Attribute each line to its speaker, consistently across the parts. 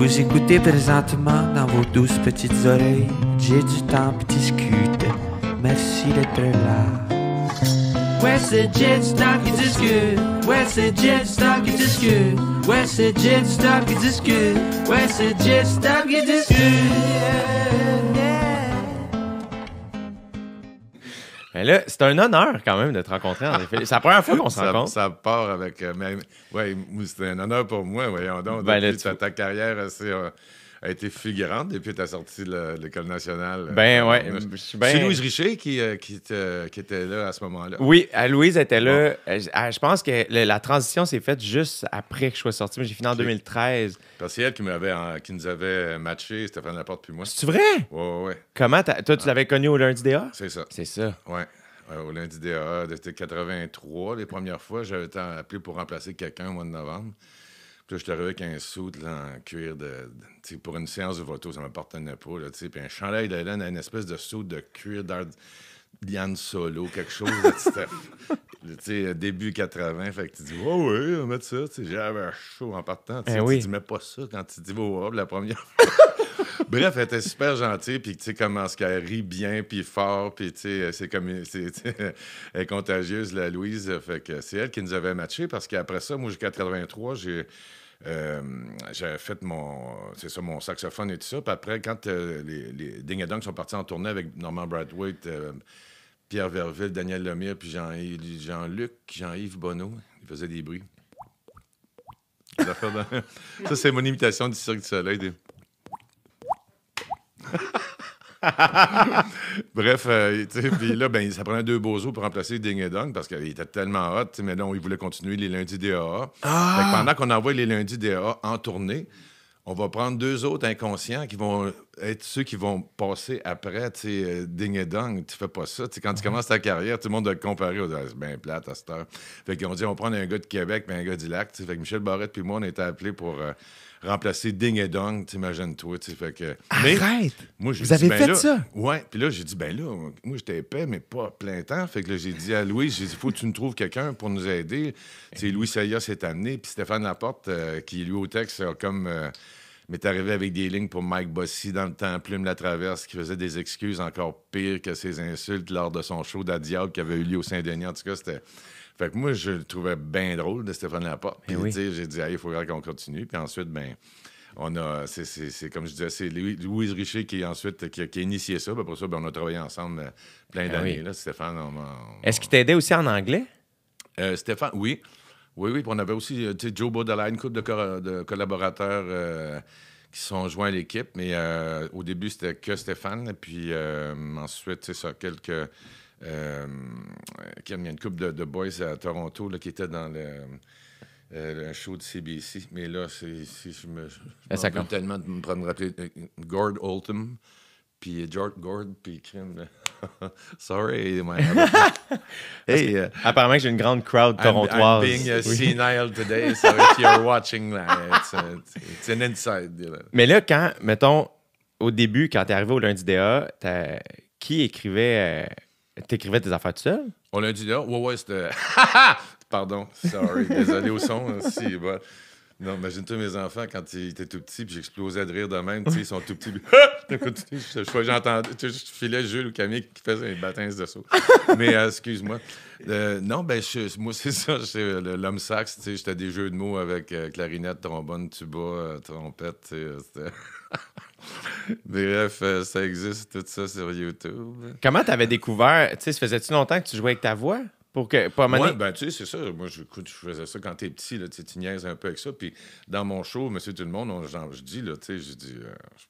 Speaker 1: Vous écoutez présentement dans vos douces petites oreilles. J'ai du temps pour discuter. Merci d'être là. Ouais, c'est Jet Stop qui discute. Ouais, c'est Jet Stop qui discute. Ouais, c'est Jet Stop qui discute. Ouais, c'est Jet Stop qui discute.
Speaker 2: Mais là, c'est un honneur quand même de te rencontrer, en effet. C'est la première fois qu'on se rencontre.
Speaker 3: Ça part avec... ouais, c'était un honneur pour moi, voyons donc.
Speaker 2: Ben,
Speaker 3: Depuis ta carrière a été figurante depuis ta sortie de l'École nationale.
Speaker 2: Ben ouais.
Speaker 3: C'est Louise Richer qui était là à ce moment-là.
Speaker 2: Oui, Louise était là. Je pense que la transition s'est faite juste après que je sois sorti. Moi, j'ai fini en 2013.
Speaker 3: Parce que c'est elle qui nous avait matché, Stéphane Laporte puis moi.
Speaker 2: C'est-tu vrai?
Speaker 3: Ouais.
Speaker 2: Comment? Toi, tu l'avais connu au lundi DA?
Speaker 3: C'est ça.
Speaker 2: C'est ça.
Speaker 3: Ouais. Au lundi DA, c'était 83, les premières fois. J'avais été appelé pour remplacer quelqu'un au mois de novembre. Puis là, je suis arrivé avec un suit en cuir pour une séance de photo, ça ne m'appartenait pas. Là, puis un chandail de laine, une espèce de suit de cuir d'Yann Solo, quelque chose. C'était début 80. Fait que tu dis, oh oui, on va mettre ça. J'avais chaud en partant. Tu dis, mets pas ça quand tu dis, oh, la première fois. Bref, elle était super gentille, puis tu sais comment qu'elle rit bien, puis fort, puis tu sais, elle est contagieuse, la Louise. Fait que c'est elle qui nous avait matché, parce qu'après ça, moi, jusqu'à 83, j'avais fait mon saxophone et tout ça. Puis après, quand les Ding et Dong sont partis en tournée avec Norman Brathwaite, Pierre Verville, Daniel Lemire, puis Jean-Luc, Jean-Yves Bonneau, ils faisaient des bruits. Ça, c'est mon imitation du Cirque du Soleil. Bref, puis là, ça prenait 2 bozos pour remplacer Ding et Dong parce qu'il était tellement hot, mais non, il voulait continuer les lundis DAA. Fait que pendant qu'on envoie les lundis DAA en tournée, on va prendre 2 autres inconscients qui vont être ceux qui vont passer après, Ding et Dong. Tu fais pas ça. Quand tu commences ta carrière, tout le monde doit te comparer. C'est bien plate à cette heure. Fait qu'on dit, on va prendre un gars de Québec et un gars du Lac. Fait que Michel Barrette puis moi, on a été appelés pour remplacer Ding et Dong, t'imagines-toi. Fait que...
Speaker 2: Arrête!
Speaker 3: Moi,
Speaker 2: vous avez fait ça?
Speaker 3: Ouais. Puis là, j'ai dit, moi, j'étais épais, mais pas à plein temps. Fait que là, j'ai dit à Louis, il faut que tu nous trouves quelqu'un pour nous aider. Louis Sayas s'est amené, puis Stéphane Laporte, qui, lui, au texte, m'est arrivé avec des lignes pour Mike Bossy dans le temps, Plume la Traverse, qui faisait des excuses encore pires que ses insultes lors de son show d'Adiable qui avait eu lieu au Saint-Denis. En tout cas, c'était... Fait que moi, je le trouvais bien drôle de Stéphane Laporte. Puis, j'ai dit, il faudrait qu'on continue. Puis ensuite, on a... C'est comme je disais, c'est Louise Richer qui a initié ça. Puis après ça, on a travaillé ensemble plein d'années. Là, Stéphane,
Speaker 2: Est-ce qu'il t'aidait aussi en anglais?
Speaker 3: Stéphane, oui. Oui. Puis on avait aussi Joe Baudelaire, une couple de collaborateurs qui sont joints à l'équipe. Mais au début, c'était que Stéphane. Puis ensuite, c'est ça, quelques... il y a une couple de boys à Toronto là, qui étaient dans le show de CBC. Mais là, je me rappelle tellement de me rappeler Gord Oldham, puis George Gord, puis Kim. Sorry, hey,
Speaker 2: apparemment que j'ai une grande crowd torontoise.
Speaker 3: I'm being senile today, so if you're watching, it's an inside.
Speaker 2: Mais là, quand, mettons, au début, quand t'es arrivé au lundi DA, qui écrivait... T'écrivais tes affaires tout seul?
Speaker 3: Au lundi DA? Ouais, c'était... Pardon, sorry, désolé au son. Non, imagine-toi mes enfants quand ils étaient tout petits, puis j'explosais de rire de même. Ils sont tout petits. J'entendais, je filais Jules ou Camille qui faisait une baptême de saut. Mais excuse-moi. Non, moi, c'est ça. L'homme sax, j'étais des jeux de mots avec clarinette, trombone, tuba, trompette. Bref, ça existe, tout ça sur YouTube.
Speaker 2: Comment t'avais découvert? Ça faisait-tu longtemps que tu jouais avec ta voix?
Speaker 3: Oui, c'est ça. Moi, je faisais ça quand t'es petit, là, tu niaises un peu avec ça. Puis dans mon show, Monsieur Tout-le-Monde, je dis, je suis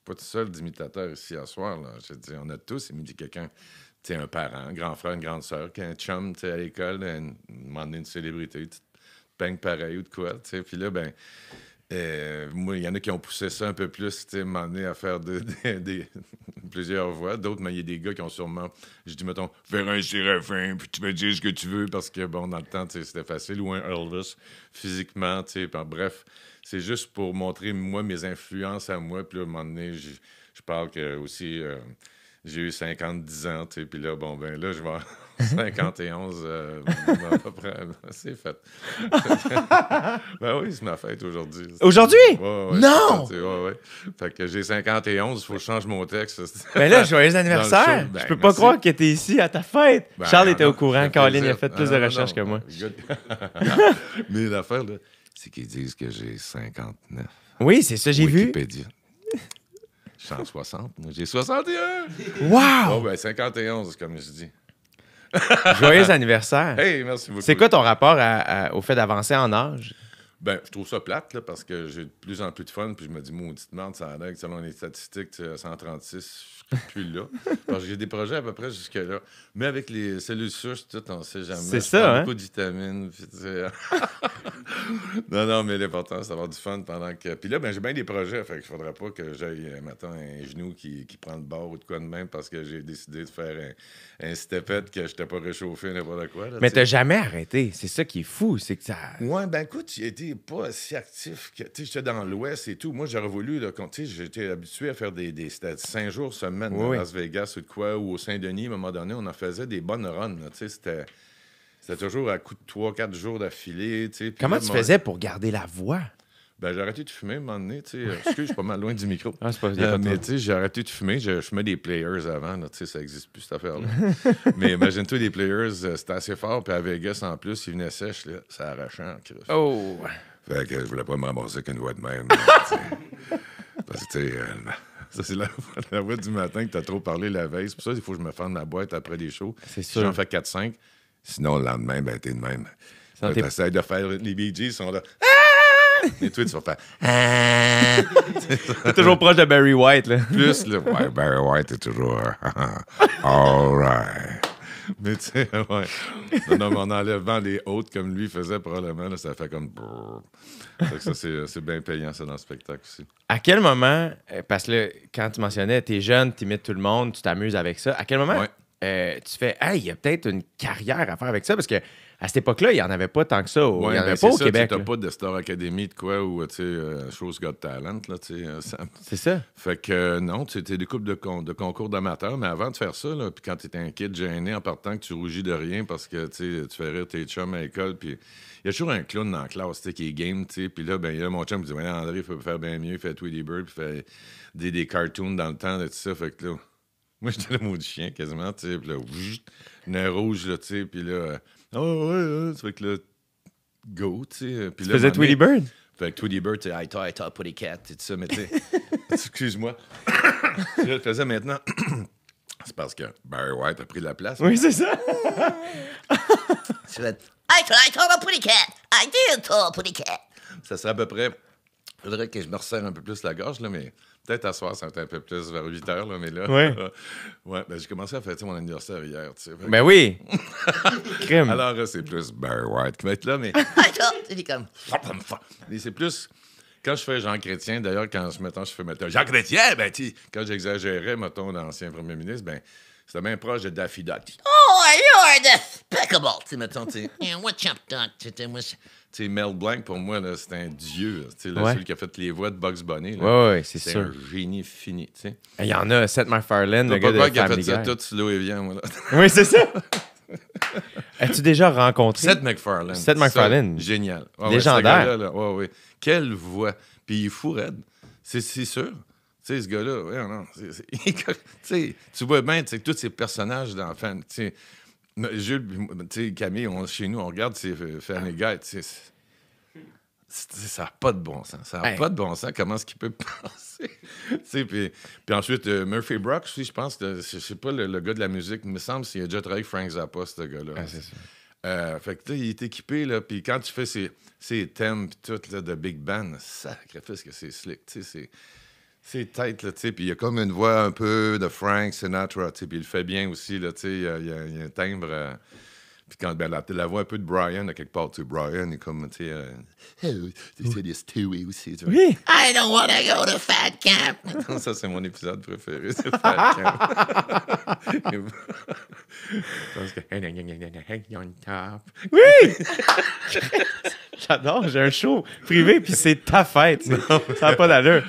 Speaker 3: pas tout seul d'imitateur ici à soir. Là. Je dis, on a tous imité quelqu'un. Un parent, un grand frère, une grande sœur, un chum à l'école, une célébrité, tu peignes pareil ou de quoi. Puis là, moi, il y en a qui ont poussé ça un peu plus, m'emmener à faire plusieurs voix. D'autres, mais il y a des gars qui ont sûrement, je dis, mettons, faire un Séraphin, puis tu me dis ce que tu veux, parce que, dans le temps, c'était facile, ou un Elvis, physiquement, bref, c'est juste pour montrer, moi, mes influences à moi, puis là, à un moment donné, je parle que aussi... j'ai eu 50 ans, tu sais, puis là, bon, ben là, je vais avoir 51, à peu près, c'est fait. Ben oui, c'est ma fête aujourd'hui.
Speaker 2: Aujourd'hui?
Speaker 3: Ouais,
Speaker 2: Non!
Speaker 3: Ouais. Fait que j'ai 51, il faut que je change mon texte.
Speaker 2: Mais là, joyeux anniversaire!
Speaker 3: Ben,
Speaker 2: Je peux pas
Speaker 3: merci.
Speaker 2: croire que t'es ici à ta fête.
Speaker 3: Ben,
Speaker 2: Charles était
Speaker 3: non,
Speaker 2: au courant.
Speaker 3: ça fait
Speaker 2: Caroline
Speaker 3: plaisir.
Speaker 2: a fait plus de recherches que moi.
Speaker 3: Good. Mais l'affaire, là, c'est qu'ils disent que j'ai 59.
Speaker 2: Oui, c'est ça, j'ai vu.
Speaker 3: Wikipédia. Je suis en 60, moi. J'ai 61!
Speaker 2: Wow!
Speaker 3: Bon, ben 51, comme je dis.
Speaker 2: Joyeux anniversaire!
Speaker 3: Hey, merci beaucoup.
Speaker 2: C'est quoi ton rapport au fait d'avancer en âge?
Speaker 3: Ben, je trouve ça plate, là, parce que j'ai de plus en plus de fun, puis je me dis, maudite merde, ça a l'air que selon les statistiques, tu sais, à 136, je suis plus là. Parce que j'ai des projets à peu près jusque-là. Mais avec les cellules souches, tout, on sait jamais.
Speaker 2: C'est
Speaker 3: Je
Speaker 2: ça,
Speaker 3: prends
Speaker 2: hein?
Speaker 3: beaucoup de vitamines, puis tu sais. Non, mais l'important, c'est d'avoir du fun pendant que... Puis là, ben, j'ai bien des projets, fait qu'il faudrait pas que j'aille, maintenant, un genou qui prend le bord ou de quoi de même, parce que j'ai décidé de faire un stepette que je n'étais pas réchauffé, n'importe quoi. Là,
Speaker 2: Mais
Speaker 3: tu sais.
Speaker 2: t'as jamais arrêté. C'est ça qui est fou. C'est que ça.
Speaker 3: Ouais, ben écoute, j'ai été pas si actif que. Tu sais, j'étais dans l'Ouest et tout. Moi, j'aurais voulu, là, tu sais, j'étais habitué à faire c'était 5 jours semaine
Speaker 2: Oui.
Speaker 3: à Las Vegas ou de quoi, ou au Saint-Denis, à un moment donné, on en faisait des bonnes runs, là. Tu sais, c'était toujours à coup de 3-4 jours d'affilée, tu sais. Puis
Speaker 2: Comment
Speaker 3: là,
Speaker 2: tu faisais pour garder la voix?
Speaker 3: Ben, j'ai arrêté de fumer à un moment donné, tu sais. Excuse, je suis pas mal loin du micro.
Speaker 2: Ah, c'est pas y a pas de
Speaker 3: Mais
Speaker 2: trouble.
Speaker 3: tu sais, j'ai arrêté de fumer. Je fumais des players avant, là, tu sais, ça n'existe plus, cette affaire-là. Mais imagine-toi, des players, c'était assez fort. Puis à Vegas, en plus, ils venaient sèches, là. Ça arrachait en crif.
Speaker 2: Oh!
Speaker 3: Fait que je voulais pas me ramasser avec une voix de même. Là, tu sais. Parce que, tu sais, ça, c'est la voix du matin que t'as trop parlé la veille. C'est pour ça qu'il faut que je me fende ma boîte après des shows.
Speaker 2: C'est
Speaker 3: Si
Speaker 2: sûr.
Speaker 3: j'en fais 4-5. Sinon, le lendemain, ben, t'es de même.
Speaker 2: Sans tes-
Speaker 3: T'essayes de faire... Les Bee Gees sont là... Ah! Et toi, tu vas faire... Ah!
Speaker 2: T'es toujours proche de Barry White, là.
Speaker 3: Plus, là, ouais, Barry White est toujours... All right. Mais tu sais, ouais. Non, mais en enlevant les hautes comme lui faisait probablement, là, ça fait comme... brrr. Fait que ça, c'est bien payant, ça, dans le spectacle aussi.
Speaker 2: À quel moment, parce que là, quand tu mentionnais, t'es jeune, t'imites tout le monde, tu t'amuses avec ça, à quel moment tu fais, hey, il y a peut-être une carrière à faire avec ça? Parce que à cette époque-là, il n'y en avait pas tant que ça. Il n'y en avait pas au Québec.
Speaker 3: Tu
Speaker 2: là.
Speaker 3: n'as pas de Star Academy de quoi ou, tu sais, Show's Got Talent, là, tu sais.
Speaker 2: C'est ça.
Speaker 3: Fait que non, tu sais, des coupes de concours d'amateurs, mais avant de faire ça, là, puis quand tu étais un kid gêné en partant que tu rougis de rien parce que, tu sais, tu fais rire tes chums à l'école, puis il y a toujours un clown dans la classe, tu sais, qui est game, tu sais, puis là, ben, il y a mon chum qui dit, ouais, André, il faut faire bien mieux, il fait Tweety Bird, puis fait des cartoons dans le temps, de tout ça, fait que là... Moi, j'étais le mot du chien, quasiment, tu sais, puis là, nez rouge, là, tu sais, puis là, ouais, ça fait que là, go, tu sais.
Speaker 2: Tu faisais Tweety Bird?
Speaker 3: Fait que Tweety Bird, tu sais, I thought Putty Cat, et tout ça, mais tu sais, excuse-moi. Je le faisais maintenant. C'est parce que Barry White a pris la place.
Speaker 2: Oui, c'est ça.
Speaker 3: Tu fais, I told a Putty Cat, I did tell a Putty Cat. Ça serait à peu près, il faudrait que je me resserre un peu plus la gorge, là, mais... Peut-être à soir, ça va être un peu plus vers 8 heures, là, mais là...
Speaker 2: Ouais.
Speaker 3: Ouais, ben j'ai commencé à fêter mon anniversaire hier, tu sais.
Speaker 2: Ben oui. Crime.
Speaker 3: Alors, c'est plus Barry White qui va être là, mais... c'est comme... Et c'est plus... Quand je fais Jean Chrétien, d'ailleurs, quand je fais mettons, Jean Chrétien, ben, tu quand j'exagérais, mettons, l'ancien premier ministre, ben, c'était bien proche de Daffy Duck. Oh, you're despicable! Tu sais, mettons, tu sais, what's up, Duck? Tu sais, Mel Blanc, pour moi, là, c'est un dieu. Tu sais, celui qui a fait les voix de Bugs Bunny.
Speaker 2: Oui, c'est sûr.
Speaker 3: un génie fini, tu sais.
Speaker 2: Il y en a, Seth MacFarlane, le
Speaker 3: T'as
Speaker 2: gars
Speaker 3: pas
Speaker 2: de
Speaker 3: qui a
Speaker 2: Family
Speaker 3: fait ça
Speaker 2: Guy.
Speaker 3: tout slow et bien, moi, là.
Speaker 2: Oui, c'est ça. As-tu déjà rencontré?
Speaker 3: Seth MacFarlane.
Speaker 2: Seth MacFarlane.
Speaker 3: Ça, génial.
Speaker 2: Légendaire.
Speaker 3: Ouais, ce gars-là, ouais, ouais. Quelle voix. Puis il est fou raide. C'est sûr. Tu sais, ce gars-là, ouais, non. Tu sais, tu vois bien, tu sais, tous ces personnages d'enfants. Tu sais, Jules, tu sais, Camille, chez nous, on regarde ces Family Guy, tu sais. Ça n'a pas de bon sens. Ça n'a pas de bon sens. Comment est-ce qu'il peut penser? Puis ensuite, Murphy Brock aussi, je pense, je sais pas le gars de la musique, il me semble qu'il a déjà travaillé avec Frank Zappa, ce gars-là.
Speaker 2: Ah, c'est ça.
Speaker 3: Fait que, tu sais, il est équipé, là, puis quand tu fais ses thèmes, puis tout, là, de Big Band, sacrifice que c'est slick, tu sais, c'est tête, là, tu sais, puis il y a comme une voix un peu de Frank Sinatra, tu sais, puis il le fait bien aussi, là, tu sais, il y a un timbre... Puis quand la voix un peu de Brian, à quelque part, tu sais, Brian est comme, tu sais, c'est des Stewie aussi, tu vois.
Speaker 2: Oui.
Speaker 3: I don't want to go to fat camp. Ça, c'est mon épisode préféré, c'est fat camp. Parce que...
Speaker 2: Oui! J'adore, j'ai un show privé, puis c'est ta fête. Ça n'a pas d'allure.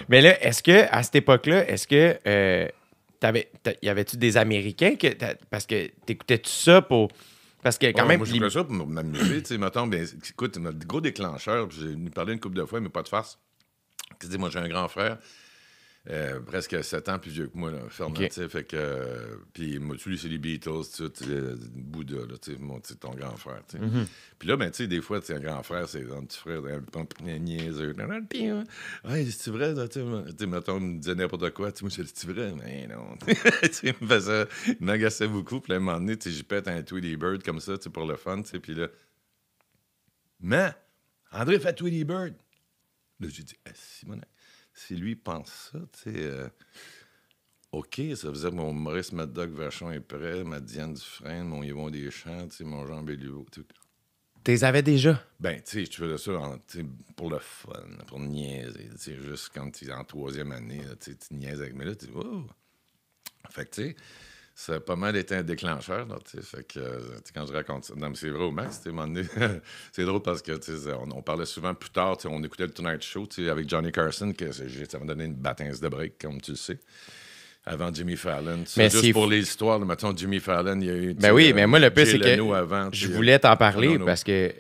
Speaker 2: Mais là, est-ce que, à cette époque-là, est-ce que y avait-tu des Américains parce que t'écoutais-tu ça pour... Parce que quand même...
Speaker 3: Moi, j'écoutais ça pour m'amuser. Tu sais, mettons, écoute, notre gros déclencheur, j'ai parlé une couple de fois, mais pas de farce. Tu sais, moi, j'ai un grand frère, presque 7 ans plus vieux que moi, là, Fernand, tu sais, fait que... puis, moi, lui, c'est les Beatles, tu sais, Bouddha, là, tu sais, ton grand frère, tu sais. Puis là, ben, tu sais, des fois, tu sais, un grand frère, c'est un petit frère, un niaiseux. Ouais, c'est vrai, tu sais, mettons, il me disait n'importe quoi, tu sais, moi, c'est vrai, mais non. Tu sais, il me faisait, il m'agaçait beaucoup, puis là, à un moment donné, tu sais, j'y pète un Tweety Bird comme ça, tu sais, pour le fun, tu sais, puis là, mais, André fait Tweety Bird. Là, j'ai dit, si lui pense ça, tu sais, OK, ça veut dire que mon Maurice Mad Dog Vachon est prêt, ma Diane Dufresne, mon Yvon Deschamps, tu sais, mon Jean Béliveau.
Speaker 2: T'es avais déjà?
Speaker 3: Ben, tu sais, je faisais ça pour le fun, pour niaiser. Tu sais, juste quand tu es en 3e année, tu niaises avec. Mais là, tu dis, oh! Fait que, tu sais, ça a pas mal été un déclencheur, là, tu sais. Fait que, quand je raconte ça, non, mais c'est vrai au max, tu sais, c'est drôle parce que, tu sais, on parlait souvent plus tard, tu sais, on écoutait le Tonight Show, tu sais, avec Johnny Carson, que ça m'a donné une baptême de break, comme tu le sais. Avant Jimmy Fallon. Mais juste pour les histoires, mettons, Jimmy Fallon, il y a eu...
Speaker 2: Ben oui, mais moi, le pire, c'est que
Speaker 3: avant,
Speaker 2: je voulais t'en parler parce que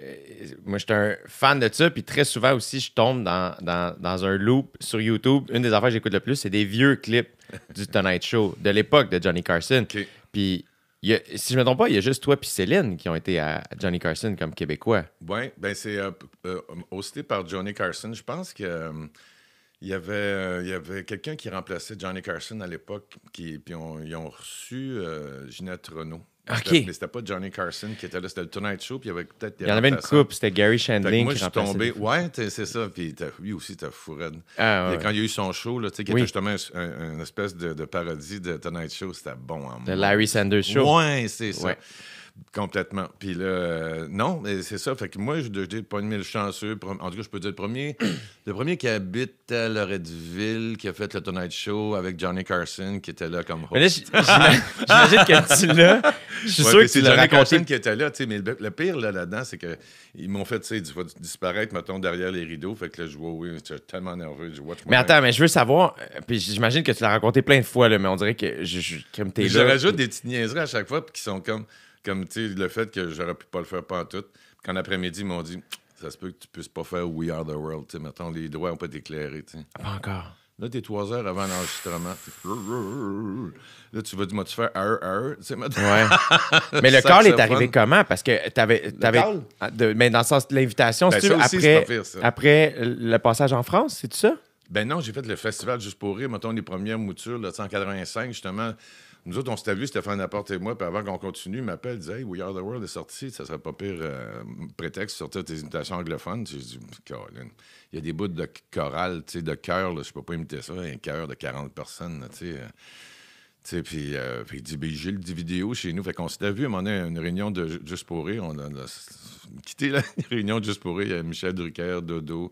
Speaker 2: moi, j'étais un fan de ça, puis très souvent aussi, je tombe dans un loop sur YouTube. Une des affaires que j'écoute le plus, c'est des vieux clips du Tonight Show, de l'époque de Johnny Carson. Okay. Puis, si je me trompe pas, il y a juste toi et Céline qui ont été à Johnny Carson comme Québécois.
Speaker 3: Oui, ben c'est hosté par Johnny Carson. Je pense que... Il y avait quelqu'un qui remplaçait Johnny Carson à l'époque, puis ils ont reçu Ginette Renault.
Speaker 2: Okay.
Speaker 3: Mais c'était pas Johnny Carson qui était là, c'était le Tonight Show, puis il y avait peut-être...
Speaker 2: Il y en avait une coupe, c'était Gary Shandling
Speaker 3: moi,
Speaker 2: qui
Speaker 3: remplaçait. Moi, je suis tombé... Ouais, c'est ça, puis lui aussi, t'as fourré.
Speaker 2: Ah, ouais.
Speaker 3: Quand il y a eu son show, là, qui était justement une espèce de parodie de Tonight Show, c'était bon en
Speaker 2: The Larry Sanders Show.
Speaker 3: Ouais, c'est ça. Ouais. Complètement. Puis là, non, mais c'est ça. Fait que moi, je dis pas une mille chanceux. En tout cas, je peux dire le premier qui habite à Loretteville, qui a fait le Tonight Show avec Johnny Carson, qui était là comme host.
Speaker 2: Mais là, j'imagine que tu l'as. Je suis sûr que tu l'as
Speaker 3: Johnny
Speaker 2: raconté.
Speaker 3: Carson qui était là, tu sais. Mais le pire là-dedans, c'est qu'ils m'ont fait, tu sais, disparaître, mettons, derrière les rideaux. Fait que là, je vois, oui, j'étais tellement nerveux.
Speaker 2: Mais attends, mais je veux savoir, puis j'imagine que tu l'as raconté plein de fois, là, mais on dirait que comme t'es là.
Speaker 3: Je rajoute des petites niaiseries à chaque fois, qui sont comme tu sais, le fait que j'aurais pu pas le faire pantoute. Quand l'après-midi, ils m'ont dit, ça se peut que tu puisses pas faire We Are the World. Tu sais, mettons, les doigts n'ont pas été éclairés. Tu sais.
Speaker 2: Pas encore.
Speaker 3: Là, t'es 3 heures avant l'enregistrement. Là, tu vas dire, tu faire tu sais, mettons.
Speaker 2: Ouais. Mais le call est arrivé comment? Parce que t'avais mais dans le sens de l'invitation,
Speaker 3: ben,
Speaker 2: après le passage en France, c'est ça?
Speaker 3: Ben non, j'ai fait le festival Juste pour rire, mettons, les premières moutures, là, en 85, justement. Nous autres, on s'était vu, Stéphane Laporte et moi, puis avant qu'on continue, il m'appelle, il disait « Hey, We Are the World est sorti, ça serait pas pire prétexte de sortir tes imitations anglophones. » J'ai dit « Caroline, il y a des bouts de chorale, tu sais, de chœur, je peux pas imiter ça, un chœur de 40 personnes, tu sais. » Puis il dit « J'ai le vidéo chez nous. » Fait qu'on s'était vu, on a une réunion de Juste pour rire, on a quitté la réunion de Juste pour rire, Michel Drucker, Dodo...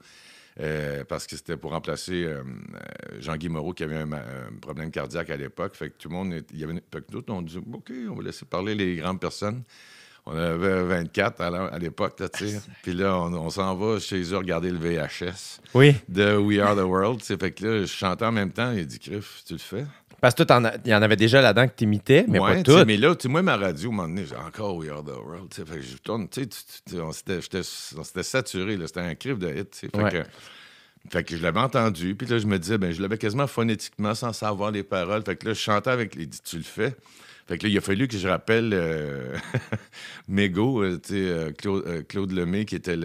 Speaker 3: parce que c'était pour remplacer Jean-Guy Moreau qui avait un problème cardiaque à l'époque. Fait que tout le monde... Fait que d'autres, on dit « OK, on va laisser parler les grandes personnes. » On avait 24 à l'époque, tu sais. Puis là, on s'en va chez eux regarder le VHS de We Are the World. T'sais. Fait que là, je chantais en même temps. Il dit « Criff, tu le fais? »
Speaker 2: Parce que toi, il y en avait déjà là-dedans que tu imitais, mais pas tout.
Speaker 3: Mais là, moi, ma radio, à un moment donné, j'ai encore We Are the World. Fait que je tourne, on s'était saturé. C'était un criff de hit. Fait que je l'avais entendu. Puis là, je me disais, je l'avais quasiment phonétiquement sans savoir les paroles. Fait que là, je chantais avec les « Tu le fais? » Fait que là, il a fallu que je rappelle Mégo, Claude Lemay, qui était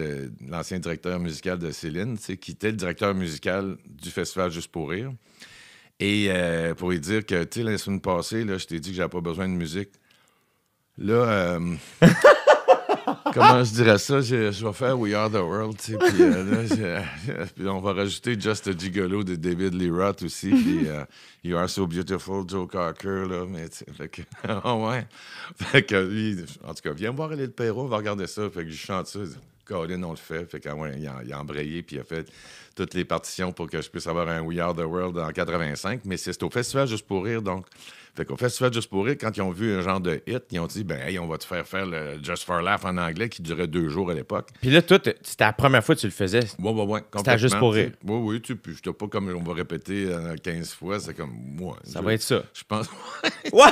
Speaker 3: l'ancien directeur musical de Céline, qui était le directeur musical du Festival Juste pour rire. Et pour lui dire que, tu sais, la semaine passée, là, je t'ai dit que j'avais pas besoin de musique. Là, comment je dirais ça? Je vais faire We Are the World, tu sais. Puis on va rajouter Just a Gigolo de David Lee Roth aussi. Puis You Are So Beautiful, Joe Cocker, là. Mais, fait que, oh ouais. Fait que lui, en tout cas, viens voir Lille Perrault, on va regarder ça. Fait que je chante ça. Colin, on le fait. Fait qu'il a embrayé, puis il a fait toutes les partitions pour que je puisse avoir un We Are the World en 85. Mais c'est au Festival Juste pour rire, donc. Fait qu'au Festival Juste pour rire, quand ils ont vu un genre de hit, ils ont dit, hey, on va te faire le Just for Laugh en anglais qui durait 2 jours à l'époque.
Speaker 2: Puis là, toi, c'était la première fois que tu le faisais.
Speaker 3: Ouais.
Speaker 2: C'était Juste pour rire.
Speaker 3: Oui, puis j'étais pas comme on va répéter 15 fois, c'est comme moi.
Speaker 2: Ça va être ça.
Speaker 3: Je pense.
Speaker 2: Ouais!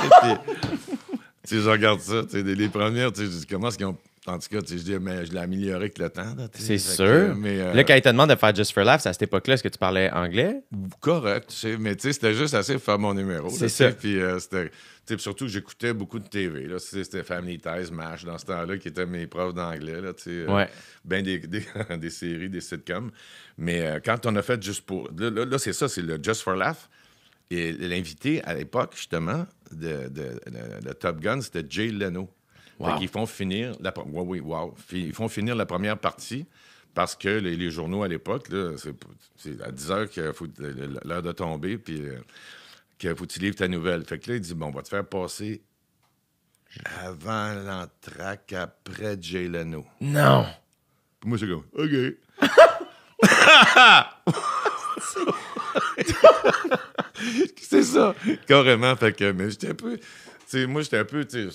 Speaker 3: Tu sais, je regarde ça, tu sais, les premières, tu sais, je dis comment est-ce qu'ils ont. En tout cas, tu sais, je dis, mais je l'ai amélioré avec le temps. Là,
Speaker 2: c'est sûr.
Speaker 3: Mais,
Speaker 2: là, quand ils te demandent de faire Just for Laughs, à cette époque-là, est-ce que tu parlais anglais?
Speaker 3: Correct, tu sais, mais tu sais, c'était juste assez pour faire mon numéro.
Speaker 2: C'est ça.
Speaker 3: Puis surtout que j'écoutais beaucoup de TV. Là, c'était Family Ties, MASH, dans ce temps-là, qui étaient mes profs d'anglais. Là, ben des séries, des sitcoms. Mais quand on a fait Juste pour... Là, c'est ça, c'est le Just for Laugh. Et l'invité, à l'époque, justement, de Top Gun, c'était Jay Leno.
Speaker 2: Wow.
Speaker 3: Ils font finir Ils font finir la première partie parce que les journaux à l'époque, là, c'est à 10 heures qu'il faut l'heure de tomber, puis qu'il faut que tu livres ta nouvelle. Fait que là, il dit, bon, on va te faire passer avant l'entraque, après Jay Leno.
Speaker 2: Non!
Speaker 3: Puis moi, c'est comme, OK. C'est ça, carrément. Fait que, mais j'étais un peu... moi, j'étais un peu... Tu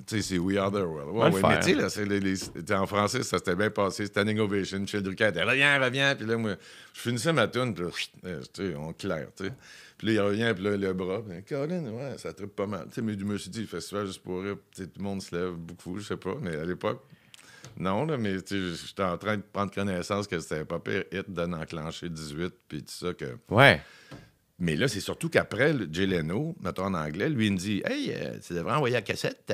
Speaker 3: sais, c'est We Are the World. Ouais, mais tu sais, là, en français, ça s'était bien passé. Standing Ovation. Michel Drucker était reviens. Puis là, moi, je finissais ma toune, puis là, on claire, tu sais. Puis là, il revient, puis là, le bras. Puis, Colin, ouais, ça tripe pas mal. Tu sais, mais je me suis dit, le festival Juste pour rire, tout le monde se lève beaucoup, je sais pas. Mais à l'époque, non, là, mais tu sais, j'étais en train de prendre connaissance que c'était pas pire hit d'en enclencher 18, puis tout ça que...
Speaker 2: Ouais.
Speaker 3: Mais là, c'est surtout qu'après, Jay Leno, mettons en anglais, lui, il me dit « Hey, tu devrais envoyer la cassette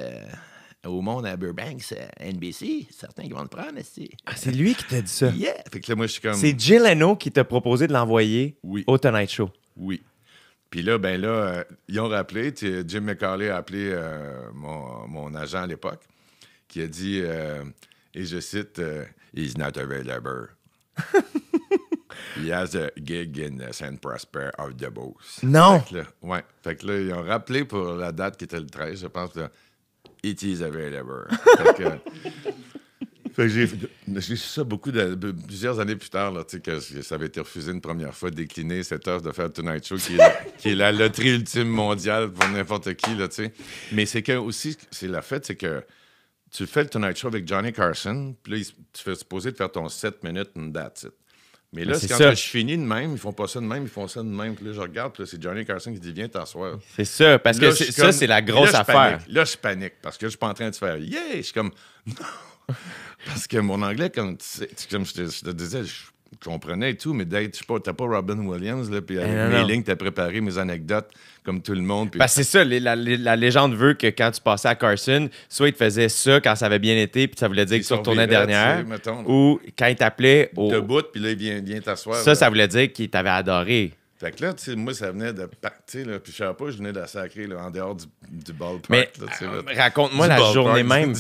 Speaker 3: au monde à Burbank, NBC. Certains qui vont le prendre, c'est... »
Speaker 2: Ah, c'est lui qui t'a dit ça?
Speaker 3: Yeah! Fait que là, moi, je suis comme...
Speaker 2: C'est Jay Leno qui t'a proposé de l'envoyer au Tonight Show.
Speaker 3: Oui. Puis là, ils ont rappelé, Jim McCauley a appelé mon agent à l'époque, qui a dit, et je cite, « He's not available. » He has a gig in Saint Prosper of the Beauce.
Speaker 2: Non!
Speaker 3: Fait que là, ils ont rappelé pour la date qui était le 13, je pense. Là, It is available. Fait que j'ai su ça plusieurs années plus tard, là, que ça avait été refusé une première fois, décliné cette offre de faire Tonight Show, qui est la loterie ultime mondiale pour n'importe qui. Là, mais c'est que aussi, c'est la fête, c'est que tu fais le Tonight Show avec Johnny Carson, puis là, tu fais supposer de faire ton 7 minutes and that's it. Mais là, c'est quand je finis de même, ils font pas ça de même, ils font ça de même. Puis là, je regarde, puis là, c'est Johnny Carson qui dit « Viens t'asseoir ».
Speaker 2: C'est ça, parce que ça, c'est la grosse affaire.
Speaker 3: Là, je panique, parce que je suis pas en train de faire « Yeah! » Je suis comme « Non! » Parce que mon anglais, comme je te disais, je comprenais et tout, mais je sais pas, t'as pas Robin Williams, là, puis avec mes lignes, t'as préparé mes anecdotes comme tout le monde. Puis...
Speaker 2: c'est ça, la légende veut que quand tu passais à Carson, soit il te faisait ça quand ça avait bien été, puis ça voulait dire que tu retournais dernière, ou quand il t'appelait au...
Speaker 3: Debout, puis là, il vient t'asseoir.
Speaker 2: Ça voulait dire qu'il t'avait adoré.
Speaker 3: Fait que là, tu sais, moi, ça venait de partir, là, puis je savais pas, je venais de la sacrer, là, en dehors du ballpark.
Speaker 2: Mais raconte-moi la journée même.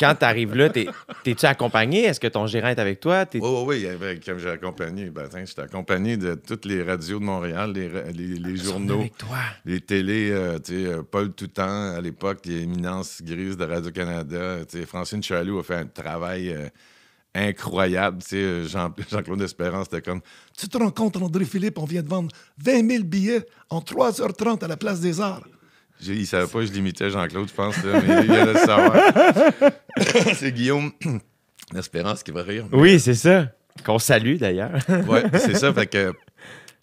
Speaker 2: Quand t'arrives là, t'es-tu accompagné? Est-ce que ton gérant est avec toi?
Speaker 3: Oui, comme j'ai accompagné. J'étais accompagné de toutes les radios de Montréal, les journaux,
Speaker 2: avec toi.
Speaker 3: Les télés, Paul Toutan, à l'époque, les éminences grises de Radio-Canada. Francine Chaloux a fait un travail... incroyable, tu sais, Jean-Claude Espérance, c'était comme « Tu te rends compte, André-Philippe, on vient de vendre 20 000 billets en 3h30 à la Place des Arts. » Il savait pas que je l'imitais, Jean-Claude, je pense, là, mais il allait le savoir. C'est Guillaume Espérance qui va rire. Mais...
Speaker 2: Oui, c'est ça. Qu'on salue, d'ailleurs.
Speaker 3: Oui, c'est ça, fait que...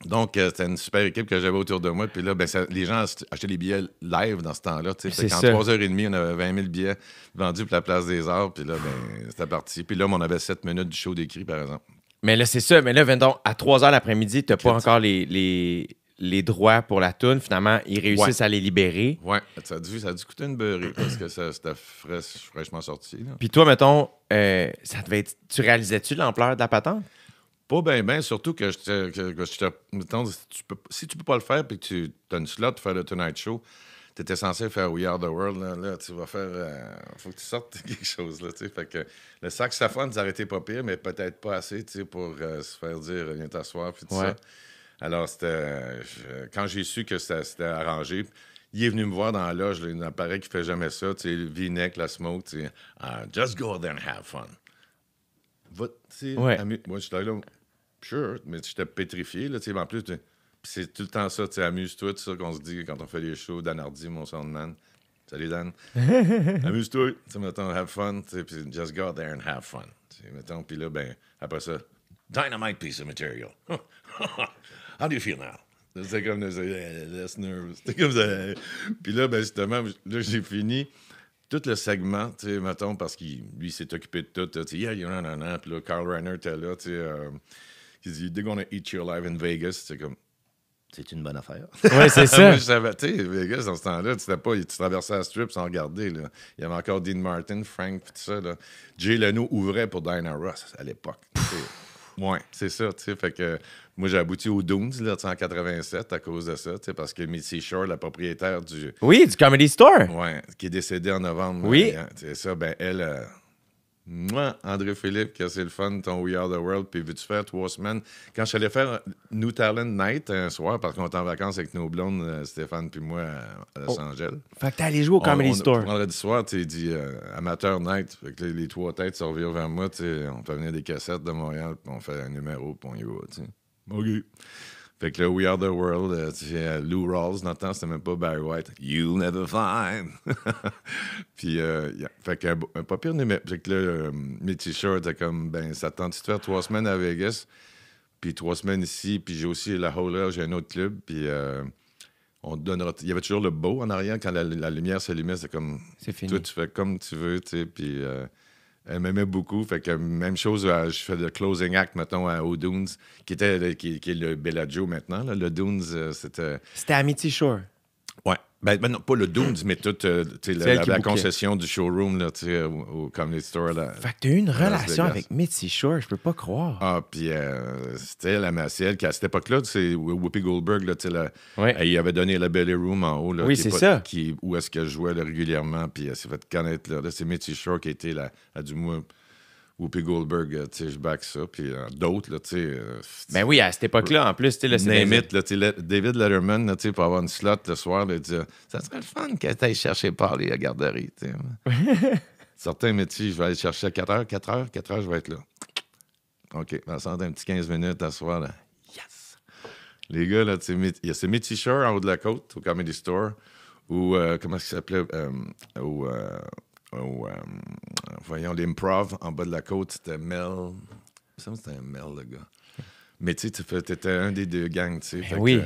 Speaker 3: Donc, c'était une super équipe que j'avais autour de moi. Puis là, les gens achetaient les billets live dans ce temps-là. En 3h30, on avait 20 000 billets vendus pour la Place des Arts. Puis là, c'était parti. Puis là, on avait 7 minutes du show d'écrit, par exemple.
Speaker 2: Mais là, c'est ça. Mais là, donc, à 3h l'après-midi, tu n'as pas encore les droits pour la toune. Finalement, ils réussissent à les libérer.
Speaker 3: Oui, ça a dû coûter une beurrée parce que c'était fraîchement sorti. Là.
Speaker 2: Puis toi, mettons, ça devait être... Tu réalisais-tu l'ampleur de la patente?
Speaker 3: Pas bien, surtout que mettons, si tu peux pas le faire et que tu as une slot pour faire le Tonight Show, tu étais censé faire We Are the World, là tu vas faire... faut que tu sortes quelque chose, là, tu sais. Fait que le saxophone, ça aurait été pas pire, mais peut-être pas assez, tu sais, pour se faire dire « Viens t'asseoir », puis tout ça. Alors, quand j'ai su que c'était arrangé, il est venu me voir dans la loge, là, il apparaît qu'il ne fait jamais ça, tu sais, le V-neck, la smoke, tu sais. Just go there and have fun. Va, tu sais, moi, j'étais là, sure, mais j'étais pétrifié, là, tu sais, en plus, c'est tout le temps ça, tu sais, amuse-toi, tout ça qu'on se dit quand on fait les shows. Dan Hardy, mon soundman. Salut, Dan. Amuse-toi, tu sais, mettons, have fun, tu sais, puis just go there and have fun. Tu sais, mettons, puis là, ben, après ça, dynamite piece of material. How do you feel now? C'était comme less nervous. C'était comme ça. Puis là, ben, justement, là, j'ai fini tout le segment, tu sais, mettons, parce qu'il lui s'est occupé de tout. Tu sais, yeah, you know, puis là, Carl Reiner était là, tu sais, il dit, they're gonna eat you alive in Vegas. C'est comme, c'est une bonne affaire.
Speaker 2: Oui, c'est ça.
Speaker 3: Moi, je savais, tu sais, Vegas, dans ce temps-là, tu traversais la strip sans regarder, là. Il y avait encore Dean Martin, Frank, puis tout ça, là. Jay Leno ouvrait pour Diana Ross à l'époque. Ouais, c'est ça, tu sais, fait que moi, j'ai abouti au Dunes, là, en 87 à cause de ça, tu sais, parce que Mitzi Shore, la propriétaire du...
Speaker 2: Oui, du Comedy Store.
Speaker 3: Ouais, qui est décédée en novembre.
Speaker 2: Oui.
Speaker 3: C'est ça, ben elle... Moi, André Philippe, que c'est le fun, ton We Are the World, puis veux-tu faire 3 semaines? Quand je suis allé faire New Talent Night un soir, parce qu'on était en vacances avec nos blondes, Stéphane puis moi, à Los Angeles.
Speaker 2: Fait que t'es allé jouer au Comedy Store.
Speaker 3: Vendredi soir, tu sais, dit Amateur Night. Fait que les 3 têtes se revirent vers moi, tu sais, on fait venir des cassettes de Montréal, puis on fait un numéro, puis on y va, tu sais. OK. Fait que là, We Are the World, tu sais, Lou Rawls, dans le temps, c'était même pas Barry White. You'll never find. Puis, fait que, pas pire numéro. Fait que là, Mitzi Shore était comme, ben, ça tente de faire 3 semaines à Vegas, puis 3 semaines ici, puis j'ai aussi la Howler, j'ai un autre club, puis on te donnera. Il y avait toujours le beau en arrière, quand la lumière s'allumait, c'était comme.
Speaker 2: C'est fini.
Speaker 3: Toi, tu fais comme tu veux, tu sais, puis. Elle m'aimait beaucoup. Fait que même chose, je fais le closing act, mettons, au Dunes, qui est le Bellagio maintenant. Là. Le Dunes, c'était...
Speaker 2: C'était à Mitzi Shore.
Speaker 3: Ouais. Ben non, pas le Dunes, mais toute la concession du showroom là, au Comedy Store. Là,
Speaker 2: fait que t'as eu une relation avec Mitzi Shore, je peux pas croire.
Speaker 3: Ah, puis c'était c'est elle qui, à cette époque-là, c'est Whoopi Goldberg, là, elle avait donné la Belly Room en haut. Là,
Speaker 2: oui, c'est ça.
Speaker 3: Où est-ce qu'elle jouait là, régulièrement, puis elle s'est fait connaître là. C'est Mitzi Shore qui était du moins... Whoopi Goldberg, tu sais, je back ça. Puis d'autres, là, tu sais...
Speaker 2: ben oui, à cette époque-là, en plus, tu sais, c'est...
Speaker 3: Name it, là, tu sais, David Letterman, tu sais, pour avoir une slot le soir, il dit « Ça serait le fun qu'elle t'aille chercher Paulie à garderie, tu sais. » Certains métiers, je vais aller chercher à 4 heures, je vais être là. OK, on va s'entendre un petit 15 minutes à soir, là. Yes! Les gars, là, tu sais, il y a ces Mitzi Shore en haut de la côte, au Comedy Store, ou, comment est-ce qu'il s'appelait? Voyons, l'improv en bas de la côte, c'était Mel. Ça me semble que c'était un Mel, le gars. Mais tu sais, t'étais un des 2 gangs, tu sais.
Speaker 2: Oui.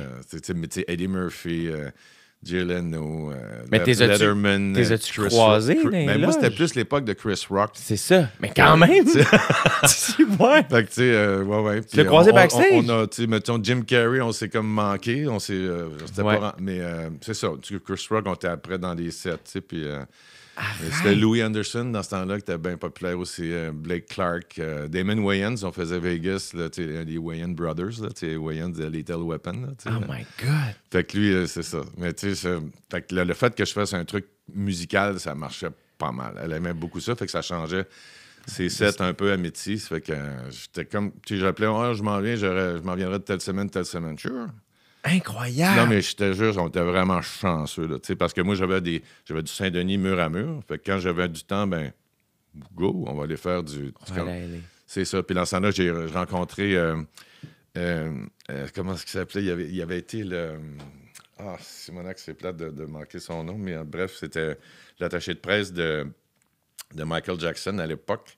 Speaker 3: Mais tu sais, Eddie Murphy, Jay Leno,
Speaker 2: mais
Speaker 3: Letterman.
Speaker 2: T'es as-tu croisé?
Speaker 3: Mais moi, c'était plus l'époque de Chris Rock.
Speaker 2: C'est ça. Mais quand même! Ouais.
Speaker 3: Fait que, tu sais, ouais.
Speaker 2: Tu l'as croisé backstage?
Speaker 3: On a, tu sais, mettons, Jim Carrey, on s'est comme manqué. On s'est. C'était pas. Mais c'est ça. Chris Rock, on était après dans les sets, tu sais, puis. C'était Louis Anderson dans ce temps-là qui était bien populaire aussi. Blake Clark, Damon Wayans, on faisait Vegas, là, les Wayans Brothers, là, Wayans de Lethal Weapon. Là,
Speaker 2: oh my God!
Speaker 3: Fait que lui, c'est ça. Mais tu sais, fait que le fait que je fasse un truc musical, ça marchait pas mal. Elle aimait beaucoup ça, fait que ça changeait ses sets un peu à Mitzi. Fait que j'étais comme, tu sais, j'appelais, je m'en viendrai de telle semaine. Sure.
Speaker 2: Incroyable!
Speaker 3: Non, mais je te jure, on était vraiment chanceux, là, parce que moi, j'avais du Saint-Denis mur à mur. Fait que quand j'avais du temps, ben, go, on va aller faire du... C'est ça. Puis dans ce temps-là, j'ai rencontré... comment est-ce qu'il s'appelait? Il y avait été le... Simonac, c'est plate de manquer son nom, mais bref, c'était l'attaché de presse de Michael Jackson à l'époque.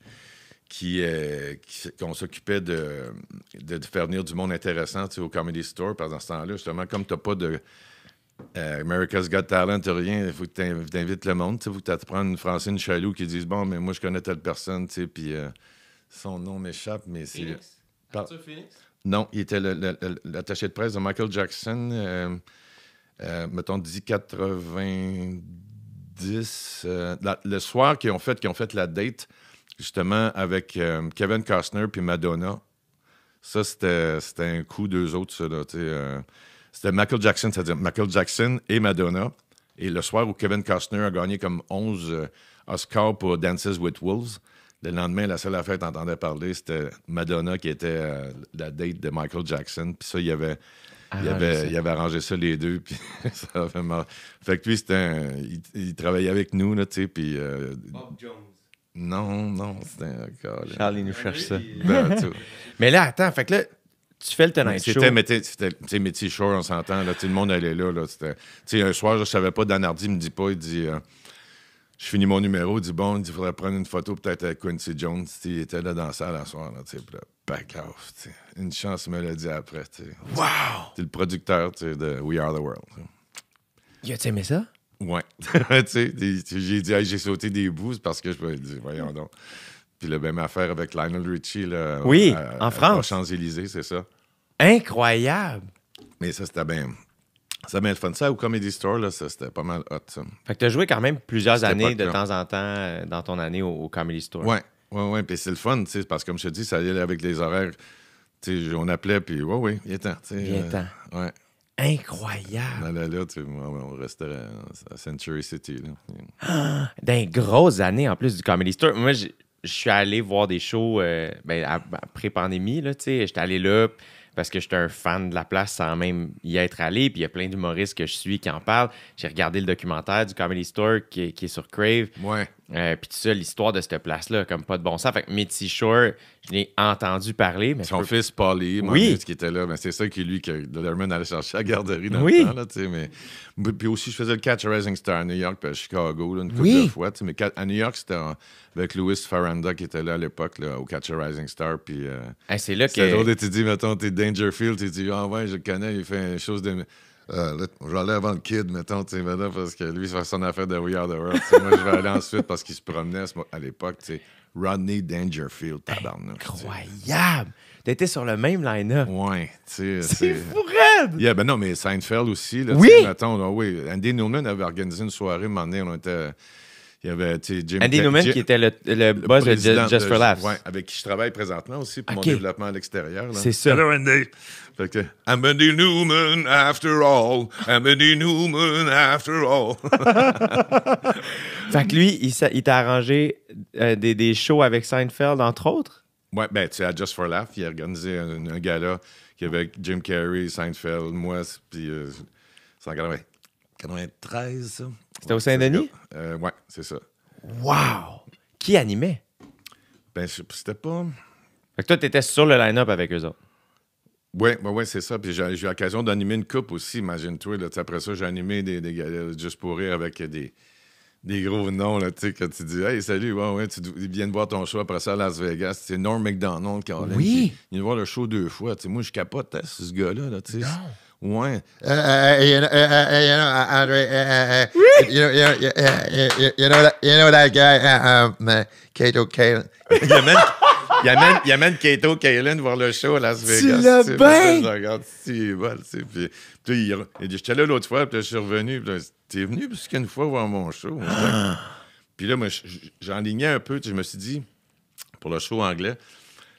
Speaker 3: Qu'on s'occupait de faire venir du monde intéressant au Comedy Store. Dans ce temps-là, justement, comme tu n'as pas de America's Got Talent, t'as rien, il faut que tu invites le monde. Il faut que tu prennes une Francine Chaloux qui dise « Bon, mais moi, je connais telle personne. » Puis son nom m'échappe, mais c'est...
Speaker 2: Phoenix? Arthur Phoenix?
Speaker 3: Non, il était l'attaché de presse de Michael Jackson, mettons, 90... le soir qu'ils ont fait la date... Justement, avec Kevin Costner puis Madonna. Ça, c'était un coup d'eux autres, ça. Là, c'était Michael Jackson, c'est-à-dire Michael Jackson et Madonna. Et le soir où Kevin Costner a gagné comme 11 Oscars pour Dances with Wolves, le lendemain, la seule affaire que t'entendais parler, c'était Madonna qui était la date de Michael Jackson. Puis ça, il y avait Il avait arrangé ça les deux, puis ça avait marre. Fait que lui, il travaillait avec nous, là, tu sais, puis...
Speaker 2: Bob Jones.
Speaker 3: Non, c'était un gars, là.
Speaker 2: Charles, il nous cherche ça.
Speaker 3: Ben,
Speaker 2: mais là, attends, fait que là, tu fais le Tonight Show.
Speaker 3: C'était Mitty Shore, on s'entend, là, tout le monde allait là. Tu sais, un soir, je savais pas, Dan Hardy me dit pas, il dit... je finis mon numéro, il dit, bon, il faudrait prendre une photo peut-être avec Quincy Jones. Il était là dans la salle à soir, là, tu sais, puis là, back off, tu sais. Une chance, il me l'a dit après, tu sais.
Speaker 2: Wow!
Speaker 3: C'est le producteur, tu sais, de We Are the World.
Speaker 2: Il a-tu aimé ça?
Speaker 3: Ouais. Tu sais, j'ai dit, hey, j'ai sauté des bouts parce que je me dis, voyons donc. Puis la même affaire avec Lionel Richie, là.
Speaker 2: Oui, en France.
Speaker 3: Aux Champs-Élysées, c'est ça.
Speaker 2: Incroyable!
Speaker 3: Mais ça, c'était bien. Ça m'a fun. Ça, au Comedy Store, là, ça, c'était pas mal hot, ça.
Speaker 2: Fait que tu as joué quand même plusieurs
Speaker 3: C'était
Speaker 2: années
Speaker 3: pas
Speaker 2: de
Speaker 3: de
Speaker 2: temps en temps dans ton année au Comedy Store.
Speaker 3: Ouais. Puis c'est le fun, tu sais, parce que comme je te dis, ça allait avec les horaires. Tu sais, on appelait, puis ouais, il est temps.
Speaker 2: Viens-t'en.
Speaker 3: Ouais.
Speaker 2: Incroyable!
Speaker 3: On allait là, tu sais, on restait à Century City, là.
Speaker 2: Dans les grosses années, en plus, du Comedy Store. Moi, je suis allé voir des shows pré-pandémie, là, tu sais. J'étais allé là parce que j'étais un fan de la place sans même y être allé. Puis il y a plein d'humoristes que je suis qui en parlent. J'ai regardé le documentaire du Comedy Store qui est sur Crave.
Speaker 3: Ouais.
Speaker 2: Puis tout ça, l'histoire de cette place-là, comme pas de bon sens. Fait que Mitty Shore, je l'ai entendu parler. Mais
Speaker 3: son fils, Paulie, qui était là, mais c'est ça que Letterman allait chercher à la garderie dans le temps. Là, mais... Puis aussi, je faisais le Catch a Rising Star à New York puis à Chicago là, une couple de fois. Mais à New York, c'était avec Louis Faranda qui était là à l'époque là, au Catch a Rising Star. Puis,
Speaker 2: c'est là que...
Speaker 3: C'est drôle de te dire, mettons, t'es Dangerfield, tu dis, ah ouais, je le connais, il fait une chose de... là, je vais aller avant le kid, mettons, tu sais, parce que lui, il fait son affaire de We Are the World. Moi, je vais aller ensuite parce qu'il se promenait à l'époque, tu sais. Rodney Dangerfield, tabarnak.
Speaker 2: Incroyable! T'étais sur le même line-up.
Speaker 3: Ouais, tu sais.
Speaker 2: C'est fou raide!
Speaker 3: Yeah, ben non, mais Seinfeld aussi, là.
Speaker 2: Oui!
Speaker 3: Mettons, oui. Andy Newman avait organisé une soirée, un moment donné, on était... Il y avait, tu sais,
Speaker 2: Andy Newman qui était le boss de Just for Laughs.
Speaker 3: Oui, avec qui je travaille présentement aussi pour mon développement à l'extérieur. Là.
Speaker 2: C'est ça.
Speaker 3: Hello, Andy. Fait que, I'm Andy Newman after all. I'm Andy Newman after all.
Speaker 2: Fait que lui, il t'a arrangé des shows avec Seinfeld, entre autres?
Speaker 3: Oui, ben tu sais, à Just for Laughs, il a organisé un gala qui avait Jim Carrey, Seinfeld, moi, puis c'est en 93, ça.
Speaker 2: C'était au Saint-Denis?
Speaker 3: Oui, c'est ça.
Speaker 2: Wow! Qui animait?
Speaker 3: Ben, c'était pas...
Speaker 2: Fait que toi, t'étais sur le line-up avec eux autres.
Speaker 3: Oui, c'est ça. Puis j'ai eu l'occasion d'animer une coupe aussi, imagine-toi. Là, après ça, j'ai animé des Juste pour rire avec des gros noms, là, tu sais, quand tu dis « Hey, salut, ils viennent voir ton show après ça à Las Vegas. » C'est Norm Macdonald, Caroline.
Speaker 2: Oui!
Speaker 3: Il vient voir le show 2 fois. T'sais, moi, je capote, ce gars-là, là, tu sais.
Speaker 2: Non!
Speaker 3: Ouais.
Speaker 4: Andre, you know that guy, Kato Kaelin.
Speaker 3: Il amène Kato Kaelin voir le show à Las Vegas.
Speaker 2: Tu l'as bien!
Speaker 3: Je regarde si bon, tu sais. Puis j'étais là l'autre fois, puis je suis revenu. Puis t'es venu plus qu'une fois voir mon show. Puis là, moi, j'enlignais un peu. Je me suis dit, pour le show anglais,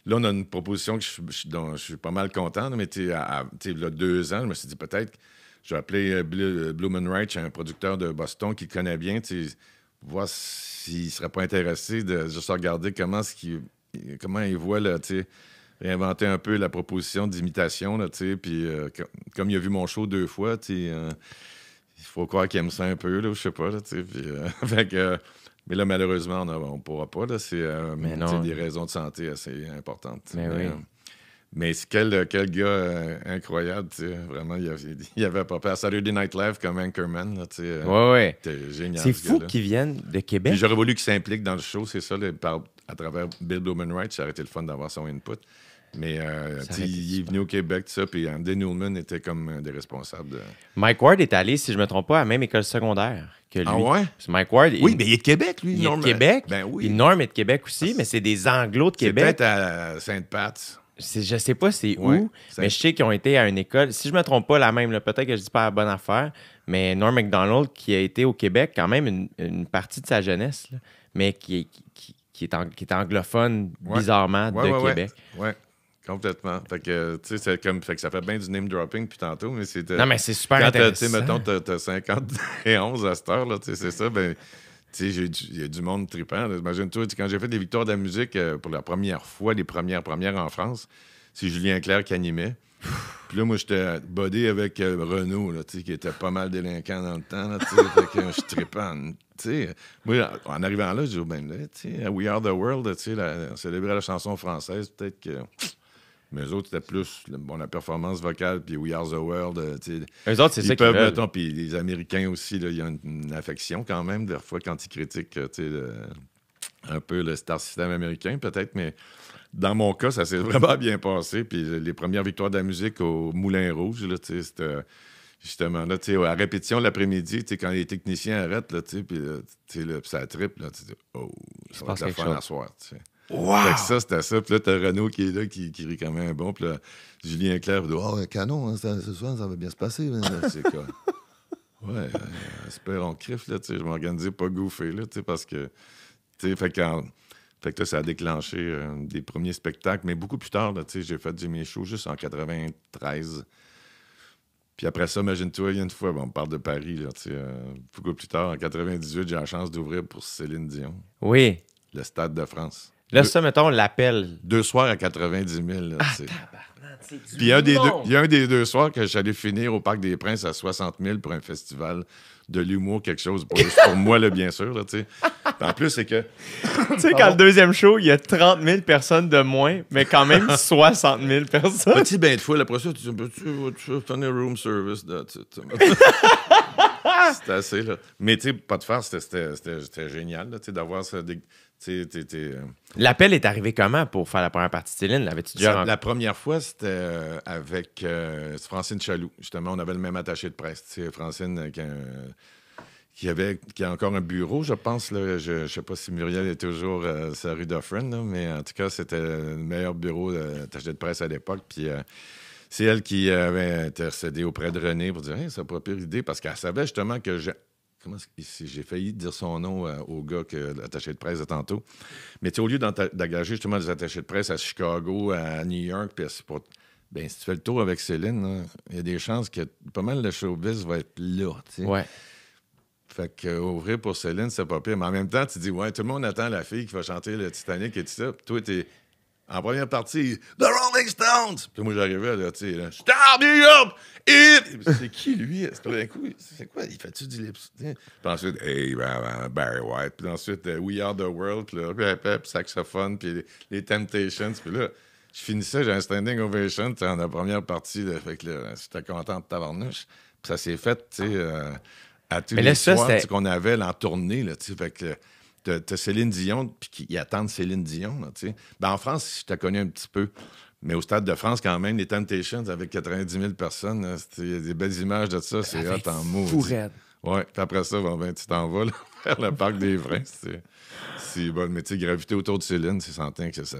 Speaker 3: là, on a une proposition dont je suis pas mal content. Mais il y a 2 ans, je me suis dit, peut-être, je vais appeler Blumenreich, un producteur de Boston qui connaît bien, voir s'il ne serait pas intéressé de juste regarder comment il voit, là, réinventer un peu la proposition d'imitation. Puis comme il a vu mon show 2 fois, il faut croire qu'il aime ça un peu, là, je sais pas. Là, puis, fait que, mais là, malheureusement, on ne pourra pas. Là, c'est des raisons de santé assez importantes. Mais quel gars incroyable, vraiment, il avait pas peur. Saturday Night Live comme Anchorman.
Speaker 2: Ouais.
Speaker 3: C'était génial.
Speaker 2: C'est fou qu'ils viennent de Québec.
Speaker 3: Puis j'aurais voulu qu'il s'implique dans le show, c'est ça, à travers Bill Blumenreich, ça aurait été le fun d'avoir son input. Mais il est venu au Québec, tout ça, puis Andy Newman était comme un des responsables.
Speaker 2: Mike Ward est allé, si je ne me trompe pas, à la même école secondaire que lui.
Speaker 3: Ah ouais?
Speaker 2: Parce que Mike Ward...
Speaker 3: Oui, mais il est de Québec, lui.
Speaker 2: Il est de Québec.
Speaker 3: Ben oui.
Speaker 2: Puis Norm est de Québec aussi, mais c'est des Anglos de Québec.
Speaker 3: C'est peut-être à Sainte-Pat.
Speaker 2: Je sais pas c'est où, mais je sais qu'ils ont été à une école. Si je me trompe pas, la même, là, peut-être que je dis pas la bonne affaire, mais Norm Macdonald qui a été au Québec quand même une partie de sa jeunesse, là, mais qui est anglophone bizarrement de Québec.
Speaker 3: Oui, complètement. Fait que, tu sais, fait que ça fait bien du name dropping puis tantôt, mais c'est...
Speaker 2: Non, mais c'est super intéressant.
Speaker 3: Mettons, t'as 51 à cette heure, là, c'est ça, ben... Tu sais, il y a du monde trippant. Imagine-toi, quand j'ai fait des victoires de la musique pour la première fois, les premières en France, c'est Julien Clerc qui animait. Puis là, moi, j'étais buddy avec Renaud, là, qui était pas mal délinquant dans le temps. Là, fait que je tripais. Moi, en arrivant là, je dis, ben là, We Are the World, on célébrait la chanson française, peut-être que... Mais eux autres, c'était plus la performance vocale, puis We Are the World.
Speaker 2: Eux autres, c'est ça qu'ils veulent.
Speaker 3: Puis les Américains aussi, il y a une affection quand même, des fois, quand ils critiquent un peu le star system américain, peut-être, mais dans mon cas, ça s'est vraiment bien passé. Puis les premières victoires de la musique au Moulin Rouge, là, c'était justement là, à répétition l'après-midi, quand les techniciens arrêtent, là, puis ça trippe, là, tu dis, oh, ça va être la fin à soir,
Speaker 2: Wow!
Speaker 3: Fait que ça, c'était ça. Puis là, t'as Renaud qui est là, qui rit quand même bon. Puis là, Julien Clerc dit, oh, canon, hein, ce soir, ça va bien se passer. C'est quoi? Ouais, espérons crif, là, je m'organisais pas goofé, là, parce que, fait que là, ça a déclenché des premiers spectacles, mais beaucoup plus tard, là, j'ai fait mes shows juste en 93. Puis après ça, imagine-toi, il y a une fois, on parle de Paris, là, beaucoup plus tard, en 98, j'ai la chance d'ouvrir pour Céline Dion.
Speaker 2: Oui.
Speaker 3: Le Stade de France.
Speaker 2: Là, ça, mettons, l'appel.
Speaker 3: 2 soirs à 90 000. Là,
Speaker 2: tabarnak,
Speaker 3: puis il y a un des 2 soirs que j'allais finir au Parc des Princes à 60 000 pour un festival de l'humour, quelque chose pour moi, là, bien sûr. Là, en plus, c'est que...
Speaker 2: Tu sais, quand le deuxième show, il y a 30 000 personnes de moins, mais quand même 60 000 personnes.
Speaker 3: Petit bain de foule, après ça, tu dis, tu fais un room service. C'était assez, là. Mais tu sais, pas de farce, c'était génial, là, d'avoir ça...
Speaker 2: L'appel est arrivé comment pour faire la première partie de Céline? L'avais-tu déjà
Speaker 3: La première fois, c'était avec Francine Chaloux. Justement, on avait le même attaché de presse. Francine qui a encore un bureau, je pense. Là. Je ne sais pas si Muriel est toujours sur la rue Dufferin, là, mais en tout cas, c'était le meilleur bureau d'attaché de presse à l'époque. Puis c'est elle qui avait intercédé auprès de René pour dire hey, c'est pas pire idée, parce qu'elle savait justement que j'ai failli dire son nom au gars que l'attaché de presse de tantôt. Mais au lieu d'engager justement des attachés de presse à Chicago, à New York, puis si tu fais le tour avec Céline, il y a des chances que pas mal de showbiz va être là. T'sais.
Speaker 2: Ouais.
Speaker 3: Fait que ouvrir pour Céline, c'est pas pire. Mais en même temps, tu dis, ouais, tout le monde attend la fille qui va chanter le Titanic et tout ça. Puis toi, t'es en première partie, The Rolling Stones. Puis moi, j'arrivais là, tu sais, Start me up! C'est qui, lui? C'est quoi? Il fait-tu du lip? Puis ensuite, hey, Barry White. Puis ensuite, We Are the World. Puis là, puis saxophone. Puis les Temptations. Puis là, je finissais, j'ai un standing ovation en la première partie. Là, fait que là, j'étais content de tabarnouche. Puis ça s'est fait, tu sais, à tous les soirs qu'on avait là, en tournée. Là, fait que t'as Céline Dion, puis qui attendent Céline Dion. Là, ben, en France, je t'ai connu un petit peu. Mais au Stade de France, quand même, les Temptations avec 90 000 personnes, il y a des belles images de ça. C'est hot en mots. Ouais. Puis après ça, tu t'en vas là, vers le Parc des Princes. C'est bon. Mais tu sais, graviter autour de Céline, c'est certain que ça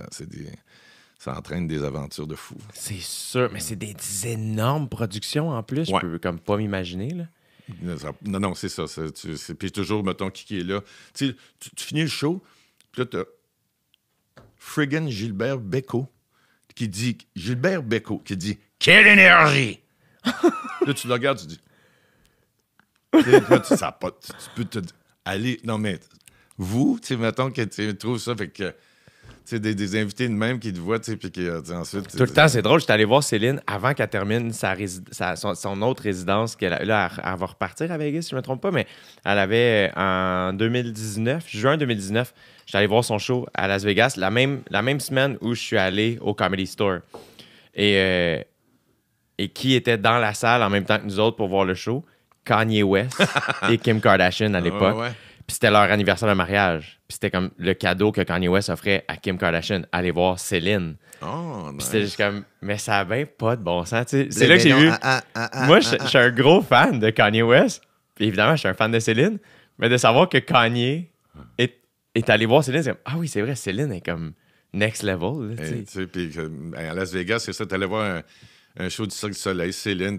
Speaker 3: entraîne des aventures de fou.
Speaker 2: C'est sûr. Mais c'est des énormes productions en plus.
Speaker 3: Ouais.
Speaker 2: Je peux comme pas m'imaginer, là.
Speaker 3: Non, c'est ça. Puis toujours, mettons, qui est là. Tu finis le show, puis là, t'as friggin' Gilbert Bécaud qui dit... Quelle énergie! Là, tu le regardes, tu dis... Là, tu peux te... Aller... Non, mais vous, tu sais, mettons que tu trouves ça, fait que... Tu sais, des invités de même qui te voient, tu sais, puis qui ensuite...
Speaker 2: Tout le temps, c'est drôle. J'étais allé voir Céline avant qu'elle termine son autre résidence. Elle va repartir à Vegas, si je ne me trompe pas, mais elle avait en 2019, juin 2019, j'étais allé voir son show à Las Vegas, la même semaine où je suis allé au Comedy Store. Et qui était dans la salle en même temps que nous autres pour voir le show? Kanye West et Kim Kardashian à l'époque.
Speaker 3: Ouais.
Speaker 2: Puis c'était leur anniversaire de mariage. Puis c'était comme le cadeau que Kanye West offrait à Kim Kardashian. Aller voir Céline.
Speaker 3: Oh, nice.
Speaker 2: Puis c'était juste comme... Mais ça a bien pas de bon sens. T'sais. C'est là que j'ai vu... Moi, je suis un gros fan de Kanye West. Puis évidemment, je suis un fan de Céline. Mais de savoir que Kanye est allé voir Céline, c'est comme... Ah oui, c'est vrai, Céline est comme next level. Là,
Speaker 3: puis à Las Vegas, c'est ça. T'allais voir un show du Cirque du Soleil, Céline.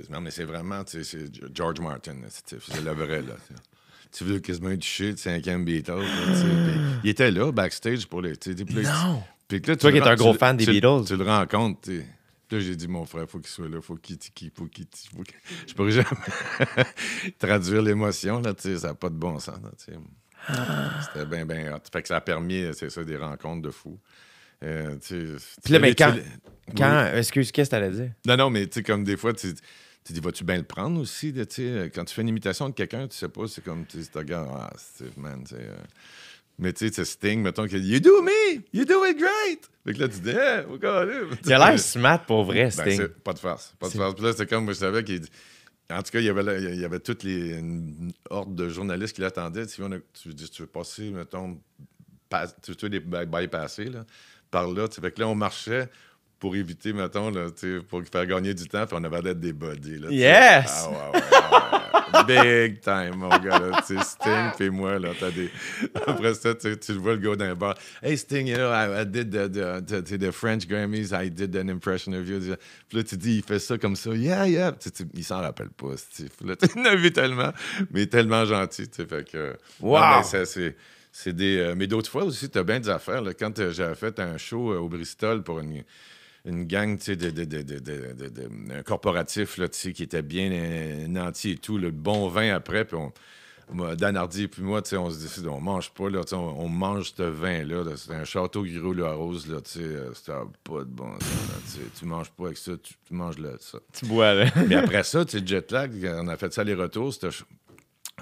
Speaker 3: Non, mais c'est vraiment... C'est George Martin. C'est le vrai, là. Tu veux quasiment être touché de 5e Beatles. Il était là, backstage, pour les...
Speaker 2: Non!
Speaker 3: Puis là,
Speaker 2: toi qui es un gros fan des Beatles.
Speaker 3: Tu le rencontres, tu sais. Là, j'ai dit, mon frère, faut qu'il soit là, faut qu'il... Je pourrais jamais traduire l'émotion, là, tu sais, ça n'a pas de bon sens, là, tu sais. C'était bien hot. Fait que ça a permis, c'est ça, des rencontres de fous.
Speaker 2: Puis là, mais Excuse, qu'est-ce que t'allais dire?
Speaker 3: Non, mais tu sais, comme des fois, tu dis, vas-tu bien le prendre aussi? Tu sais, quand tu fais une imitation de quelqu'un, tu sais pas, c'est comme, tu te regardes, man, tu sais. Mais tu sais, Sting, mettons, qu'il dit, You do it great! Fait que là, tu dis, hey, oh God,
Speaker 2: il a l'air smart pour vrai, Sting.
Speaker 3: Ben, pas de farce. Puis là, c'est comme, moi, je savais qu'il. En tout cas, il y avait toute une horde de journalistes qui l'attendaient. Tu veux passer, mettons, tu veux les bypasser, là, par là. Fait que là, on marchait pour éviter, mettons, là, pour faire gagner du temps, puis on avait d'être des buddies. Là,
Speaker 2: yes!
Speaker 3: Ah, ouais. Big time, mon gars. Là, Sting, puis moi, là, t'as des... Après ça, tu le vois le gars dans un bar. Hey, Sting, you know, I did the French Grammys, I did an impression of you. Puis là, tu dis, il fait ça comme ça. Yeah. Il s'en rappelle pas. Là, tu l'as vu tellement, mais tellement gentil. Fait que...
Speaker 2: Wow!
Speaker 3: C'est des... mais d'autres fois aussi, t'as bien des affaires. Là, quand j'avais fait un show au Bristol pour une gang un corporatif là, qui était bien nanti et tout, le bon vin après. Puis Dan Hardy et puis moi, on se décide, on mange pas, là, on mange ce vin-là. Là, c'est un château Giraud-le-Rose, là, c'était pas de bon sens. Tu manges pas avec ça, tu manges là, ça.
Speaker 2: Tu bois, là.
Speaker 3: Mais après ça, jet lag, on a fait ça les retours,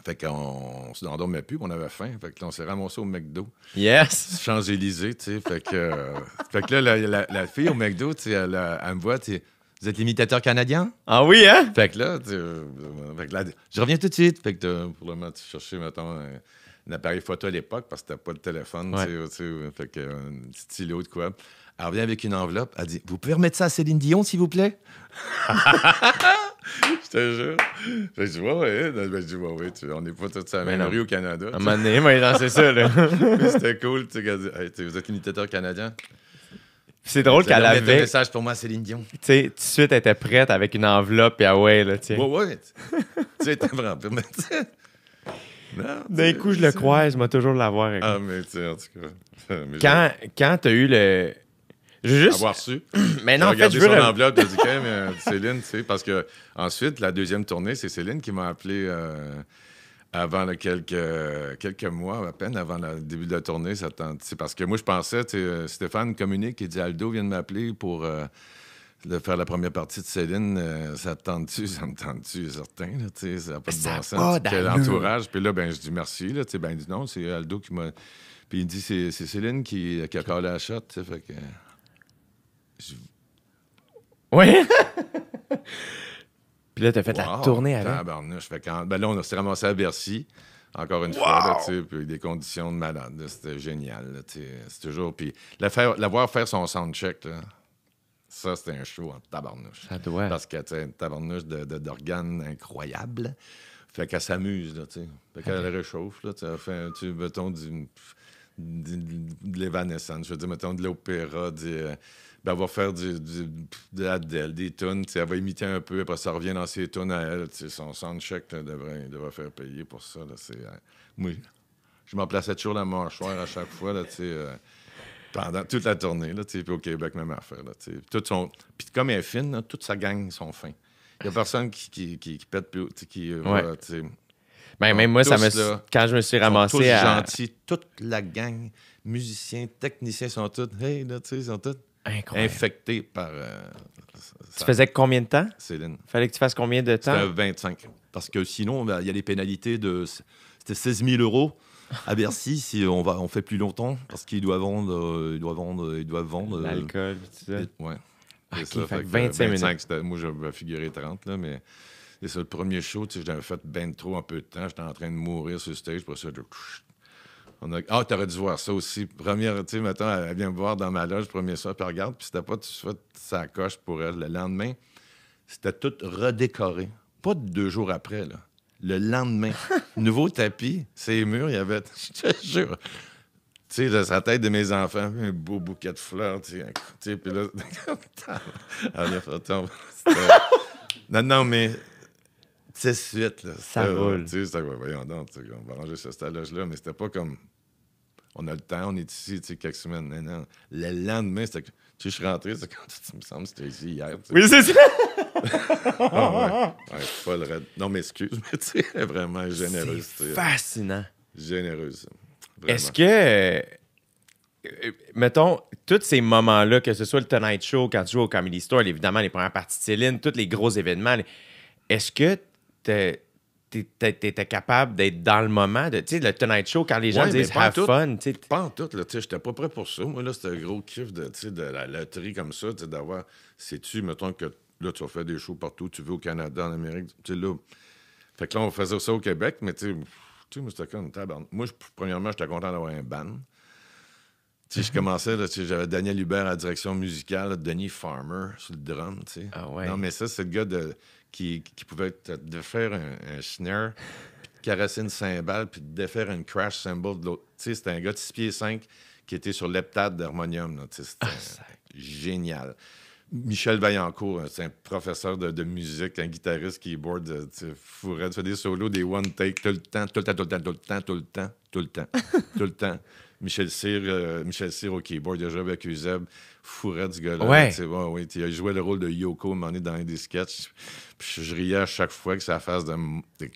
Speaker 3: fait qu'on se endormait plus, on avait faim. Fait que là, on s'est ramassé au McDo.
Speaker 2: Yes!
Speaker 3: Champs-Élysées, tu sais. Fait que là, la fille au McDo, tu sais, elle me voit, tu sais, vous êtes l'imitateur canadien?
Speaker 2: Ah oui, hein?
Speaker 3: Fait que là, je reviens tout de suite. Fait que pour le moment, tu cherchais, mettons, un appareil photo à l'époque parce que t'as pas de téléphone,
Speaker 2: ouais.
Speaker 3: tu sais. Fait que un petit stylo de quoi. Elle revient avec une enveloppe. Elle dit, vous pouvez remettre ça à Céline Dion, s'il vous plaît? Je te jure. Je dis, ouais. On n'est pas tous à la même rue au Canada.
Speaker 2: À un moment donné, mais non, c'est ça, là.
Speaker 3: C'était cool, tu sais, qu'elle dit, hey, vous êtes imitateur canadien?
Speaker 2: C'est drôle qu'elle avait...
Speaker 3: un message pour moi, Céline Dion.
Speaker 2: Tu sais, tout de suite, elle était prête avec une enveloppe, et ah ouais, là, tiens.
Speaker 3: Ouais. Tu sais, t'es vraiment...
Speaker 2: D'un coup, je le croise, moi toujours l'avoir.
Speaker 3: Ah, mais tu sais, en tout cas...
Speaker 2: Quand t'as eu le... Je veux juste...
Speaker 3: Avoir su.
Speaker 2: Mais non, en fait, je
Speaker 3: veux...
Speaker 2: veux...
Speaker 3: son enveloppe, j'ai dit, mais Céline, tu sais, parce que ensuite, la deuxième tournée, c'est Céline qui m'a appelé avant quelques mois, à peine avant le début de la tournée. C'est parce que moi, je pensais, tu sais, Stéphane communique, il dit, Aldo vient de m'appeler pour de faire la première partie de Céline. Ça me tente-tu, certain, là, tu sais, ça n'a pas de bon sens. Quel entourage. Puis là, ben, je dis merci, là, tu sais, ben, il dit non, c'est Aldo qui m'a... Puis il dit, c'est Céline qui a collé la shot, tu sais, fait que...
Speaker 2: Oui. Puis là, t'as fait la tournée avec.
Speaker 3: Ben là, on s'est ramassé à Bercy, encore une fois, là, tu sais, puis des conditions de malade. Là, c'était génial, là, tu sais. C'est toujours... Puis la voir faire son soundcheck, là, ça, c'était un show en tabarnouche.
Speaker 2: Ça doit.
Speaker 3: Parce que, tu sais, une tabarnouche d'organes incroyables. Fait qu'elle s'amuse, là, tu sais. Fait qu'elle réchauffe, là, tu sais, mettons, de l'Evanescence, je veux dire, mettons, de l'opéra, elle va faire de Adele, des tunes, elle va imiter un peu, après ça revient dans ses tunes à elle, son soundcheck, il devrait faire payer pour ça. Là, moi, je m'en plaçais toujours la mâchoire à chaque fois, là, pendant toute la tournée, là, puis au Québec, même affaire. Là, puis comme elle est fine, là, toute sa gang sont fins. Il n'y a personne qui pète plus, qui va,
Speaker 2: ben, même moi, quand je me suis ramassé
Speaker 3: tous gentils, toute la gang, musiciens, techniciens sont tous, hey, là, ils sont tous infectés par...
Speaker 2: tu faisais combien de temps?
Speaker 3: Céline.
Speaker 2: Fallait que tu fasses combien de temps?
Speaker 3: C'était 25. Parce que sinon, il y a des pénalités de... C'était 16 000 € à Bercy si on fait plus longtemps, parce qu'ils doivent vendre...
Speaker 2: l'alcool, tu sais.
Speaker 3: Ouais.
Speaker 2: Okay,
Speaker 3: ça,
Speaker 2: fait 25 minutes.
Speaker 3: Moi, j'avais figuré 30, là, mais... C'est ça, le premier show, tu sais, j'avais fait ben trop en peu de temps. J'étais en train de mourir sur le stage. Pour ça, t'aurais dû voir ça aussi. Première, tu sais, mettons, elle vient me voir dans ma loge, premier soir, puis regarde, puis c'était pas tout de suite sa coche pour elle. Le lendemain, c'était tout redécoré. Pas 2 jours après, là. Le lendemain, nouveau tapis, ces murs, il y avait, je te jure, tu sais, sa tête de mes enfants, un beau bouquet de fleurs, tu sais, puis là, non, mais... C'est suite, là.
Speaker 2: Ça roule.
Speaker 3: Tu sais, voyons donc, on va ranger cette loge-là, mais c'était pas comme... On a le temps, on est ici, tu sais, quelques semaines. Non. Le lendemain, c'était... Tu sais, je suis rentré, c'est quand tu me semble que c'était ici hier. T'sais.
Speaker 2: Oui, c'est ça!
Speaker 3: Ouais, pas le raid. Non, mais excuse, mais tu sais, elle est vraiment généreuse.
Speaker 2: C'est fascinant.
Speaker 3: Généreuse. Vraiment.
Speaker 2: Est-ce que... mettons, tous ces moments-là, que ce soit le Tonight Show, quand tu joues au Comedy Store, évidemment, les premières parties de Céline, tous les gros événements, est-ce que t'étais capable d'être dans le moment? Tu sais, le Tonight Show, quand les gens disent « have fun », tu sais...
Speaker 3: Pas en tout, là, tu sais, j'étais pas prêt pour ça. Moi, là, c'était un gros kiff de la loterie comme ça, tu sais, d'avoir... Sais-tu, mettons que là, tu vas faire des shows partout, tu veux au Canada, en Amérique, tu sais, là... Fait que là, on faisait ça au Québec, mais tu sais, moi, c'était comme... Moi, premièrement, j'étais content d'avoir un band. Tu sais, je commençais, là, tu sais, j'avais Daniel Hubert à la direction musicale, là, Denis Farmer sur le drum, tu sais.
Speaker 2: Ah ouais.
Speaker 3: Non, mais ça, c'est le gars qui pouvait de faire un snare, puis de caresser une cymbale, puis de défaire une crash cymbal de l'autre. Tu sais, c'était un gars de 6 pieds 5 qui était sur l'heptade d'harmonium, là, tu sais, c'était génial. Michel Vaillancourt, c'est un professeur de musique, un guitariste keyboard, tu sais, fourrait, tu fais des solos, des one take, tout le temps. Michel Cyr au keyboard, il a joué avec Uzeb, fourrait du gars-là.
Speaker 2: Ouais.
Speaker 3: Ouais, il a joué le rôle de Yoko à un moment donné dans des sketchs. Puis je riais à chaque fois que sa face de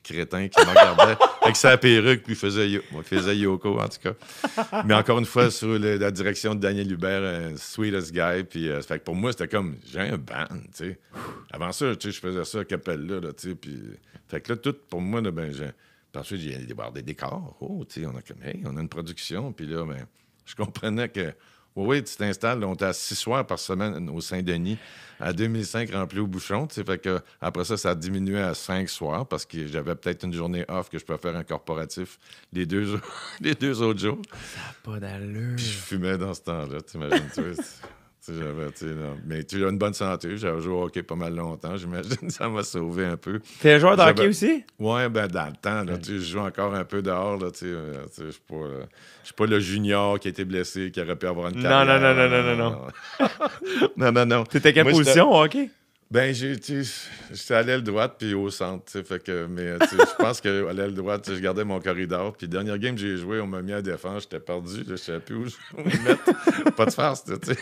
Speaker 3: crétin qui me regardait avec sa perruque, puis il faisait Yoko, en tout cas. Mais encore une fois, sur la direction de Daniel Hubert, sweetest guy. Puis fait que pour moi, c'était comme, j'ai un band, tu sais. Avant ça, tu sais, je faisais ça à Capella, là, tu sais. Puis fait que là, tout pour moi, là, ben, ensuite, j'ai des décors. Oh, tu sais, on a une production. Puis là, ben, je comprenais que, oui, tu t'installes. On était à 6 soirs par semaine au Saint-Denis, à 2005 rempli au bouchon. Tu sais, fait que après ça a diminué à 5 soirs parce que j'avais peut-être une journée off que je pouvais faire un corporatif les deux autres jours.
Speaker 2: Ça n'a pas d'allure.
Speaker 3: Puis je fumais dans ce temps-là, t'imagines-tu? Mais tu as une bonne santé. J'avais joué au hockey pas mal longtemps. J'imagine que ça m'a sauvé un peu.
Speaker 2: T'es un joueur de hockey aussi?
Speaker 3: Oui, ben dans le temps, là, je joue encore un peu dehors. Là, je ne suis pas le junior qui a été blessé, qui aurait pu avoir une carrière. Non.
Speaker 2: T'étais quelle position au hockey?
Speaker 3: Ben, j'étais à l'aile droite puis au centre. Fait que, mais je pense qu'à l'aile droite, je gardais mon corridor. Puis, dernière game que j'ai joué, on m'a mis à défense. J'étais perdu. Je ne savais plus où me mettre. Pas de farce, tu sais.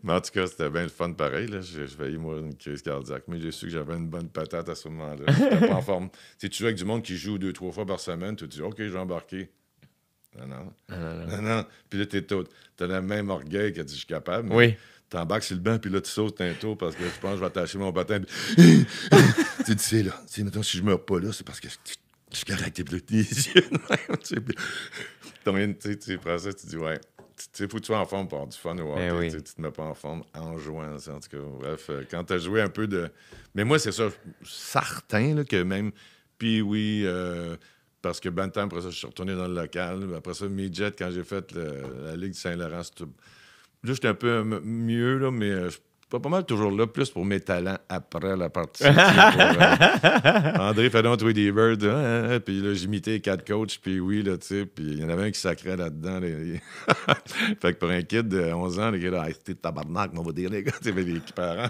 Speaker 3: Mais en tout cas, c'était bien le fun pareil. J'ai failli mourir d'une crise cardiaque. Mais j'ai su que j'avais une bonne patate à ce moment-là. J'étais pas en forme. Tu joues avec du monde qui joue 2-3 fois par semaine. Tu te dis, OK, je vais embarquer. Non. Puis là, t'as le même orgueil que tu dis, je suis capable. Mais
Speaker 2: oui.
Speaker 3: T'embarques sur le banc, puis là, tu sautes un tour parce que je pense que je vais attacher mon patin. Tu sais, là, mettons, si je meurs pas là, c'est parce que je suis correct, t'es plus tes yeux. Tu prends ça, tu dis, ouais. Tu sais, faut que tu sois en forme pour avoir du fun au hockey.
Speaker 2: Oui.
Speaker 3: Tu te mets pas en forme en jouant. En tout cas, bref, quand t'as joué un peu de... Mais moi, c'est ça, certain là, que même... Puis oui... parce que ben de temps, après ça, je suis retourné dans le local. Après ça, Midget, quand j'ai fait la Ligue de Saint-Laurent, là, j'étais un peu mieux, là, mais je suis pas mal toujours là, plus pour mes talents après la partie. André Fadon, Tweedy Bird, puis là, j'imitais 4 coachs, puis oui, là, tu sais, puis il y en avait un qui sacrait là-dedans. Fait que pour un kid de 11 ans, les gars, là, c'était tabarnak, on va dire, les gars, tu sais, les parents.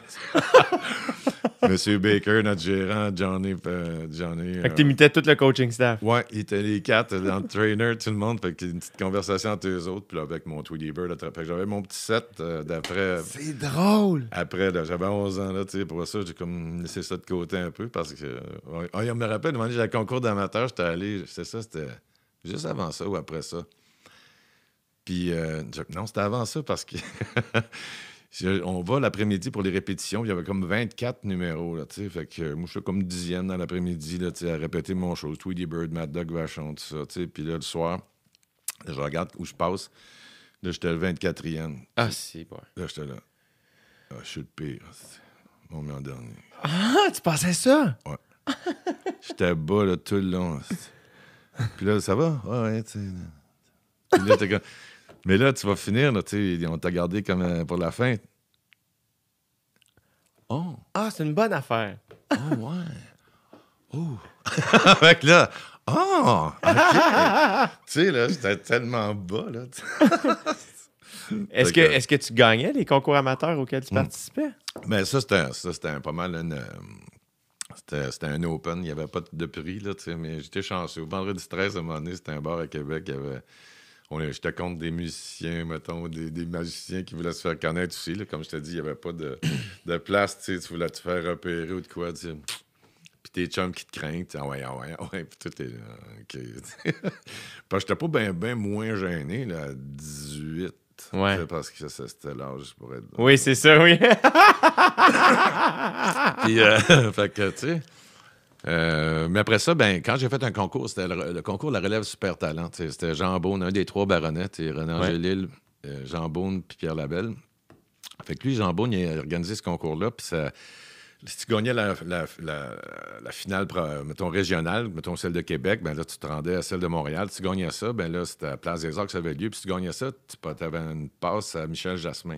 Speaker 3: Monsieur Baker, notre gérant, Johnny.
Speaker 2: Fait que t'imitais tout le coaching staff.
Speaker 3: Ouais, il était les 4, dans le trainer, tout le monde. Fait qu'il y a une petite conversation entre eux autres. Puis là, avec mon Tweedy Bird, fait que j'avais mon petit set d'après.
Speaker 2: C'est drôle!
Speaker 3: Après, là, j'avais 11 ans, là, tu sais. Pour ça, j'ai comme laissé ça de côté un peu parce que. On me rappelle, j'ai le concours d'amateur, j'étais allé. C'était juste avant ça ou après ça. Puis, non, c'était avant ça parce que. On va l'après-midi pour les répétitions. Il y avait comme 24 numéros. Là, fait que moi, je suis comme 10e dans l'après-midi là, à répéter mon show. Tweedy Bird, Mad Dog Vachon, tout ça. Puis là, le soir, là, je regarde où je passe. Là, j'étais le 24e.
Speaker 2: Ah, c'est bon.
Speaker 3: Là, j'étais là. Ah, je suis le pire. On met en dernier.
Speaker 2: Ah, tu pensais ça?
Speaker 3: Ouais. J'étais bas là, tout le long. Puis là, ça va? Ouais, tu sais. Puis là, t'es comme... Mais là, tu vas finir, là, on t'a gardé comme pour la fin. Oh!
Speaker 2: Ah, c'est une bonne affaire.
Speaker 3: Oh, ouais. Oh! Fait que là, oh! OK! Tu sais, là, j'étais tellement bas, là.
Speaker 2: Est-ce que tu gagnais les concours amateurs auxquels tu participais?
Speaker 3: Mais ça, c'était pas mal une... C'était un open. Il n'y avait pas de prix, là, tu sais, mais j'étais chanceux. Vendredi 13, à un moment donné, c'était un bar à Québec. Il y avait... J'étais contre des musiciens, mettons, des magiciens qui voulaient se faire connaître aussi. Là. Comme je t'ai dit, il n'y avait pas de place. Tu voulais te faire repérer ou de quoi. Puis tes chums qui te craignent. Ah ouais. Puis tout est là. OK. Parce que j'étais pas bien moins gêné, là, à 18.
Speaker 2: Ouais.
Speaker 3: Parce que ça, c'était l'âge pour être...
Speaker 2: Oui, c'est ça, oui.
Speaker 3: Puis, fait que, tu sais... mais après ça, quand j'ai fait un concours, c'était le concours de la relève super talent. C'était Jean Beaune, un des 3 baronnets, René Angélil, Jean Beaune puis Pierre Labelle. Fait que lui, Jean Beaune, il a organisé ce concours-là, puis ça... Si tu gagnais la finale, mettons, régionale, mettons celle de Québec, ben là, tu te rendais à celle de Montréal. Si tu gagnais ça, ben là, c'était à Place des Arts que ça avait lieu. Puis si tu gagnais ça, tu avais une passe à Michel Jasmin,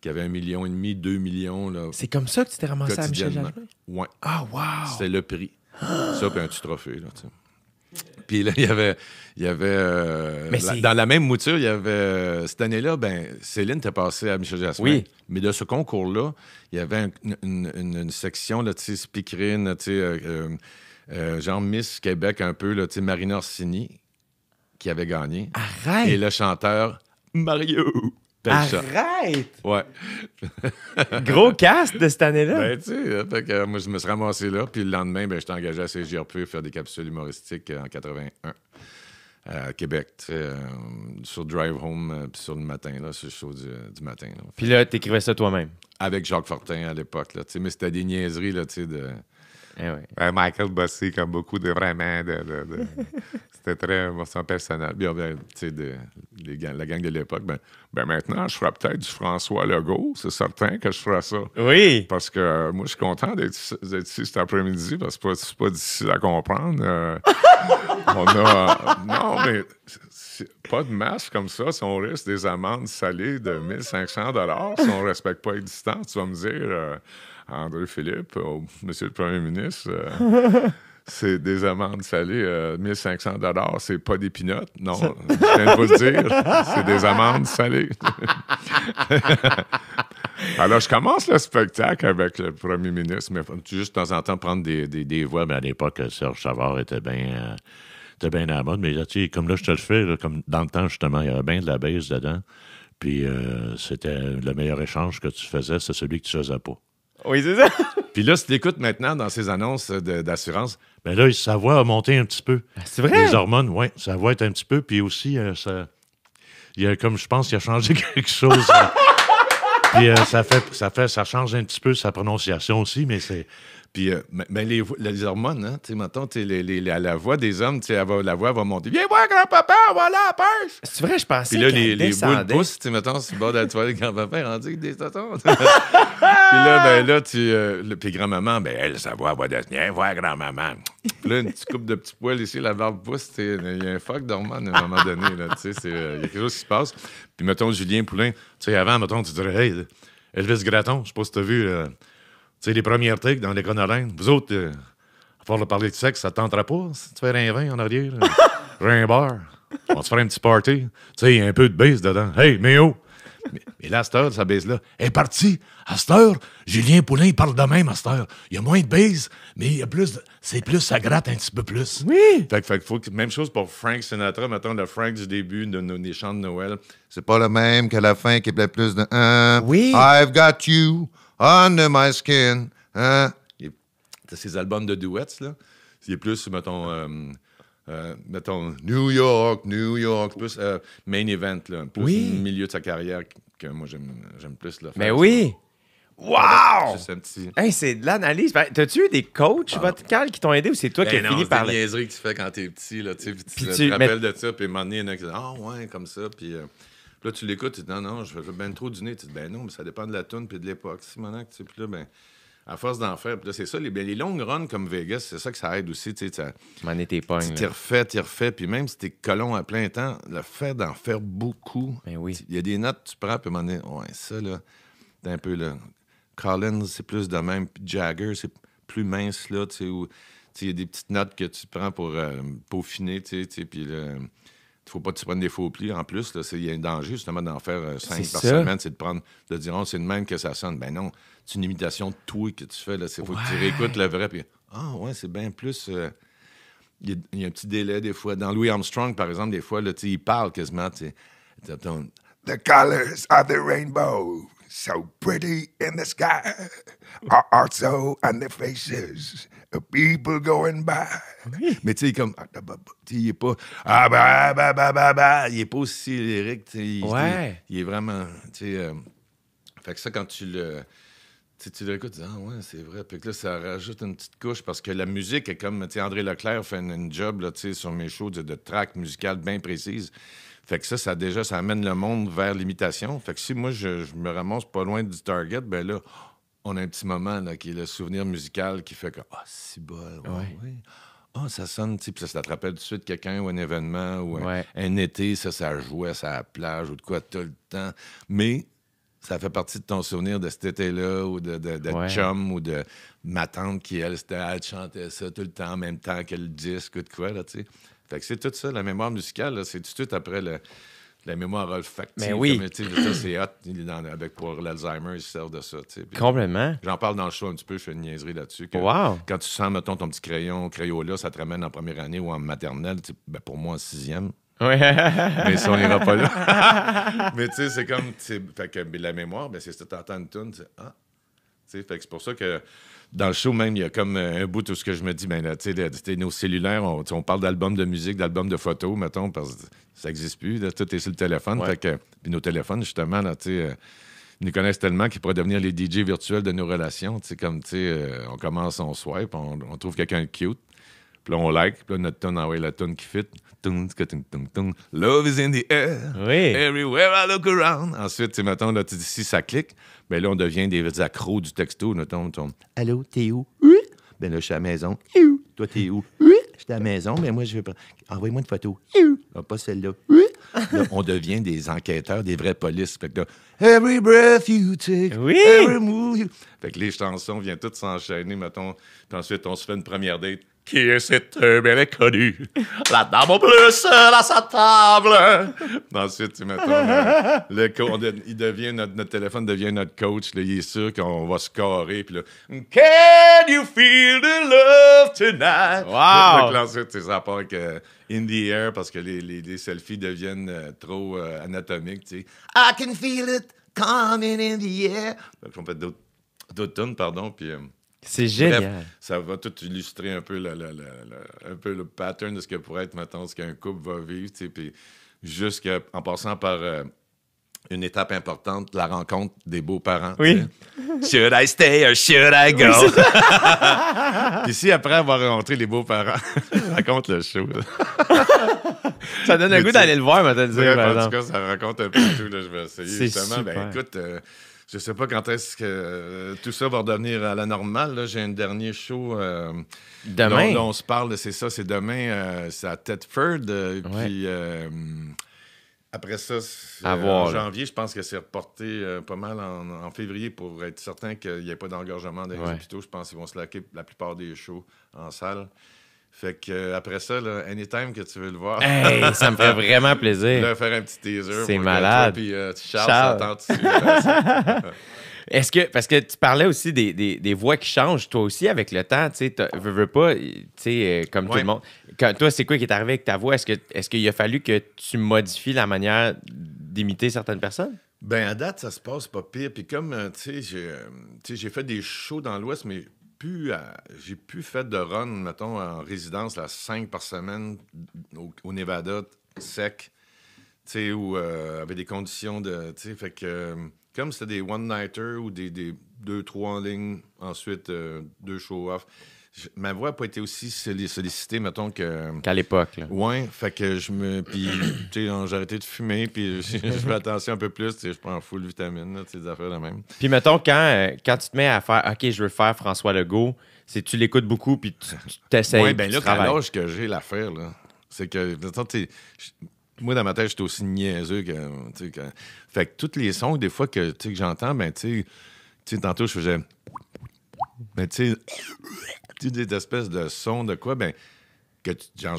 Speaker 3: qui avait 1,5 million, 2 millions. Là,
Speaker 2: c'est comme ça que tu t'es ramassé à Michel Jasmin?
Speaker 3: Oui.
Speaker 2: Ah, wow!
Speaker 3: C'était le prix. Ça, puis un petit trophée, là, tu sais. Puis là, il y avait dans la même mouture, il y avait cette année-là, Céline était passée à Michel Jasmin.
Speaker 2: Oui.
Speaker 3: Mais de ce concours-là, il y avait une section, là, tu sais, speakerine, tu sais, genre Miss Québec un peu, là, tu sais, Marina Orsini, qui avait gagné.
Speaker 2: Arrête!
Speaker 3: Et le chanteur Mario.
Speaker 2: Arrête!
Speaker 3: Ouais.
Speaker 2: Gros cast de cette année-là.
Speaker 3: Ben, tu sais, fait que moi, je me suis ramassé là. Puis le lendemain, j'étais engagé à CGRP faire des capsules humoristiques en 81 à Québec, tu sais, sur Drive Home, puis sur le matin, là, sur le show du matin. Là.
Speaker 2: Puis là, t'écrivais ça toi-même.
Speaker 3: Avec Jacques Fortin à l'époque, là, tu sais, mais c'était des niaiseries, là, tu sais, de...
Speaker 2: Eh ouais.
Speaker 5: Michael Bossé, comme beaucoup de vraiment... C'était très son personnage.
Speaker 3: Bien, tu sais, la gang de l'époque, maintenant, je ferai peut-être du François Legault. C'est certain que je ferai ça.
Speaker 2: Oui!
Speaker 3: Parce que moi, je suis content d'être ici cet après-midi, parce que c'est pas difficile à comprendre. On a... non, mais... pas de masque comme ça, si on risque des amendes salées de 1 500 $ si on ne respecte pas les distances, tu vas me dire, André Philippe, monsieur le premier ministre, c'est des amendes salées, 1 500 $, c'est pas des pinottes. Non, je viens de vous le dire, c'est des amendes salées. Alors, je commence le spectacle avec le premier ministre, mais juste de temps en temps prendre des voix.
Speaker 6: Mais à l'époque, Serge Savard était bien... C'était bien à la mode, mais là, tu sais, comme là, je te le fais, là, comme dans le temps, justement, il y avait bien de la base dedans. Puis c'était le meilleur échange que tu faisais, c'est celui que tu faisais pas.
Speaker 2: Oui, c'est ça.
Speaker 3: Puis là, si tu écoutes maintenant dans ces annonces d'assurance...
Speaker 6: Ben là, sa voix a monté un petit peu.
Speaker 2: C'est vrai?
Speaker 6: Les hormones, oui, sa voix est un petit peu. Puis aussi, il y a, comme je pense qu'il a changé quelque chose. Puis ça change un petit peu sa prononciation aussi, mais c'est...
Speaker 3: Puis, les hormones, hein, tu sais, mettons, la voix des hommes, tu sais, la voix va monter. Viens voir grand-papa, voilà, la pêche!
Speaker 2: C'est vrai, je pensais
Speaker 3: Puis là,
Speaker 2: qu'elle
Speaker 3: les boules
Speaker 2: descendait.
Speaker 3: poussent, tu sais, mettons, sur le bord de la toilette, grand-papa est rendu avec des totons. Puis là, puis grand-maman, elle, sa voix va descendre. Viens voir grand-maman. Puis là, une petite coupe de petits poils ici, la barbe pousse, il y a un fuck d'hormones à un moment donné, là, tu sais, il y a quelque chose qui se passe. Puis, mettons, Julien Poulin, tu sais, avant, mettons, tu dirais, hey, Elvis Gratton, je sais pas si t'as vu... Tu sais, les premières takes dans les Conolines, vous autres, à part de parler de sexe, ça te tenterait pas? Si tu fais un vin en arrière, un bar, on se ferait un petit party. Tu sais, il y a un peu de bass dedans. Hey, Méo! Mais là, à cette heure, sa bass-là, elle est partie. À cette heure, Julien Poulin, il parle de même à cette heure. Il y a moins de bass, mais il y a plus c'est plus, ça gratte un petit peu plus.
Speaker 2: Oui!
Speaker 3: Fait que faut que, même chose pour Frank Sinatra, mettons le Frank du début des chants de Noël.
Speaker 4: C'est pas le même qu'à la fin qui plaît plus de
Speaker 2: Oui.
Speaker 4: I've got you under my skin.
Speaker 3: T'as ces albums de duets, là. C'est plus, mettons, New York, plus main event, là. Plus milieu de sa carrière que moi, j'aime plus. Là,
Speaker 2: Mais oui! Wow!
Speaker 3: C'est un petit...
Speaker 2: Hey, c'est de l'analyse. T'as-tu eu des coachs vocaux qui t'ont aidé ou c'est toi qui as fini par...
Speaker 3: C'est des niaiseries que tu fais quand t'es petit, là, tu sais, puis tu te rappelles de ça, puis à un moment donné, il y en a qui disent « Ah, ouais, comme ça », puis là, tu l'écoutes, tu dis « Non, je fais bien trop du nez », tu dis « Ben non, mais ça dépend de la toune puis de l'époque, Simonac, tu sais, puis là, à force d'en faire, puis là, c'est ça, les longues runs comme Vegas, c'est ça que ça aide aussi, tu sais,
Speaker 2: m'en étais pas
Speaker 3: t'y refais, puis même si t'es colon à plein temps, le fait d'en faire beaucoup,
Speaker 2: ben oui.
Speaker 3: Il y a des notes, tu prends, puis à un moment donné, ouais, ça, là, t'es un peu, là, Collins, c'est plus de même, puis Jagger, c'est plus mince, là, tu sais, où, il y a des petites notes que tu prends pour peaufiner, tu sais, puis là, il faut pas que tu prennes des faux plis, en plus, il y a un danger, justement, d'en faire 5 par semaine, c'est de dire, oh, c'est le même que ça sonne, ben non, c'est une imitation de toi que tu fais, là, il faut que tu réécoutes le vrai, puis, ouais, c'est bien plus... Il y a un petit délai, des fois. Dans Louis Armstrong, par exemple, des fois, là, il parle quasiment, tu sais. The colors of the rainbow, so pretty in the sky. Also on the faces of people going by. Mais tu sais, comme... il est pas... il est pas aussi lyrique.
Speaker 2: Ouais.
Speaker 3: Il est vraiment... fait que ça, quand tu le... Tu l'écoutes, tu dis, ah ouais, c'est vrai. Puis que là, ça rajoute une petite couche parce que la musique est comme, André Leclerc fait une job là, sur mes shows de track musicale bien précise. Fait que ça amène le monde vers l'imitation. Fait que si moi, je me ramasse pas loin du target, ben là, on a un petit moment là, qui est le souvenir musical qui fait que, c'est bon, ouais. Ça sonne, puis ça te rappelle tout de suite quelqu'un ou un événement ou un été, ça jouait à la plage ou de quoi tout le temps. Mais ça fait partie de ton souvenir de cet été-là ou de chum ou de ma tante qui, elle chantait ça tout le temps en même temps que le disque ou de quoi, là, tu sais. Fait que c'est tout ça, la mémoire musicale, là, c'est tout de suite après la mémoire olfactive.
Speaker 2: Mais oui.
Speaker 3: Ça, c'est hot. Pour l'Alzheimer, ils se servent de ça, tu sais.
Speaker 2: Complètement.
Speaker 3: J'en parle dans le show un petit peu, je fais une niaiserie là-dessus.
Speaker 2: Wow.
Speaker 3: Quand tu sens, mettons, ton petit Crayola, ça te ramène en première année ou en maternelle, pour moi, en 6e.
Speaker 2: Oui.
Speaker 3: Mais ça, on n'ira pas là. Mais tu sais, c'est comme... Fait que la mémoire, c'est si tu entends une toune, tu sais, fait que c'est pour ça que dans le show même, il y a comme un bout tout ce que je me dis, nos cellulaires, on parle d'albums de musique, d'albums de photos, mettons, parce que ça n'existe plus, là, tout est sur le téléphone.
Speaker 2: Ouais.
Speaker 3: Fait que, puis nos téléphones, justement, là, ils nous connaissent tellement qu'ils pourraient devenir les DJ virtuels de nos relations. On commence, on swipe, on trouve quelqu'un de cute. Puis là, on like. Puis là, notre tonne envoie la tonne qui fit. Love is in the air.
Speaker 2: Oui.
Speaker 3: Everywhere I look around. Ensuite, mettons, là, si ça clique, ben là, on devient des accros du texto. Mettons, allô, t'es où? Oui. Ben là, je suis à la maison. Toi, t'es où? Oui. Je suis à la maison. Ben moi, je vais pas. Envoie-moi une photo. Ah, pas celle-là. Oui. Là, on devient des enquêteurs, des vraies polices. Fait que là, every breath you take,
Speaker 2: oui.
Speaker 3: every move you... Fait que les chansons viennent toutes s'enchaîner, mettons. Puis ensuite, on se fait une première date. Qui est cette belle inconnue? La dame au bleu seule à sa table. Ensuite, mettons, notre téléphone devient notre coach. Là, il est sûr qu'on va scorer. Puis là, can you feel the love tonight?
Speaker 2: Wow!
Speaker 3: Donc, ensuite, ça part avec In the Air parce que les selfies deviennent trop anatomiques. Tu sais. I can feel it coming in the air. Donc, on fait d'autres tunes, pardon. Puis...
Speaker 2: c'est génial.
Speaker 3: Bref, ça va tout illustrer un peu le pattern de ce que pourrait être, mettons, ce qu'un couple va vivre, puis jusqu'en passant par une étape importante, la rencontre des beaux-parents.
Speaker 2: Oui.
Speaker 3: Should I stay or should I go? Puis si après avoir rencontré les beaux-parents, raconte le show.
Speaker 2: Ça donne un goût d'aller le voir, maintenant.
Speaker 3: En tout cas, ça raconte un peu tout. Là, je vais essayer.
Speaker 2: C'est
Speaker 3: justement.
Speaker 2: super.
Speaker 3: Ben, écoute... je sais pas quand est-ce que tout ça va redevenir à la normale. Là. J'ai un dernier show.
Speaker 2: Demain?
Speaker 3: Là, on se parle, c'est ça, c'est demain. C'est à Thetford. Puis après ça, en janvier, je pense que c'est reporté pas mal en février pour être certain qu'il n'y ait pas d'engorgement dans les hôpitaux. Je pense qu'ils vont se laquer la plupart des shows en salle. Fait que après ça, là, anytime que tu veux le voir.
Speaker 2: Hey, ça me fait vraiment plaisir.
Speaker 3: Là, faire un petit teaser.
Speaker 2: C'est malade.
Speaker 3: Puis Charles s'attend dessus.
Speaker 2: Est-ce que, parce que tu parlais aussi des voix qui changent, toi aussi, avec le temps, tu sais, veux pas, tu sais, comme tout le monde. Toi, c'est quoi qui est arrivé avec ta voix? Est-ce qu'il a fallu que tu modifies la manière d'imiter certaines personnes?
Speaker 3: Ben à date, ça se passe pas pire. Puis comme, tu sais, j'ai fait des shows dans l'Ouest, mais j'ai plus fait de run, mettons, en résidence, là, 5 par semaine au Nevada, sec, tu sais, ou avec des conditions de, tu sais, fait que comme c'était des one-nighters ou des 2-3 en ligne, ensuite 2 show-off, ma voix n'a pas été aussi sollicitée, mettons,
Speaker 2: qu'à l'époque. Là.
Speaker 3: Ouais, fait que puis, tu sais, j'ai arrêté de fumer, puis je fais attention un peu plus, tu sais, je prends full vitamine, tu sais, des affaires de même.
Speaker 2: Puis, mettons, quand tu te mets à faire, OK, je veux faire François Legault, tu l'écoutes beaucoup, puis tu t'essayes.
Speaker 3: Oui, bien là, à l'âge que j'ai l'affaire, là, c'est que, mettons, moi, dans ma tête, j'étais aussi niaiseux que, tu sais, fait que tous les sons, des fois, que j'entends, ben, tu sais, tantôt, je faisais, ben, tu sais, des espèces de sons de quoi, ben, auxquels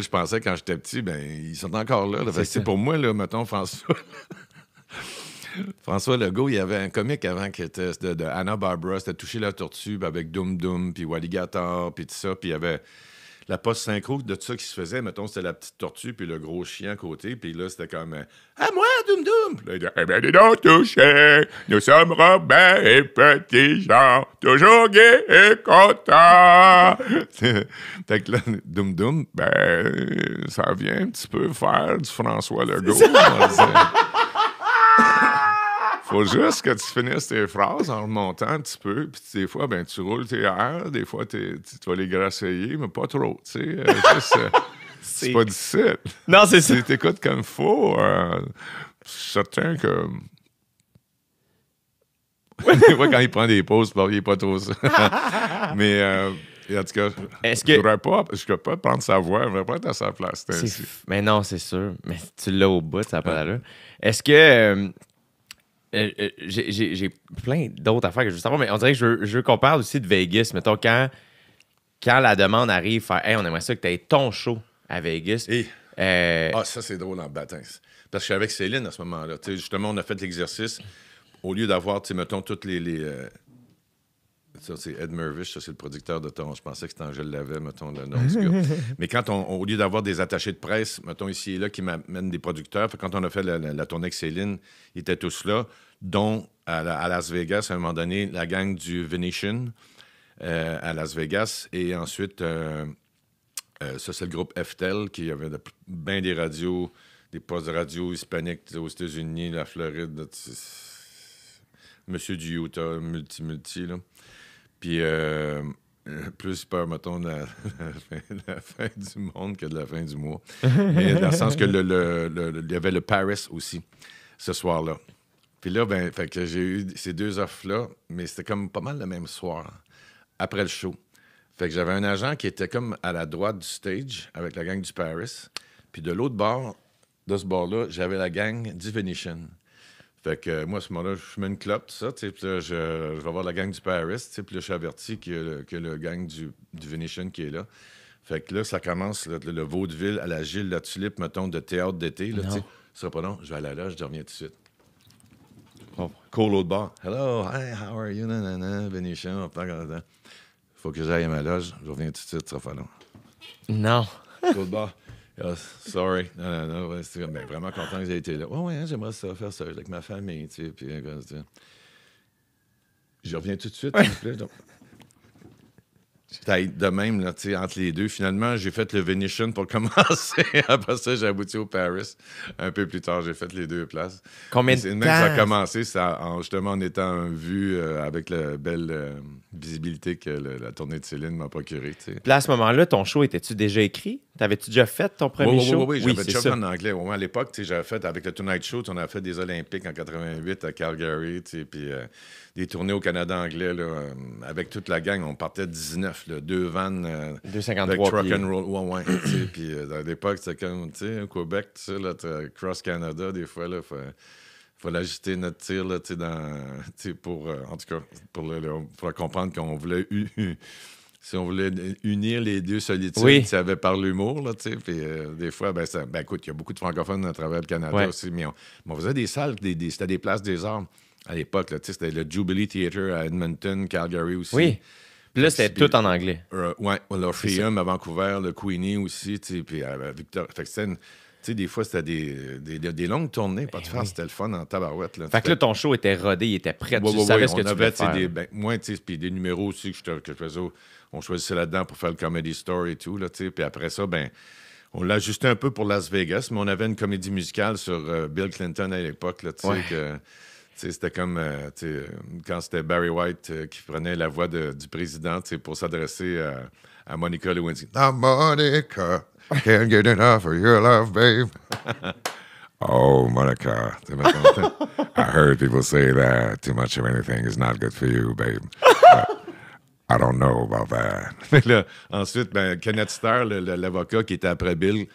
Speaker 3: je pensais quand j'étais petit, ben, ils sont encore là. Fait que, pour moi, là, mettons, François Legault, il y avait un comique avant qui était de Hanna-Barbera, c'était Toucher la tortue avec Doom Doom, puis Walligator, puis tout ça, puis il y avait la post-synchro de ça qui se faisait. Mettons, c'était la petite tortue puis le gros chien à côté. Puis là, c'était comme « À moi, Doum Doum! » Puis là, il dit « Eh bien, dis donc, touché, nous sommes Robin et Petit Jean, toujours gais et contents. » Fait que là, Doum Doum, ben, ça vient un petit peu faire du François Legault. Faut juste que tu finisses tes phrases en remontant un petit peu. Puis des fois, ben, tu roules tes airs. Des fois, tu vas les grasseiller, mais pas trop. Tu sais, c'est pas difficile.
Speaker 2: Non, c'est ça.
Speaker 3: Tu t'écoutes comme il faut. Je suis certain que... Des fois, quand il prend des pauses, il n'est pas trop ça. Mais... en tout cas, je ne voudrais pas prendre sa voix. Je ne voudrais pas être à sa place.
Speaker 2: Mais non, c'est sûr. Mais tu l'as au bout, ça n'a pas d'allure. Est-ce que... j'ai plein d'autres affaires que je veux savoir, mais on dirait que je veux qu'on parle aussi de Vegas. Mettons, quand la demande arrive, faire hey, on aimerait ça que tu aies ton show à Vegas.
Speaker 3: Ça, c'est drôle en bâtard. Parce que je suis avec Céline à ce moment-là. Justement, on a fait l'exercice. Au lieu d'avoir, mettons, toutes les ça, c'est Ed Mirvish, ça, c'est le producteur de ton... Je pensais que c'était Angèle Lavey, mettons, le nom du gars. Mais quand au lieu d'avoir des attachés de presse, mettons, ici et là, qui m'amènent des producteurs, quand on a fait la tournée avec Céline, ils étaient tous là, dont à Las Vegas, à un moment donné, la gang du Venetian à Las Vegas. Et ensuite, ça, c'est le groupe FTEL, qui avait bien des radios, des postes de radio hispaniques aux États-Unis, la Floride, Monsieur du Utah, multi, là. Puis, plus peur, mettons, de la fin du monde que de la fin du mois. Mais dans le sens que il y avait le Paris aussi, ce soir-là. Puis là, ben, fait que j'ai eu ces deux offres-là, mais c'était comme pas mal le même soir, après le show. Fait que j'avais un agent qui était comme à la droite du stage, avec la gang du Paris. Puis de l'autre bord, de ce bord-là, j'avais la gang du Venetian. Fait que moi, à ce moment-là, je mets une clope, tout ça, puis là, je vais voir la gang du Paris, puis là, je suis averti que le gang du Venetian qui est là. Fait que là, ça commence, le vaudeville à la Gilles La Tulipe, mettons, de théâtre d'été, là, tu sais. Ce sera pas long, je vais à la loge, je reviens tout de suite. Oh, cool, l'autre bar. Hello, hi, how are you, nanana, Venetian, faut que j'aille à ma loge, je reviens tout de suite, ça sera pas long.
Speaker 2: Non.
Speaker 3: L'autre bar. Sorry. Non. Ouais, c'est ben, vraiment content que vous ayez été là. Ouais, j'aimerais ça, faire ça avec ma famille, tu sais. Puis, je reviens tout de suite, s'il vous plaît. Donc. De même, là, entre les deux. Finalement, j'ai fait le Venetian pour commencer. Après ça, j'ai abouti au Paris. Un peu plus tard, j'ai fait les deux places.
Speaker 2: Combien de temps?
Speaker 3: Même ça a commencé justement en étant en vue avec la belle visibilité que la tournée de Céline m'a procurée. Puis
Speaker 2: là, à ce moment-là, ton show, étais-tu déjà écrit? T'avais-tu déjà fait ton premier show?
Speaker 3: Oui, j'avais déjà fait en anglais. À l'époque, j'avais fait avec le Tonight Show, on a fait des Olympiques en 88 à Calgary, puis des tournées au Canada anglais, là, avec toute la gang. On partait de 19, là, 2 vannes
Speaker 2: 253
Speaker 3: avec truck and roll. Puis à l'époque, c'était comme, tu sais, au Québec, tu sais, là, Cross Canada, des fois, là, faut l'ajuster notre tir, là, tu sais, pour, en tout cas, pour comprendre qu'on voulait... Si on voulait unir les deux solitudes, ça avait par l'humour, là, tu sais. Puis des fois, écoute, il y a beaucoup de francophones à travers le Canada aussi, mais on faisait des salles, c'était des places des arts à l'époque, là, tu sais. C'était le Jubilee Theatre à Edmonton, Calgary aussi. Oui.
Speaker 2: Puis là, c'était tout en anglais.
Speaker 3: L'Orpheum à Vancouver, le Queenie aussi, tu sais. Puis Victor. Fait que c'était tu sais, des fois, c'était des longues tournées, pas de faire, c'était le fun en tabarouette. Là.
Speaker 2: Fait que là, ton show était rodé, il était prêt, tu savais ce que tu voulais faire.
Speaker 3: Moi, tu sais, puis des numéros aussi que je faisais, on choisissait là-dedans pour faire le Comedy Store et tout, là, tu sais. Puis après ça, on l'a ajusté un peu pour Las Vegas, mais on avait une comédie musicale sur Bill Clinton à l'époque, là, tu sais, que... C'était comme quand c'était Barry White qui prenait la voix du président pour s'adresser à Monica Lewinsky.
Speaker 4: Now, Monica, can't get enough of your love, babe.
Speaker 3: Oh, Monica. I heard people say that too much of anything is not good for you, babe. I don't know about that. Là, ensuite, Kenneth Starr, l'avocat qui était après Bill,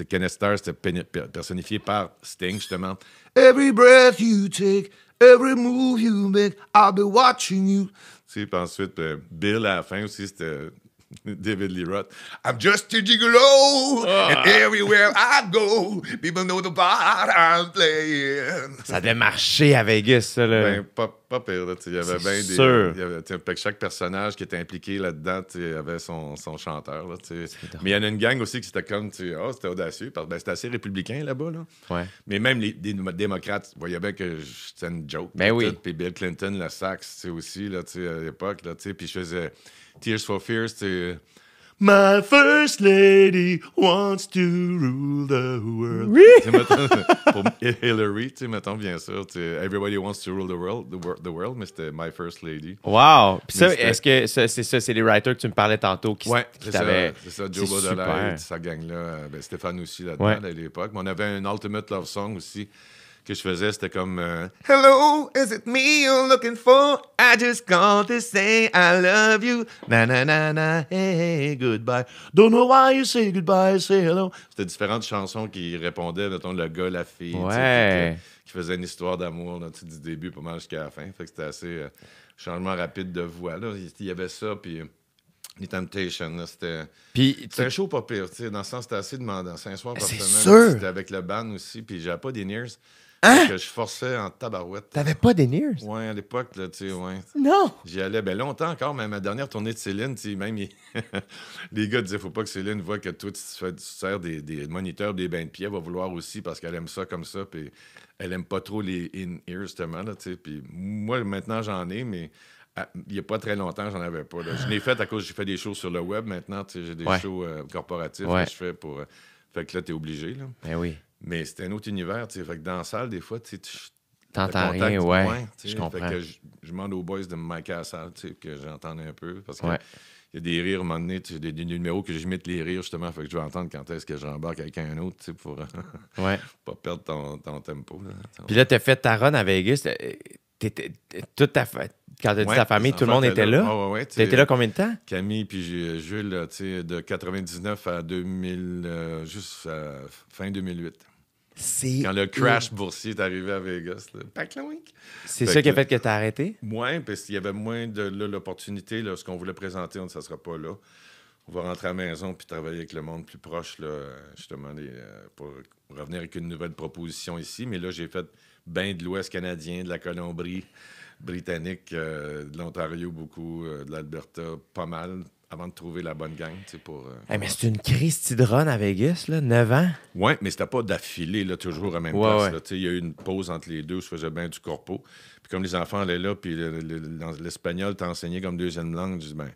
Speaker 3: Kenneth Starr, c'était personnifié par Sting, justement. Every breath you take, every move you make, I'll be watching you. Puis ensuite, Bill, à la fin aussi, c'était David Lee Roth. I'm just a gigolo, and everywhere I go, people know the part I'm playing.
Speaker 2: Ça devait marcher à Vegas, ça, là.
Speaker 3: Ben, pas pire, là. Il y avait bien des.
Speaker 2: sûr.
Speaker 3: Il y avait, fait que chaque personnage qui était impliqué là-dedans avait son chanteur. Là, mais il y en a une gang aussi qui c'était comme, c'était audacieux, parce que c'était assez républicain là-bas. Là.
Speaker 2: Ouais.
Speaker 3: Mais même les démocrates, vous voyez bien que c'était une joke.
Speaker 2: Ben oui.
Speaker 3: Puis Bill Clinton, le sax, aussi, là, à l'époque. Puis je faisais Tears for Fears, My first lady wants to rule the world. Oui! Pour Hillary, mettons bien sûr, everybody wants to rule the world, mais c'était My First Lady.
Speaker 2: Wow! Puis ça, est-ce que c'est les writers que tu me parlais tantôt qui t'avaient...
Speaker 3: C'est ça, Joe Baudelaire, sa gang-là, Stéphane aussi là-dedans à l'époque. Mais on avait un Ultimate Love Song aussi que je faisais, c'était comme Hello, is it me you're looking for? I just called to say I love you. Na na na na, hey, goodbye. Don't know why you say goodbye, say hello. C'était différentes chansons qui répondaient, mettons, le gars, la fille, qui faisaient une histoire d'amour là, du début pas mal jusqu'à la fin. Fait que c'était assez changement rapide de voix. Là. Il y avait ça, puis les Temptations, là, c'était un show pas pire. Dans le sens, c'était assez demandant. 5 soirs par semaine. C'était avec le band aussi, puis j'avais pas des Nears. Que je forçais en tabarouette.
Speaker 2: T'avais pas des Nears?
Speaker 3: Oui, à l'époque, là, tu sais, ouais.
Speaker 2: Non!
Speaker 3: J'y allais longtemps encore, mais ma dernière tournée de Céline, tu sais, même les gars disaient, faut pas que Céline voit que toi, tu sers des moniteurs, des bains de pieds, elle va vouloir aussi parce qu'elle aime ça comme ça, puis elle aime pas trop les in-ears, justement, là, tu sais. Puis moi, maintenant, j'en ai, mais il n'y a pas très longtemps, j'en avais pas. Là. Je l'ai fait à cause, j'ai fait des shows sur le web maintenant, tu sais, j'ai des shows corporatifs que je fais pour... fait que là, t'es obligé, là.
Speaker 2: Ben oui.
Speaker 3: Mais c'était un autre univers, tu sais. Fait que dans la salle, des fois, tu
Speaker 2: t'entends rien, ouais. Je comprends.
Speaker 3: Fait que je demande aux boys de me micer à la salle, tu sais, que j'entende un peu. Parce que il y a des rires, à un moment donné, des numéros que j'imite les rires, justement. Fait que je veux entendre quand est-ce que j'embarque avec un autre, tu sais, pour pas perdre ton tempo. Là.
Speaker 2: Puis là, t'as fait ta run à Vegas. Toute ta quand t'as dit ta famille, tout le monde était là?
Speaker 3: Ouais,
Speaker 2: t'étais là combien de temps?
Speaker 3: Camille puis Jules, tu sais, de 99 à 2000, juste fin 2008. Quand le crash boursier est arrivé à Vegas.
Speaker 2: C'est ça qui a fait que t'as arrêté?
Speaker 3: Oui, parce qu'il y avait moins de l'opportunité. Là, ce qu'on voulait présenter, ça ne sera pas là. On va rentrer à la maison puis travailler avec le monde plus proche, là, justement, pour revenir avec une nouvelle proposition ici. Mais là, j'ai fait bien de l'Ouest canadien, de la Colombie-Britannique, de l'Ontario beaucoup, de l'Alberta, pas mal, avant de trouver la bonne gang, tu sais, pour...
Speaker 2: mais c'est une crise de run à Vegas, là, 9 ans?
Speaker 3: Oui, mais c'était pas d'affilée, là, toujours à la même place. Tu sais, il y a eu une pause entre les deux où je faisais bien du corpo. Puis comme les enfants allaient là, puis l'espagnol t'a enseigné comme deuxième langue, je dis, ben...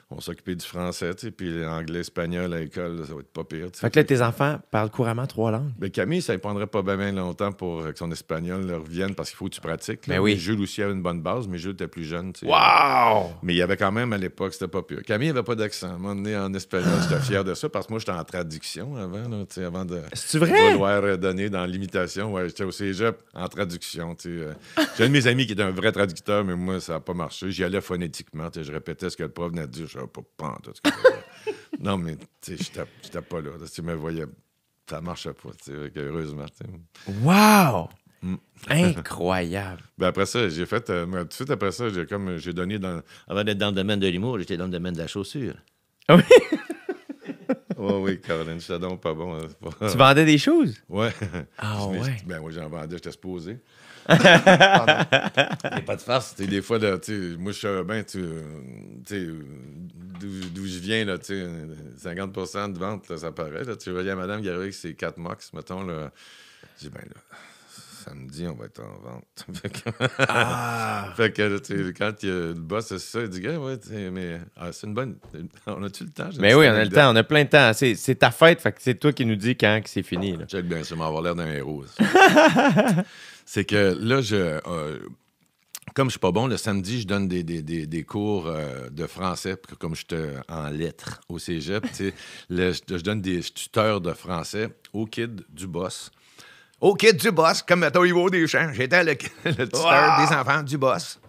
Speaker 3: On s'occupait du français, tu sais, puis l'anglais, espagnol à l'école, ça va être pas pire.
Speaker 2: Fait que là, tes enfants parlent couramment 3 langues?
Speaker 3: Mais Camille, ça ne prendrait pas bien longtemps pour que son espagnol revienne parce qu'il faut que tu pratiques.
Speaker 2: Mais oui.
Speaker 3: Mais Jules aussi avait une bonne base, mais Jules était plus jeune. Tu sais.
Speaker 2: Wow!
Speaker 3: Mais il y avait quand même, à l'époque, c'était pas pire. Camille n'avait pas d'accent. À un moment donné, en espagnol, j'étais fier de ça parce que moi, j'étais en traduction avant, là, tu sais, avant de vouloir donner dans l'imitation. Ouais, j'étais au cégep en traduction. Tu sais. J'ai un de mes amis qui était un vrai traducteur, mais moi, ça n'a pas marché. J'y allais phonétiquement. Tu sais, je répétais ce que le prof venait de dire. Je savais pas pantoute. Non, mais tu sais, j'étais pas là. Tu me voyais, ça marchait pas, tu sais, heureusement.
Speaker 2: Wow! Incroyable!
Speaker 3: Ben après ça, j'ai fait, tout de suite après ça, j'ai donné dans...
Speaker 7: Avant d'être dans le domaine de l'humour, j'étais dans le domaine de la chaussure.
Speaker 2: Oui?
Speaker 3: Oh oui, Caroline, j'étais donc pas bon.
Speaker 2: Tu vendais des choses?
Speaker 3: Ouais.
Speaker 2: Ah ouais?
Speaker 3: Ben moi, j'en vendais, j'étais supposé.
Speaker 7: Il n'y a pas de farce.
Speaker 3: Des fois, là, moi, je savais bien d'où je viens, là, 50% de vente, là, ça paraît. Là, tu voyais madame qui arrivait avec ses 4 mox, mettons. Là, j'ai dit, ben là, samedi, on va être en vente. Fait que, quand le boss, c'est ça, il dit, gars, ouais, mais c'est une bonne. On a-tu le temps?
Speaker 2: Mais oui, on a le temps, on a plein de temps. C'est ta fête, fait que c'est toi qui nous dis quand que c'est fini. Là.
Speaker 3: Check bien, ça m'avoir l'air d'un héros. C'est que là, comme je suis pas bon, le samedi, je donne des cours de français, comme je suis en lettres au cégep. Je donne des tuteurs de français aux kids du boss. Au kid du boss, comme mettons Yvo Deschamps. J'étais le tuteur des enfants du boss.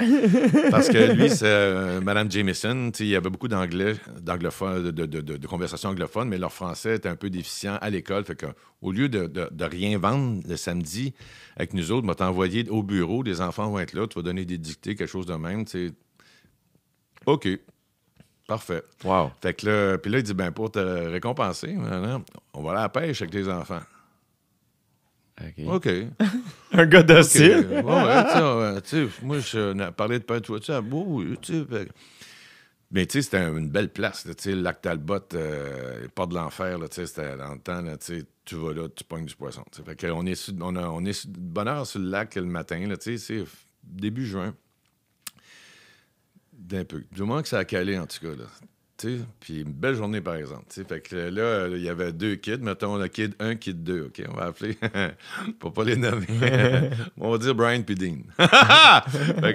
Speaker 3: Parce que lui, c'est Mme Jameson. Il y avait beaucoup d'anglophones, de conversations anglophones, mais leur français était un peu déficient à l'école. Fait qu'au lieu de rien vendre le samedi avec nous autres, m'a t'envoyé au bureau, les enfants vont être là, tu vas donner des dictées, quelque chose de même. T'sais. OK. Parfait.
Speaker 2: Wow.
Speaker 3: Fait que là, puis là, il dit, ben pour te récompenser, on va aller à la pêche avec les enfants. OK.
Speaker 2: Un gars docile.
Speaker 3: Ouais, tu sais, moi, je parlais de pêche, tu vois, tu sais, oui, tu sais. Mais tu sais, c'était une belle place, tu sais, le lac Talbot, pas de l'enfer, tu sais, c'était dans le temps, tu sais, tu vas là, tu pognes du poisson. T'sais. Fait qu'on est on est de bonne heure sur le lac le matin, tu sais, c'est début juin. D'un peu. Du moment que ça a calé, en tout cas, là. Tu sais, puis une belle journée, par exemple. T'sais. Fait que là, il y avait 2 kids. Mettons, le kid 1, kid 2, OK? On va appeler, pour pas les nommer. On va dire Brian puis Dean. Fait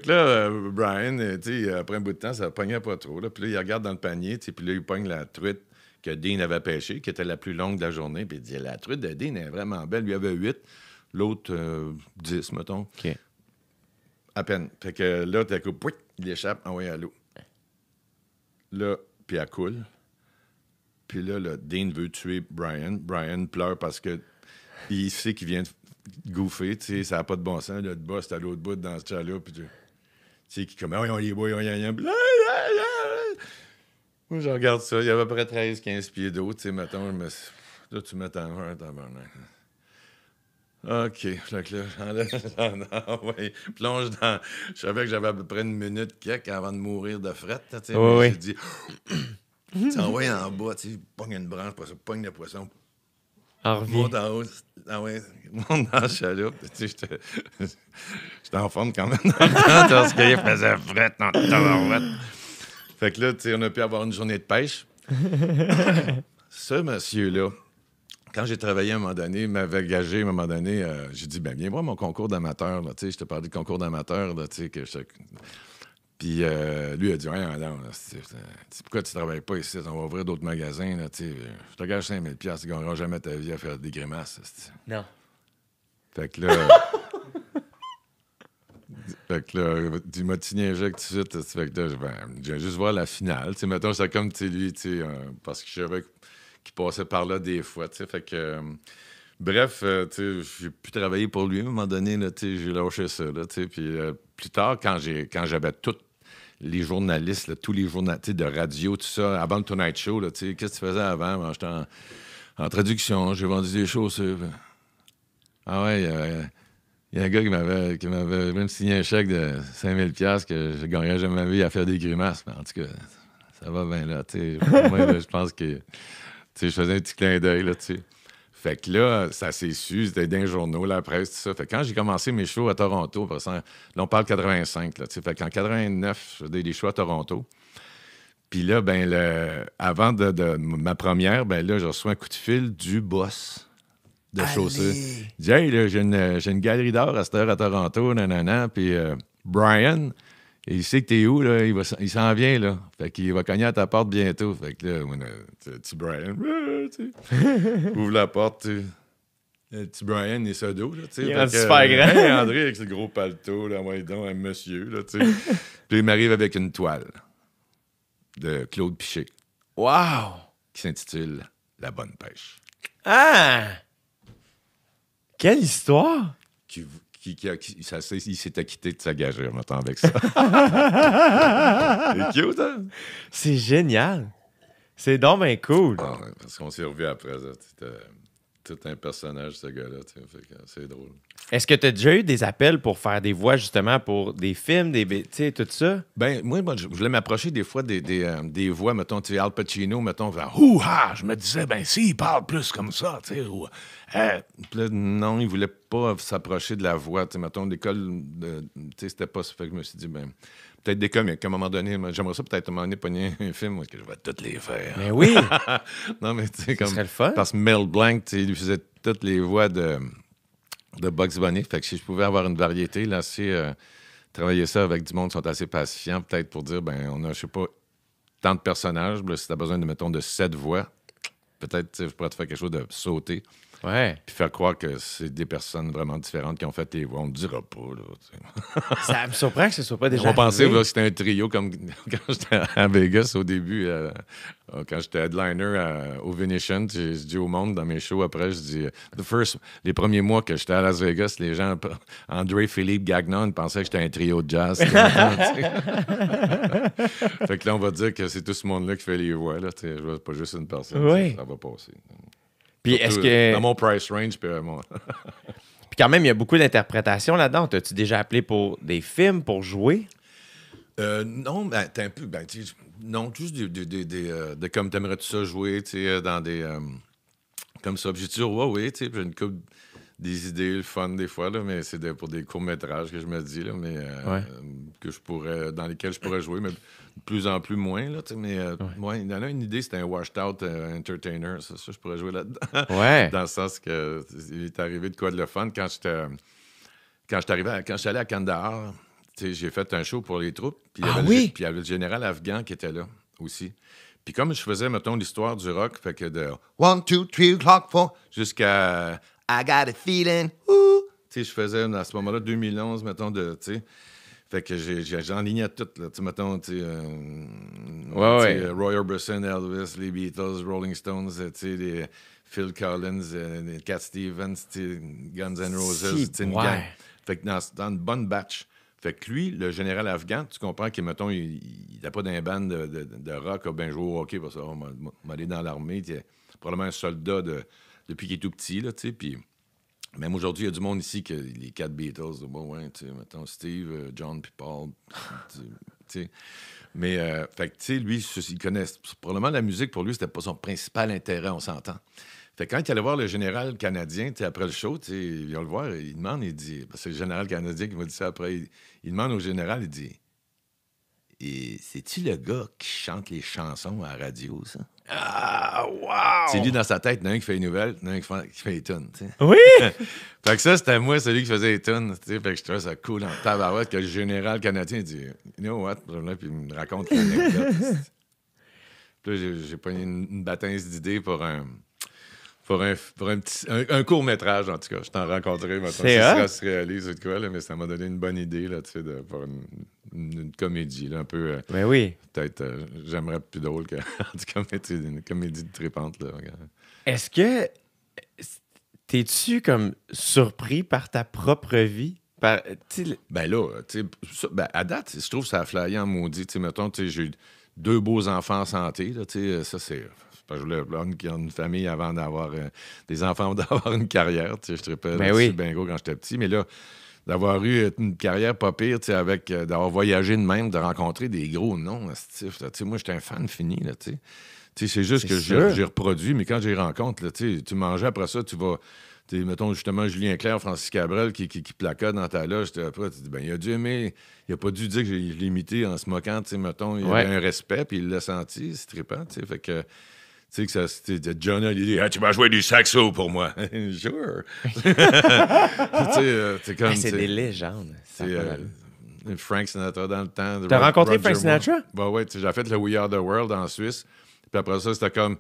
Speaker 3: que là, Brian, tu sais, après un bout de temps, ça pognait pas trop. Là. Puis là, il regarde dans le panier, puis là, il pogne la truite que Dean avait pêchée, qui était la plus longue de la journée. Puis il dit, la truite de Dean est vraiment belle. Lui avait 8, l'autre 10, mettons.
Speaker 2: OK.
Speaker 3: À peine. Fait que là, t'as coup, pouic, il échappe, envoyé à l'eau. Là, puis elle coule. Puis là, Dean veut tuer Brian. Brian pleure parce que il sait qu'il vient de gooffer, tu sais, ça n'a pas de bon sens. Le boss, c'est à l'autre bout dans ce chat-là, puis tu sais, qui comme, on les boit, Moi, je regarde ça, il y avait à peu près 13-15 pieds d'eau, tu sais, mettons, là, tu mets ta main, OK. Fait que là, j'enlève, plonge dans... Je savais que j'avais à peu près 1 minute quelque avant de mourir de frette, tu sais.
Speaker 2: Oui.
Speaker 3: J'ai dit... Tu envoies en bas, tu sais, pogne une branche, pogne le poisson. Monte en haut, monte dans le chaloupe. Tu sais, j'étais en forme quand même dans le temps, parce qu'il faisait frette dans le tabarouette. Fait que là, tu sais, on a pu avoir une journée de pêche. Ce monsieur-là, quand j'ai travaillé à un moment donné, il m'avait gagé à un moment donné, j'ai dit, ben viens voir mon concours d'amateur, tu sais, je te parlais de concours d'amateur, tu sais, que je... Puis lui a dit, non, pourquoi tu travailles pas ici? On va ouvrir d'autres magasins, là, tu sais. Je te gage 5 000 $, tu gagneras jamais ta vie à faire des grimaces. T'sais.
Speaker 2: Non.
Speaker 3: Fait que là... il m'a signé un chèque tout de suite. Fait que là, je viens juste voir la finale. T'sais, mettons, c'est comme, tu sais, lui, tu sais, parce que je savais qu'il passait par là des fois, tu sais. Fait que... bref, tu sais, j'ai pu travailler pour lui à un moment donné, là, tu sais, j'ai lâché ça, là, tu sais. Puis plus tard, quand j'avais toutes les journalistes, là, tous les journalistes de radio, tout ça, avant le Tonight Show, là, tu sais, qu'est-ce que tu faisais avant? Ben, j'étais en traduction, j'ai vendu des chaussures. Ah ouais, il y a un gars qui m'avait même signé un chèque de 5 000 $ que je gagnerais jamais ma vie à faire des grimaces. Mais en tout cas, ça va bien là, tu sais. Moi, là, je pense que, tu sais, je faisais un petit clin d'œil, là, tu sais. Fait que là, ça s'est su, c'était dans les journaux, la presse, tout ça. Fait que quand j'ai commencé mes shows à Toronto, là, on parle 85, là, tu sais. Fait qu'en 89, je faisais des shows à Toronto. Puis là, ben, avant de ma première, ben là, je reçois un coup de fil du boss de chaussures. Il dit, hey, là, j'ai une galerie d'art à cette heure à Toronto, nanana. Puis Brian, il sait que t'es où, là, il s'en vient, là. Fait qu'il va cogner à ta porte bientôt. Fait que là, tu petit Brian, tu sais, ouvre la porte, tu sais. Le petit Brian, il est sodo, là, tu sais.
Speaker 2: Il est super grand.
Speaker 3: Hey, André, avec ce gros paletot, là, ouais, donc, un monsieur, là, tu sais. Puis il m'arrive avec une toile de Claude Piché.
Speaker 2: Wow!
Speaker 3: Qui s'intitule La Bonne Pêche.
Speaker 2: Ah! Quelle histoire!
Speaker 3: Il s'est acquitté de sa gageure, maintenant, avec ça. C'est cute, hein?
Speaker 2: C'est génial! C'est donc bien cool!
Speaker 3: Ah, ouais, parce qu'on s'est revus après, ça. C'était tout un personnage, ce gars-là. Fait que c'est drôle.
Speaker 2: Est-ce que tu as déjà eu des appels pour faire des voix, justement, pour des films, tu sais, tout ça?
Speaker 3: Ben, moi, je voulais m'approcher des fois des voix, mettons, tu sais, Al Pacino, mettons, ouh-ha! Je me disais, ben, s'il parle plus comme ça, tu sais, puis là, non, il voulait pas s'approcher de la voix, tu sais, mettons, l'école, tu sais, c'était pas ça. Fait que je me suis dit, ben, peut-être des comiques, à un moment donné, j'aimerais ça peut-être à un moment donné pogner un film où je vais toutes les faire.
Speaker 2: Mais oui!
Speaker 3: Non, mais tu sais, comme...
Speaker 2: Ce serait le fun.
Speaker 3: Parce que Mel Blanc, tu sais, il faisait toutes les voix de Bugs Bunny. Fait que si je pouvais avoir une variété, là, c'est travailler ça avec du monde qui sont assez pacifiants, peut-être pour dire, ben, on a, je sais pas, tant de personnages. Là, si tu as besoin de, mettons, de 7 voix, peut-être, je pourrais te faire quelque chose de sauter.
Speaker 2: Ouais.
Speaker 3: Puis faire croire que c'est des personnes vraiment différentes qui ont fait tes voix. On ne dira pas, là.
Speaker 2: Ça me surprend que ce soit pas déjà
Speaker 3: On va penser
Speaker 2: arrivé.
Speaker 3: que c'était un trio comme quand j'étais à Vegas au début, quand j'étais headliner au Venetian. Je dis au monde dans mes shows après, je dis les premiers mois que j'étais à Las Vegas, les gens, André, Philippe, Gagnon pensaient que j'étais un trio de jazz. Fait que là, on va dire que c'est tout ce monde-là qui fait les voix. Là, je vois pas juste une personne.
Speaker 2: Oui.
Speaker 3: Ça va passer.
Speaker 2: Puis
Speaker 3: Surtout,
Speaker 2: est-ce que.
Speaker 3: dans mon price range, puis
Speaker 2: Puis quand même, il y a beaucoup d'interprétations là-dedans. T'as-tu déjà appelé pour des films pour jouer?
Speaker 3: Non, ben, t'es un peu. Non, juste des comme t'aimerais-tu ça jouer, dans des. Comme ça. Puis j'ai toujours, oui, j'ai une couple des idées, le fun des fois, là, mais c'est pour des courts-métrages que je me dis, là, mais dans lesquels je pourrais jouer, mais de plus en plus moins, là, mais il y en a une idée, c'était un washed-out entertainer, ça, je pourrais jouer là-dedans.
Speaker 2: Ouais.
Speaker 3: Dans le sens que il est arrivé de quoi de le fun quand j'étais allé à Kandahar, j'ai fait un show pour les troupes, puis il y avait le général afghan qui était là aussi. Puis comme je faisais, mettons, l'histoire du rock, fait que de 1, 2, 3 o'clock, 4, jusqu'à I got a feeling, je faisais à ce moment-là, 2011, mettons, fait que j'enlignais tout, là, mettons, Roy Orbison, Elvis, les Beatles, Rolling Stones, les Phil Collins, les Cat Stevens, Guns N' Roses, une gang. Fait que dans une bonne batch. Fait que lui, le général afghan, tu comprends qu'il, mettons, il n'a pas d'un band de rock, a bien joué au hockey, parce que on m'a allé dans l'armée, il est probablement un soldat depuis qu'il est tout petit, là, tu sais, puis même aujourd'hui, il y a du monde ici que les 4 Beatles, mettons Steve, John puis Paul, tu sais. Mais, fait que, tu sais, lui, il connaît, probablement la musique, pour lui, c'était pas son principal intérêt, on s'entend. Fait que quand il allait voir le général canadien, après le show, il vient le voir, il demande, il dit, parce que c'est le général canadien qui m'a dit ça après, il demande au général, il dit, et c'est-tu le gars qui chante les chansons à la radio, ça?
Speaker 2: Ah, wow!
Speaker 3: C'est lui dans sa tête, il y en a un qui fait les nouvelles, il y en a un qui fait les tunes, tu sais.
Speaker 2: Oui!
Speaker 3: Fait que ça, c'était moi, celui qui faisait les tunes, tu sais. Fait que je trouvais ça cool en tabarouette que le général canadien dit, you know what? Puis il me raconte l'anecdote. Puis là, j'ai pris une bâtisse d'idées pour un court-métrage, en tout cas. Je t'en rencontrerai maintenant. Si ça se réalise, c'est quoi, là, mais ça m'a donné une bonne idée, là, tu sais, pour une comédie, là, un peu...
Speaker 2: Ben oui.
Speaker 3: Peut-être, j'aimerais plus drôle que... en tout cas, une comédie de trépante, là.
Speaker 2: Est-ce que... T'es-tu, comme, surpris par ta propre vie?
Speaker 3: Ben là, tu sais, à date, je trouve que ça a flyé en maudit. Tu sais, mettons, j'ai eu 2 beaux enfants en santé, là, tu sais, ça, c'est... Je voulais une famille avant d'avoir des enfants, d'avoir une carrière. Je tripais dessus bien gros quand j'étais petit. Mais là, d'avoir eu une carrière pas pire, avec d'avoir voyagé de même, de rencontrer des gros noms. Moi, j'étais un fan fini. Là, c'est juste que j'ai reproduit, mais quand j'ai rencontre, là, tu mangeais après ça, tu vas... mettons, justement, Julien Clerc, Francis Cabrel qui placote dans ta loge. Après, tu dis, ben, il a dû aimer... Il a pas dû dire que je l'ai imité en se moquant, mettons. Il avait un respect, puis il l'a senti, c'est trippant, fait que... Tu sais que ça, c'était John, il dit tu vas jouer du saxo pour moi. Sure.
Speaker 2: C'est des légendes.
Speaker 3: Frank Sinatra dans le temps.
Speaker 2: T'as rencontré Frank Sinatra?
Speaker 3: Oui, j'ai fait le We Are the World en Suisse. Puis après ça, c'était comme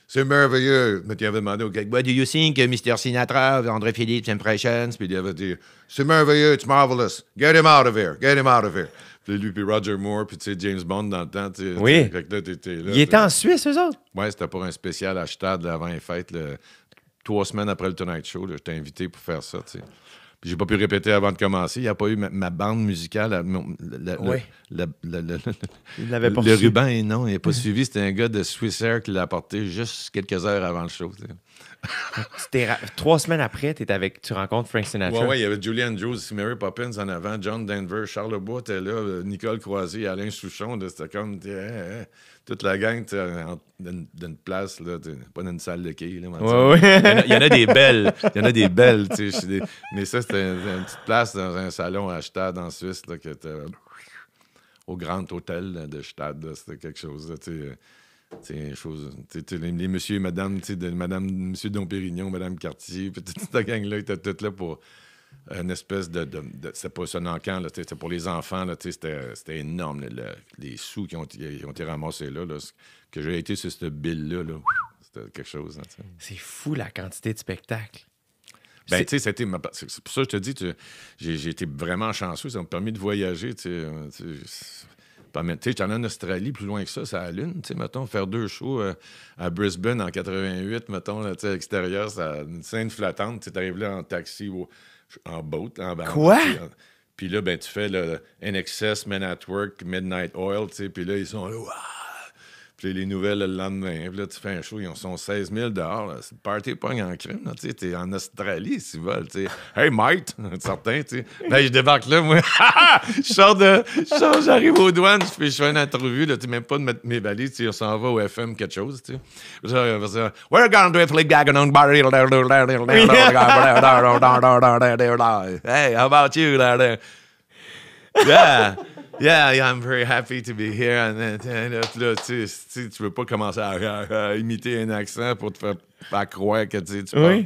Speaker 3: c'est merveilleux. Mais tu avais demandé au gars, what do you think, Mr. Sinatra, André Philippe, Impressions? Puis il avait dit c'est merveilleux, it's marvelous. Get him out of here, get him out of here. Puis lui, puis Roger Moore, puis James Bond dans le temps.
Speaker 2: Oui.
Speaker 3: Fait que là, t'étais là.
Speaker 2: Il était en Suisse, eux autres?
Speaker 3: Oui, c'était pour un spécial à Stade avant les fêtes. 3 semaines après le Tonight Show, j'étais invité pour faire ça. T'sais. Puis j'ai pas pu répéter avant de commencer. Il n'y a pas eu ma bande musicale.
Speaker 2: Il l'avait pas
Speaker 3: le
Speaker 2: reçu.
Speaker 3: ruban, non, il n'a pas suivi. C'était un gars de Swissair qui l'a apporté juste quelques heures avant le show.
Speaker 2: 3 semaines après, tu rencontres Frank Sinatra.
Speaker 3: Oui, il y avait Julie Andrews, Mary Poppins en avant, John Denver, Charles Lebois était là, Nicole Croisier, Alain Souchon. C'était comme toute la gang d'une place, là, pas dans une salle de quai. Là, il y en a des belles. Il y en a des belles. Mais ça, c'était une petite place dans un salon à Stade en Suisse là, qui était au Grand Hôtel là, de Stade. Là, c'était quelque chose. Là, les messieurs et madame, monsieur Dompérignon, madame Cartier, puis toute cette gang-là était toute là pour une espèce de c'est pas ça encan, là, c'était pour les enfants, là, c'était énorme, les sous qui ont été ramassés là, que j'ai été sur cette bille-là, là. C'était quelque chose. Hein,
Speaker 2: c'est fou la quantité de spectacles.
Speaker 3: Ben, tu sais, c'est pour ça que je te dis, j'ai été vraiment chanceux. Ça m'a permis de voyager. Tu sais, j'étais allé en Australie, plus loin que ça, c'est à la Lune. Tu sais, mettons, faire 2 shows à Brisbane en 88, mettons, là, tu sais, à l'extérieur, c'est une scène flottante. Tu arrives là en taxi ou en boat.
Speaker 2: Quoi?
Speaker 3: Puis là, ben, tu fais le NXS, Men at Work, Midnight Oil, tu sais, puis là, ils sont là, ouah! Puis les nouvelles le lendemain. Puis là, tu fais un show, ils sont 16 000 dehors. Là. C'est le party pogne en crime. Tu sais, t'es en Australie, si tu veux. Tu sais. Hey, mate! Certain, tu sais. Ben, je débarque là, moi. J'arrive aux douanes, je fais une entrevue, là, même pas de mettre mes valises. Tu sais, on s'en va au FM, quelque chose, tu sais. We're going to flick back on barrel. Hey, how about you? Yeah, I'm very happy to be here. And then, là, tu veux pas commencer à imiter un accent pour te faire croire que tu parles.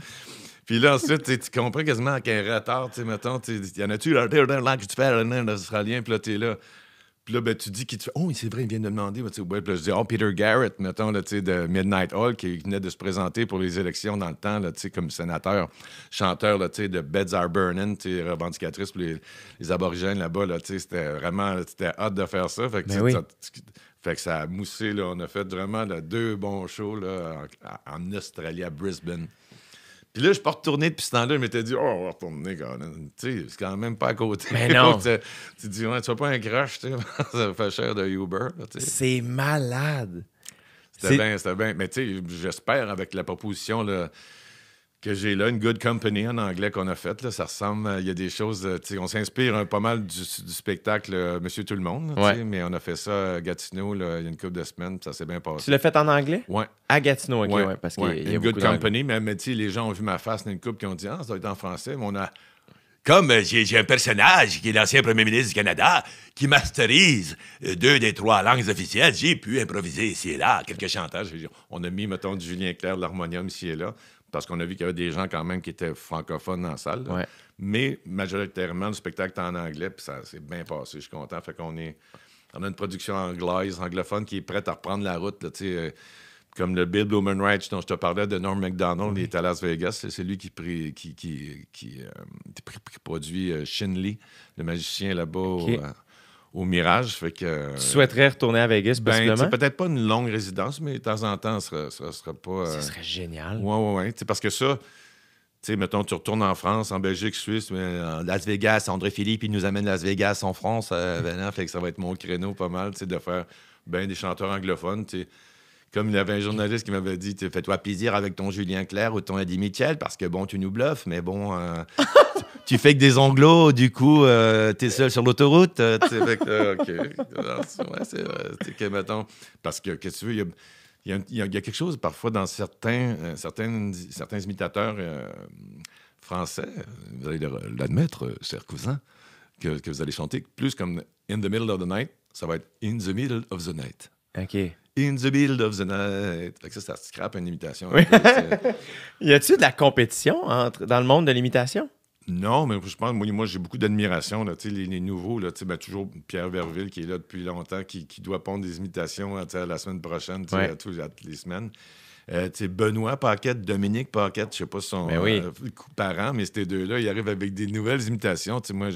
Speaker 3: Puis là, ensuite, tu comprends quasiment qu'un retard, tu sais, mettons, il y en a-tu là que tu fais l'Australien, puis là, t'es là. Puis là, ben, tu dis qui tu fais. Oh, c'est vrai, il vient de me demander. Ouais, puis là, je dis, Peter Garrett, mettons, là, de Midnight Oil, qui venait de se présenter pour les élections dans le temps, là, comme sénateur, chanteur là, de Beds Are Burning, revendicatrice pour les aborigènes là-bas. Là, c'était vraiment hâte de faire ça. Fait que, fait que ça a moussé. Là, on a fait vraiment 2 bons shows là, en Australie, à Brisbane. Puis là, je suis pas retourné depuis ce temps-là. Je m'étais dit, on va retourner quand même. Tu sais, c'est quand même pas à côté.
Speaker 2: Mais non.
Speaker 3: Tu dis, ouais, tu fais pas un crush, tu sais. Ça fait cher de Uber. Là,
Speaker 2: c'est malade.
Speaker 3: C'était bien. Mais tu sais, j'espère, avec la proposition là, que j'ai là, une good company en anglais qu'on a faite, ça ressemble, il y a des choses, tu sais, on s'inspire pas mal du spectacle Monsieur Tout-le-Monde, là, mais on a fait ça à Gatineau là, il y a une couple de semaines, ça s'est bien passé.
Speaker 2: Tu l'as fait en anglais?
Speaker 3: Oui.
Speaker 2: À Gatineau, OK, parce qu'il y a
Speaker 3: une good
Speaker 2: beaucoup
Speaker 3: company, mais tu sais, les gens ont vu ma face dans une couple qui ont dit « Ah, ça doit être en français », mais on a... Comme j'ai un personnage qui est l'ancien premier ministre du Canada, qui masterise 2 des 3 langues officielles, j'ai pu improviser ici et là, quelques chantages. On a mis, mettons, du Julien Clerc, de l'harmonium ici et là, parce qu'on a vu qu'il y avait des gens quand même qui étaient francophones dans la salle.
Speaker 2: Ouais.
Speaker 3: Mais majoritairement, le spectacle est en anglais, puis ça s'est bien passé, je suis content. Fait qu'on a une production anglophone qui est prête à reprendre la route, là, comme le Bill Blumenreich dont je te parlais de Norm Macdonald, il est à Las Vegas. C'est lui qui produit Shin Lee, le magicien là-bas au Mirage. Fait que,
Speaker 2: tu souhaiterais retourner à Vegas, possiblement?
Speaker 3: Peut-être pas une longue résidence, mais de temps en temps, ça serait pas...
Speaker 2: Ça serait génial.
Speaker 3: Oui. Parce que ça, mettons, tu retournes en France, en Belgique, Suisse, Las Vegas, André Philippe, il nous amène Las Vegas en France. Fait que ça va être mon créneau pas mal, de faire des chanteurs anglophones, Comme il y avait un journaliste qui m'avait dit, fais-toi plaisir avec ton Julien Clerc ou ton Eddie Mitchell, parce que bon, tu nous bluffes, mais bon, tu fais que des anglos, du coup, t'es seul sur l'autoroute. Fait que, OK. Ouais, c'est vrai. Que, mettons, parce que, qu'est-ce que tu veux, il y a quelque chose parfois dans certains imitateurs français, vous allez l'admettre, cher cousin, que vous allez chanter plus comme In the Middle of the Night, ça va être In the Middle of the Night.
Speaker 2: OK.
Speaker 3: In the middle of the night. Fait que ça scrape une imitation.
Speaker 2: Oui. Y a-tu de la compétition dans le monde de l'imitation?
Speaker 3: Non, mais je pense, moi j'ai beaucoup d'admiration. Là, les nouveaux, là, toujours Pierre Verville qui est là depuis longtemps, qui doit pondre des imitations la semaine prochaine, toutes les semaines. Benoît Paquette, Dominique Paquette, je sais pas si son parent, mais ces 2-là, ils arrivent avec des nouvelles imitations. Moi,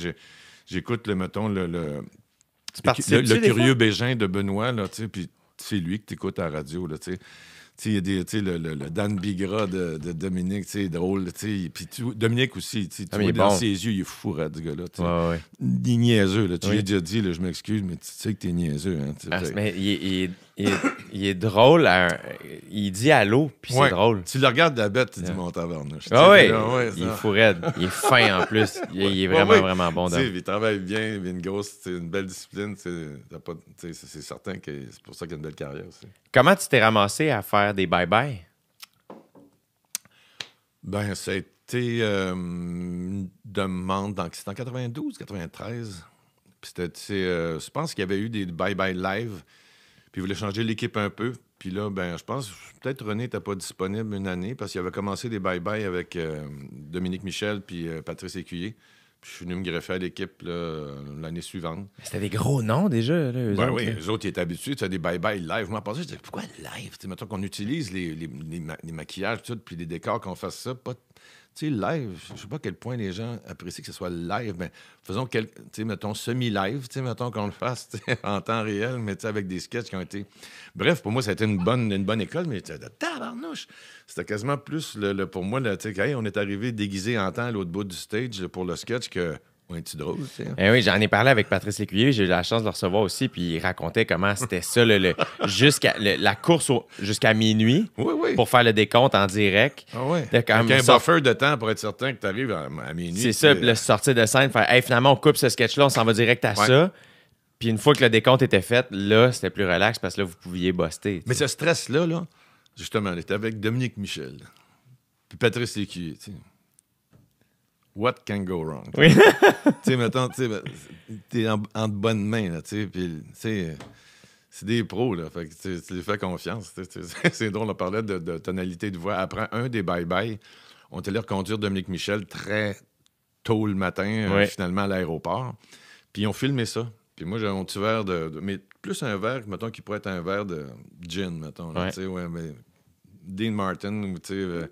Speaker 3: j'écoute, mettons, le Curieux Bégin de Benoît, puis c'est lui que tu écoutes à la radio, là, tu sais. Il y a le Dan Bigra de Dominique, c'est drôle. Puis Dominique aussi, tu vois dans ses yeux, il est fou, ce gars-là.
Speaker 2: Ouais.
Speaker 3: Il est niaiseux. Là. Tu lui as déjà dit, là, je m'excuse, mais tu sais que t'es niaiseux. Hein,
Speaker 2: mais il est drôle. Il dit allô, puis c'est drôle.
Speaker 3: Tu le regardes de la bête, tu dis mon tabarnouche.
Speaker 2: Il est fou raide. Il est fin en plus. Il est vraiment bon.
Speaker 3: Il travaille bien, il a une belle discipline. C'est certain que c'est pour ça qu'il a une belle carrière aussi.
Speaker 2: Comment tu t'es ramassé à faire des bye-bye?
Speaker 3: Ben, ça a été une demande. C'était en 92, 93. Puis je pense qu'il y avait eu des bye-bye live. Puis il voulait changer l'équipe un peu. Puis là, je pense, peut-être René n'était pas disponible une année parce qu'il avait commencé des bye-bye avec Dominique Michel puis Patrice Écuyer. Puis je suis venu me greffer à l'équipe là, l'année suivante.
Speaker 2: C'était des gros noms déjà, là, eux
Speaker 3: Ben
Speaker 2: autres,
Speaker 3: oui,
Speaker 2: là.
Speaker 3: eux autres, ils étaient habitués, tu as des bye-bye live. Moi, en passant, je disais, pourquoi live? Tu sais, mettons qu'on utilise les maquillages, tout, puis les décors, qu'on fasse ça. Pas, tu sais, live, je sais pas à quel point les gens apprécient que ce soit live, mais faisons, tu sais, mettons, semi-live, tu sais, mettons qu'on le fasse tu sais, en temps réel, mais tu sais, avec des sketchs qui ont été... Bref, pour moi, ça a été une bonne école, mais de tabarnouche! C'était quasiment plus, pour moi, là, tu sais, hey, on est arrivé déguisé en temps à l'autre bout du stage pour le sketch que... On est-tu drôle, tu sais?
Speaker 2: Eh oui, j'en ai parlé avec Patrice Lécuyer, j'ai eu la chance de le recevoir aussi, puis il racontait comment c'était ça, la course jusqu'à minuit
Speaker 3: Oui.
Speaker 2: pour faire le décompte en direct.
Speaker 3: Ah ouais.
Speaker 2: De quand
Speaker 3: Avec
Speaker 2: même
Speaker 3: un
Speaker 2: sort-
Speaker 3: buffer de temps pour être certain que tu arrives à minuit.
Speaker 2: C'est ça,
Speaker 3: tu sais.
Speaker 2: puis le sortir de scène, faire hey, finalement, on coupe ce sketch-là, on s'en va direct à
Speaker 3: Ouais.
Speaker 2: ça. Puis une fois que le décompte était fait, là, c'était plus relax parce que là, vous pouviez buster.
Speaker 3: Mais ce stress-là, là, justement, on était avec Dominique Michel, puis Patrice Lécuyer, tu sais. What can go wrong?
Speaker 2: Oui.
Speaker 3: Tu sais, mettons, tu sais, t'es en de bonnes mains, là, tu sais, puis, tu sais, c'est des pros, là, fait que tu les fais confiance. C'est drôle, on parlait de tonalité de voix. Après un des bye-bye, on était allé reconduire Dominique Michel très tôt le matin,
Speaker 2: Ouais.
Speaker 3: finalement, à l'aéroport. Puis ils ont filmé ça. Puis moi, j'ai un petit verre mais plus un verre, mettons, qui pourrait être un verre de gin, mettons. Là,
Speaker 2: Ouais.
Speaker 3: tu sais, ouais, mais Dean Martin, ou tu sais,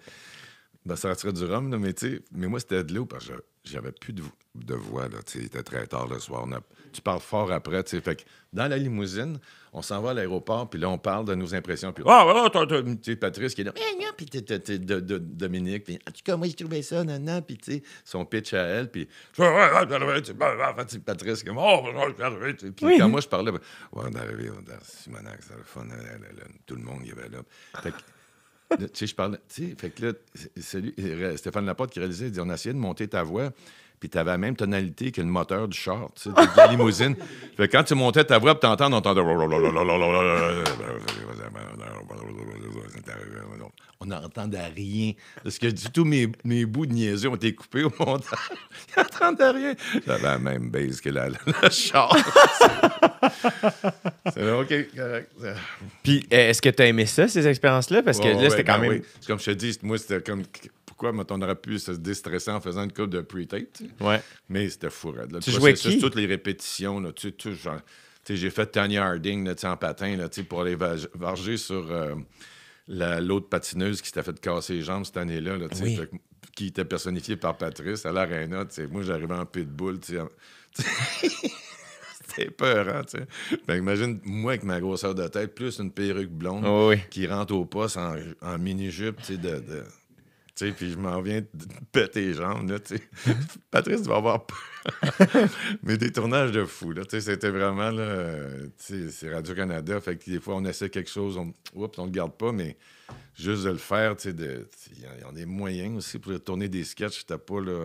Speaker 3: ben, ça serait du rhum, là, mais tu sais, mais moi, c'était de l'eau parce que j'avais plus de voix, là, tu sais, il était très tard le soir. Tu parles fort après, tu sais, fait que dans la limousine, on s'en va à l'aéroport, puis là, on parle de nos impressions, puis tu sais, Patrice qui est là, puis Dominique, puis en tout cas, moi, j'ai trouvé ça, non, puis tu sais, son pitch à elle, puis Patrice qui est puis quand moi, je parlais, on est arrivé dans Simonac, c'était le fun, tout le monde, il y avait là. Fait que, là, tu sais, je parlais, tu sais, fait que là, c'est lui, Stéphane Laporte qui réalisait, il dit, on a essayé de monter ta voix, puis tu avais la même tonalité que le moteur du char, tu sais, de la limousine. Fait que quand tu montais ta voix, puis t'entends, on entendait... On n'entendait rien. Parce que du tout, mes bouts de niaiseux ont été coupés au montage. Ils n'entendaient rien. J'avais la même base que le char. C'est OK, correct.
Speaker 2: Puis est-ce que tu as aimé ça, ces expériences-là? Parce que là, c'était quand même...
Speaker 3: Oui. C'est comme je te dis, moi, c'était comme... Pourquoi on aurait pu se déstresser en faisant une coupe de pre-tape, tu sais?
Speaker 2: Ouais.
Speaker 3: Mais c'était fou, raide, là.
Speaker 2: Tu
Speaker 3: Le
Speaker 2: jouais
Speaker 3: processus,
Speaker 2: qui?
Speaker 3: toutes les répétitions, là, tu sais, tout genre... Tu sais, j'ai fait Tanya Harding, là, tu sais, en patin, là, tu sais, pour aller varger sur l'autre patineuse qui s'était fait casser les jambes cette année-là, là, tu sais,
Speaker 2: Oui.
Speaker 3: fait que- qui était personnifiée par Patrice à l'aréna, tu sais. Moi, j'arrivais en pitbull, tu sais. C'était peurant, tu sais. Fait que imagine, moi, avec ma grosseur de tête, plus une perruque blonde
Speaker 2: Oh, oui.
Speaker 3: qui rentre au poste en mini-jupe, tu sais, tu sais, puis je m'en viens de péter les jambes, là, tu sais. Patrice va avoir peur. Mais des tournages de fou, là, tu sais, c'était vraiment, là, tu sais, c'est Radio-Canada, fait que des fois, on essaie quelque chose, on le garde pas, mais juste de le faire, tu sais, il y en a des moyens aussi pour tourner des sketchs, c'était pas, là...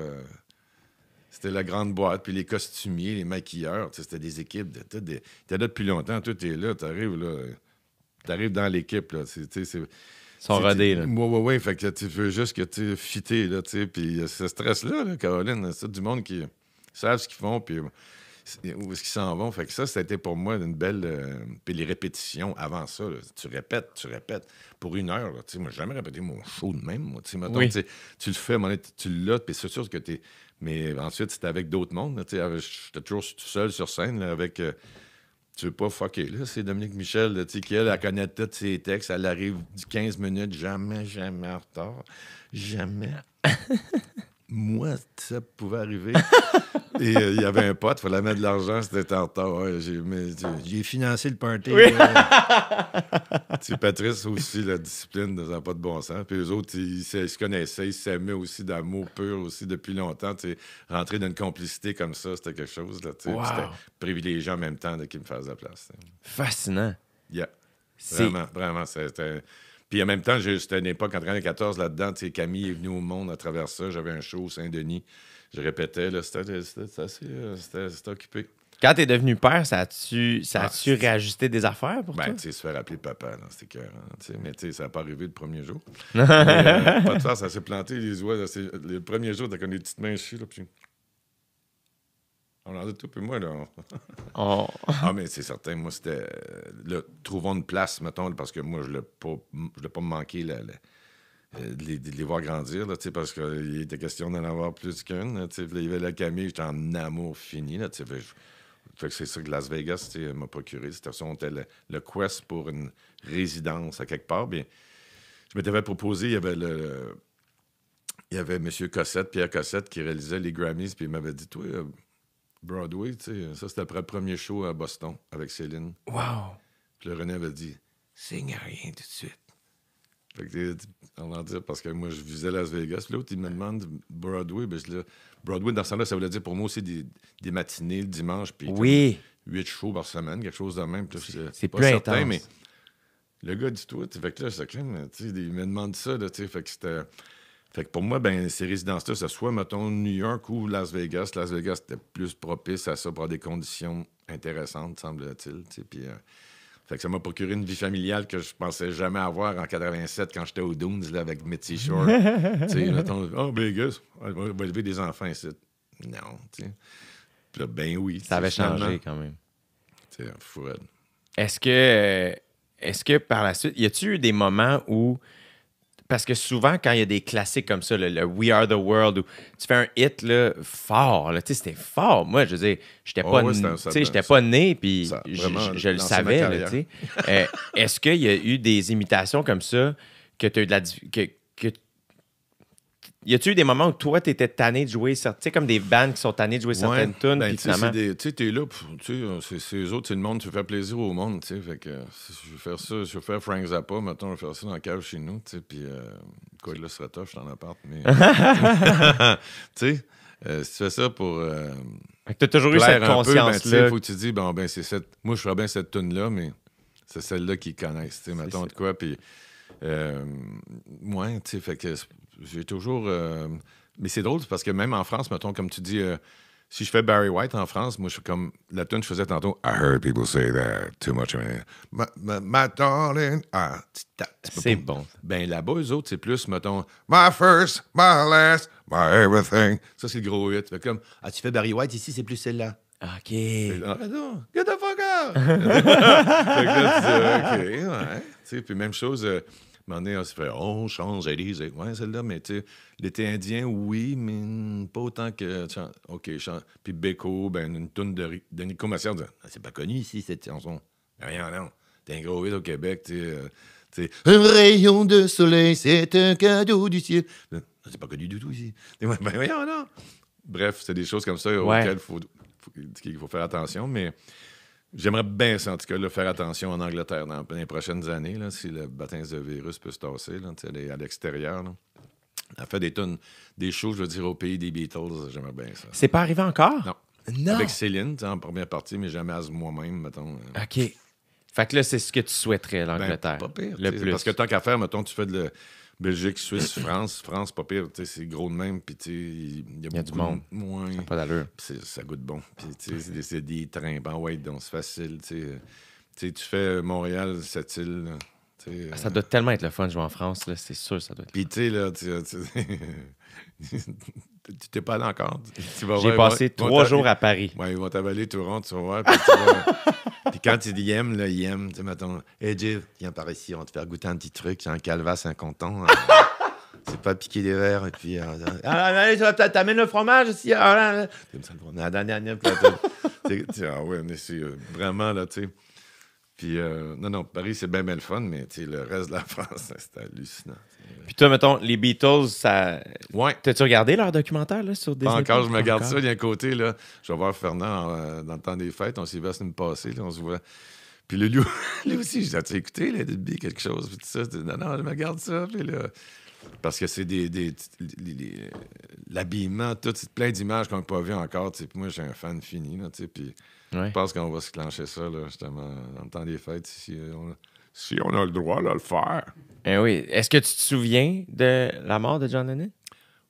Speaker 3: C'était la grande boîte, puis les costumiers, les maquilleurs, tu sais, c'était des équipes, t'es là depuis longtemps, toi, t'es là, t'arrives dans l'équipe, là, tu sais, c'est...
Speaker 2: Ils sont rodés, là.
Speaker 3: Oui, fait que tu veux juste que tu fitter, là, tu sais, puis ce stress-là, là, Caroline, c'est du monde qui savent ce qu'ils font, puis où est-ce qu'ils s'en vont, fait que ça, c'était pour moi une belle... puis les répétitions, avant ça, là, tu répètes, pour 1 heure, là, tu sais, moi, j'ai jamais répété mon show de même, moi, tu sais, mettons,
Speaker 2: Oui.
Speaker 3: tu sais, tu le fais, tu l'as, puis c'est sûr que t'es... Mais ensuite, c'était avec d'autres mondes, là, tu sais, j'étais toujours tout seul sur scène, là, avec... tu veux pas fucker, là. C'est Dominique Michel, là, tu sais, qui, elle connaît tous ses textes. Elle arrive 15 minutes, jamais en retard. Jamais. Moi, ça pouvait arriver. Et il y avait un pote, il fallait mettre de l'argent, c'était en retard. Ouais, j'ai financé le party.
Speaker 2: Oui.
Speaker 3: Tu sais, Patrice aussi, la discipline, ça n'a pas de bon sens. Puis eux autres, ils se connaissaient, ils s'aimaient aussi d'amour pur aussi depuis longtemps. Tu sais, rentrer dans une complicité comme ça, c'était quelque chose. Là, tu sais.
Speaker 2: Wow.
Speaker 3: Puis c'était privilégié en même temps de qu'ils me fassent de la place. Tu sais.
Speaker 2: Fascinant.
Speaker 3: Yeah.
Speaker 2: C'est-
Speaker 3: Vraiment, c'était... Puis en même temps, c'était une époque, en 1994, là-dedans, tu sais, Camille est venue au monde à travers ça. J'avais un show au Saint-Denis. Je répétais, là, c'était occupé.
Speaker 2: Quand t'es devenu père, ça a-tu
Speaker 3: c'est-
Speaker 2: réajusté des affaires pour
Speaker 3: Ben,
Speaker 2: toi?
Speaker 3: tu sais, se faire appeler papa, là, c'était cœur. Mais tu sais, ça n'a pas arrivé le premier jour. Mais, pas de faire, ça s'est planté, les oies. Là, le premier jour, t'as connu des petites mains chies, là, puis... On en a tout, puis moi, là... Ah, mais c'est certain, moi, c'était... Là, trouvons une place, mettons, parce que moi, je ne voulais pas me manquer de les voir grandir, là, parce qu'il était question d'en avoir plus qu'une. Là, il y avait la Camille, j'étais en amour fini. Là, fait que c'est ça que Las Vegas m'a procuré. C'était ça, on était le quest pour une résidence à quelque part. Bien, je m'étais fait proposer, il y avait M. Cossette, Pierre Cossette, qui réalisait les Grammys, puis il m'avait dit, toi, Broadway, ça c'était après le premier show à Boston avec Céline.
Speaker 2: Wow!
Speaker 3: Puis le René avait dit, signe rien tout de suite. Fait que, on va dire, parce que moi, je visais Las Vegas. Puis l'autre, il me demande Broadway. Ben, Broadway, dans ce temps-là, ça voulait dire pour moi aussi des matinées le dimanche. Puis 8 shows par semaine, quelque chose de même.
Speaker 2: C'est
Speaker 3: pas
Speaker 2: plus
Speaker 3: certain,
Speaker 2: intense.
Speaker 3: mais le gars dit tout. Fait que là, c'est crème, il me demande ça. Là, fait que c'était. Fait que pour moi, ben, ces résidences-là, c'est soit, mettons, New York ou Las Vegas. Las Vegas, c'était plus propice à ça pour des conditions intéressantes, semble-t-il. Puis. Fait que ça m'a procuré une vie familiale que je pensais jamais avoir en 87 quand j'étais au Dunes là, avec Mitzi Shore. Tu sais, mettons, Vegas, on va élever des enfants ici. Non, tu sais. Puis là, ben oui.
Speaker 2: Ça avait changé quand même.
Speaker 3: Tu sais, fourette.
Speaker 2: Est-ce que par la suite, y a-tu eu des moments où. Parce que souvent, quand il y a des classiques comme ça, le We Are the World, où tu fais un hit là, fort, là, c'était fort. Moi, je veux dire, j'étais pas né, puis je le savais. Là, est-ce qu'il y a eu des imitations comme ça que tu as eu de la... Y a-tu eu des moments où toi, t'étais tanné de jouer, tu sais, comme des bands qui sont tannés de jouer certaines tunes,
Speaker 3: ben,
Speaker 2: puis finalement...
Speaker 3: Tu sais, t'es là, c'est eux autres, c'est le monde, tu veux faire plaisir au monde, tu sais, fait que je veux faire ça, je veux faire Frank Zappa, mettons, je vais faire ça dans la cave chez nous, tu sais, puis quoi, là, ce serait tough, je t'en apparte, mais... tu sais, si tu fais ça pour...
Speaker 2: Fait que t'as toujours eu cette conscience-là.
Speaker 3: Il faut que tu te dis, bon, ben, c'est cette... Moi, je ferais bien cette tune-là, mais c'est celle-là qu'ils connaissent, tu sais, mettons, de quoi, puis... ouais, tu sais, fait que... J'ai toujours... Mais c'est drôle parce que même en France, mettons, comme tu dis, si je fais Barry White en France, moi, je suis comme... La tune, je faisais tantôt, I heard people say that too much. My darling...
Speaker 2: C'est bon.
Speaker 3: Ben là-bas, eux autres, c'est plus, mettons, my first, my last, my everything. Ça, c'est le gros hit. Fait comme,
Speaker 7: tu fais Barry White ici, c'est plus celle-là.
Speaker 2: OK.
Speaker 3: Non, get the fuck out! Fait que là, tu dis, OK, ouais. Tu sais, puis même chose... À un moment donné, on se fait « Oh, Champs-Élysées ». Ouais, celle-là, mais tu sais, l'été indien, oui, mais pas autant que... OK, puis Beko, ben une toune de Nico Massier, on dit « C'est pas connu ici, cette chanson. » Rien, non. T'es un gros hit au Québec, tu sais. Un rayon de soleil, c'est un cadeau du ciel. C'est pas connu du tout ici. Ben voyons, non. Bref, c'est des choses comme ça auxquelles il faut faire attention, mais... J'aimerais bien, en tout cas, là, faire attention en Angleterre dans les prochaines années, là, si le baptême de virus peut se tasser, là, aller à l'extérieur. Là. Elle fait des shows, je veux dire, au pays des Beatles, j'aimerais bien ça.
Speaker 2: C'est pas arrivé encore?
Speaker 3: Non. Avec Céline, en première partie, mais jamais à moi-même, mettons.
Speaker 2: OK. Fait que là, c'est ce que tu souhaiterais, l'Angleterre.
Speaker 3: Ben, pas pire.
Speaker 2: Le plus.
Speaker 3: Parce que tant qu'à faire, mettons, tu fais de Belgique, Suisse, France, pas pire. C'est gros de même. Puis, il y a
Speaker 2: du monde.
Speaker 3: Moins.
Speaker 2: Ça n'a pas d'allure.
Speaker 3: Ça goûte bon. Puis, c'est des trains. Ben, ouais, donc c'est facile. Tu fais Montréal, cette île.
Speaker 2: Ça doit tellement être le fun de jouer en France. Là. C'est sûr, ça doit être.
Speaker 3: Puis, tu sais, là, tu t'es pas allé encore.
Speaker 2: J'ai passé 3 jours à Paris.
Speaker 3: Oui, ils vont t'avaler tout rond, tu vas voir. Puis quand tu dis Yem, tu sais, mettons, hey Jeff, viens par ici, on va te faire goûter un petit truc, un calvas, un canton. C'est pas piquer des verres. Et puis, allez, t'amènes le fromage aussi. La dernière plateau. Ah ouais, mais c'est vraiment, là, tu sais. Puis, non, Paris, c'est bien le fun, mais le reste de la France, c'est hallucinant.
Speaker 2: Puis toi, mettons, les Beatles, ça...
Speaker 3: Ouais.
Speaker 2: T'as-tu regardé leur documentaire là, sur Disney?
Speaker 3: Pas encore, je me garde ça d'un côté. Là. Je vais voir Fernand dans le temps des fêtes. On s'y va la semaine passée. Là, on se voit. Puis lui aussi, je dis, as-tu écouté, là, quelque chose? Puis tout ça. Non, je me garde ça. Puis là, parce que c'est l'habillement, tout, c'est plein d'images qu'on n'a pas vues encore. Puis moi, j'ai un fan fini. Là, puis je pense qu'on va se clencher ça, là, justement, dans le temps des fêtes. Si on a le droit de le faire.
Speaker 2: Eh oui. Est-ce que tu te souviens de la mort de John Lennon?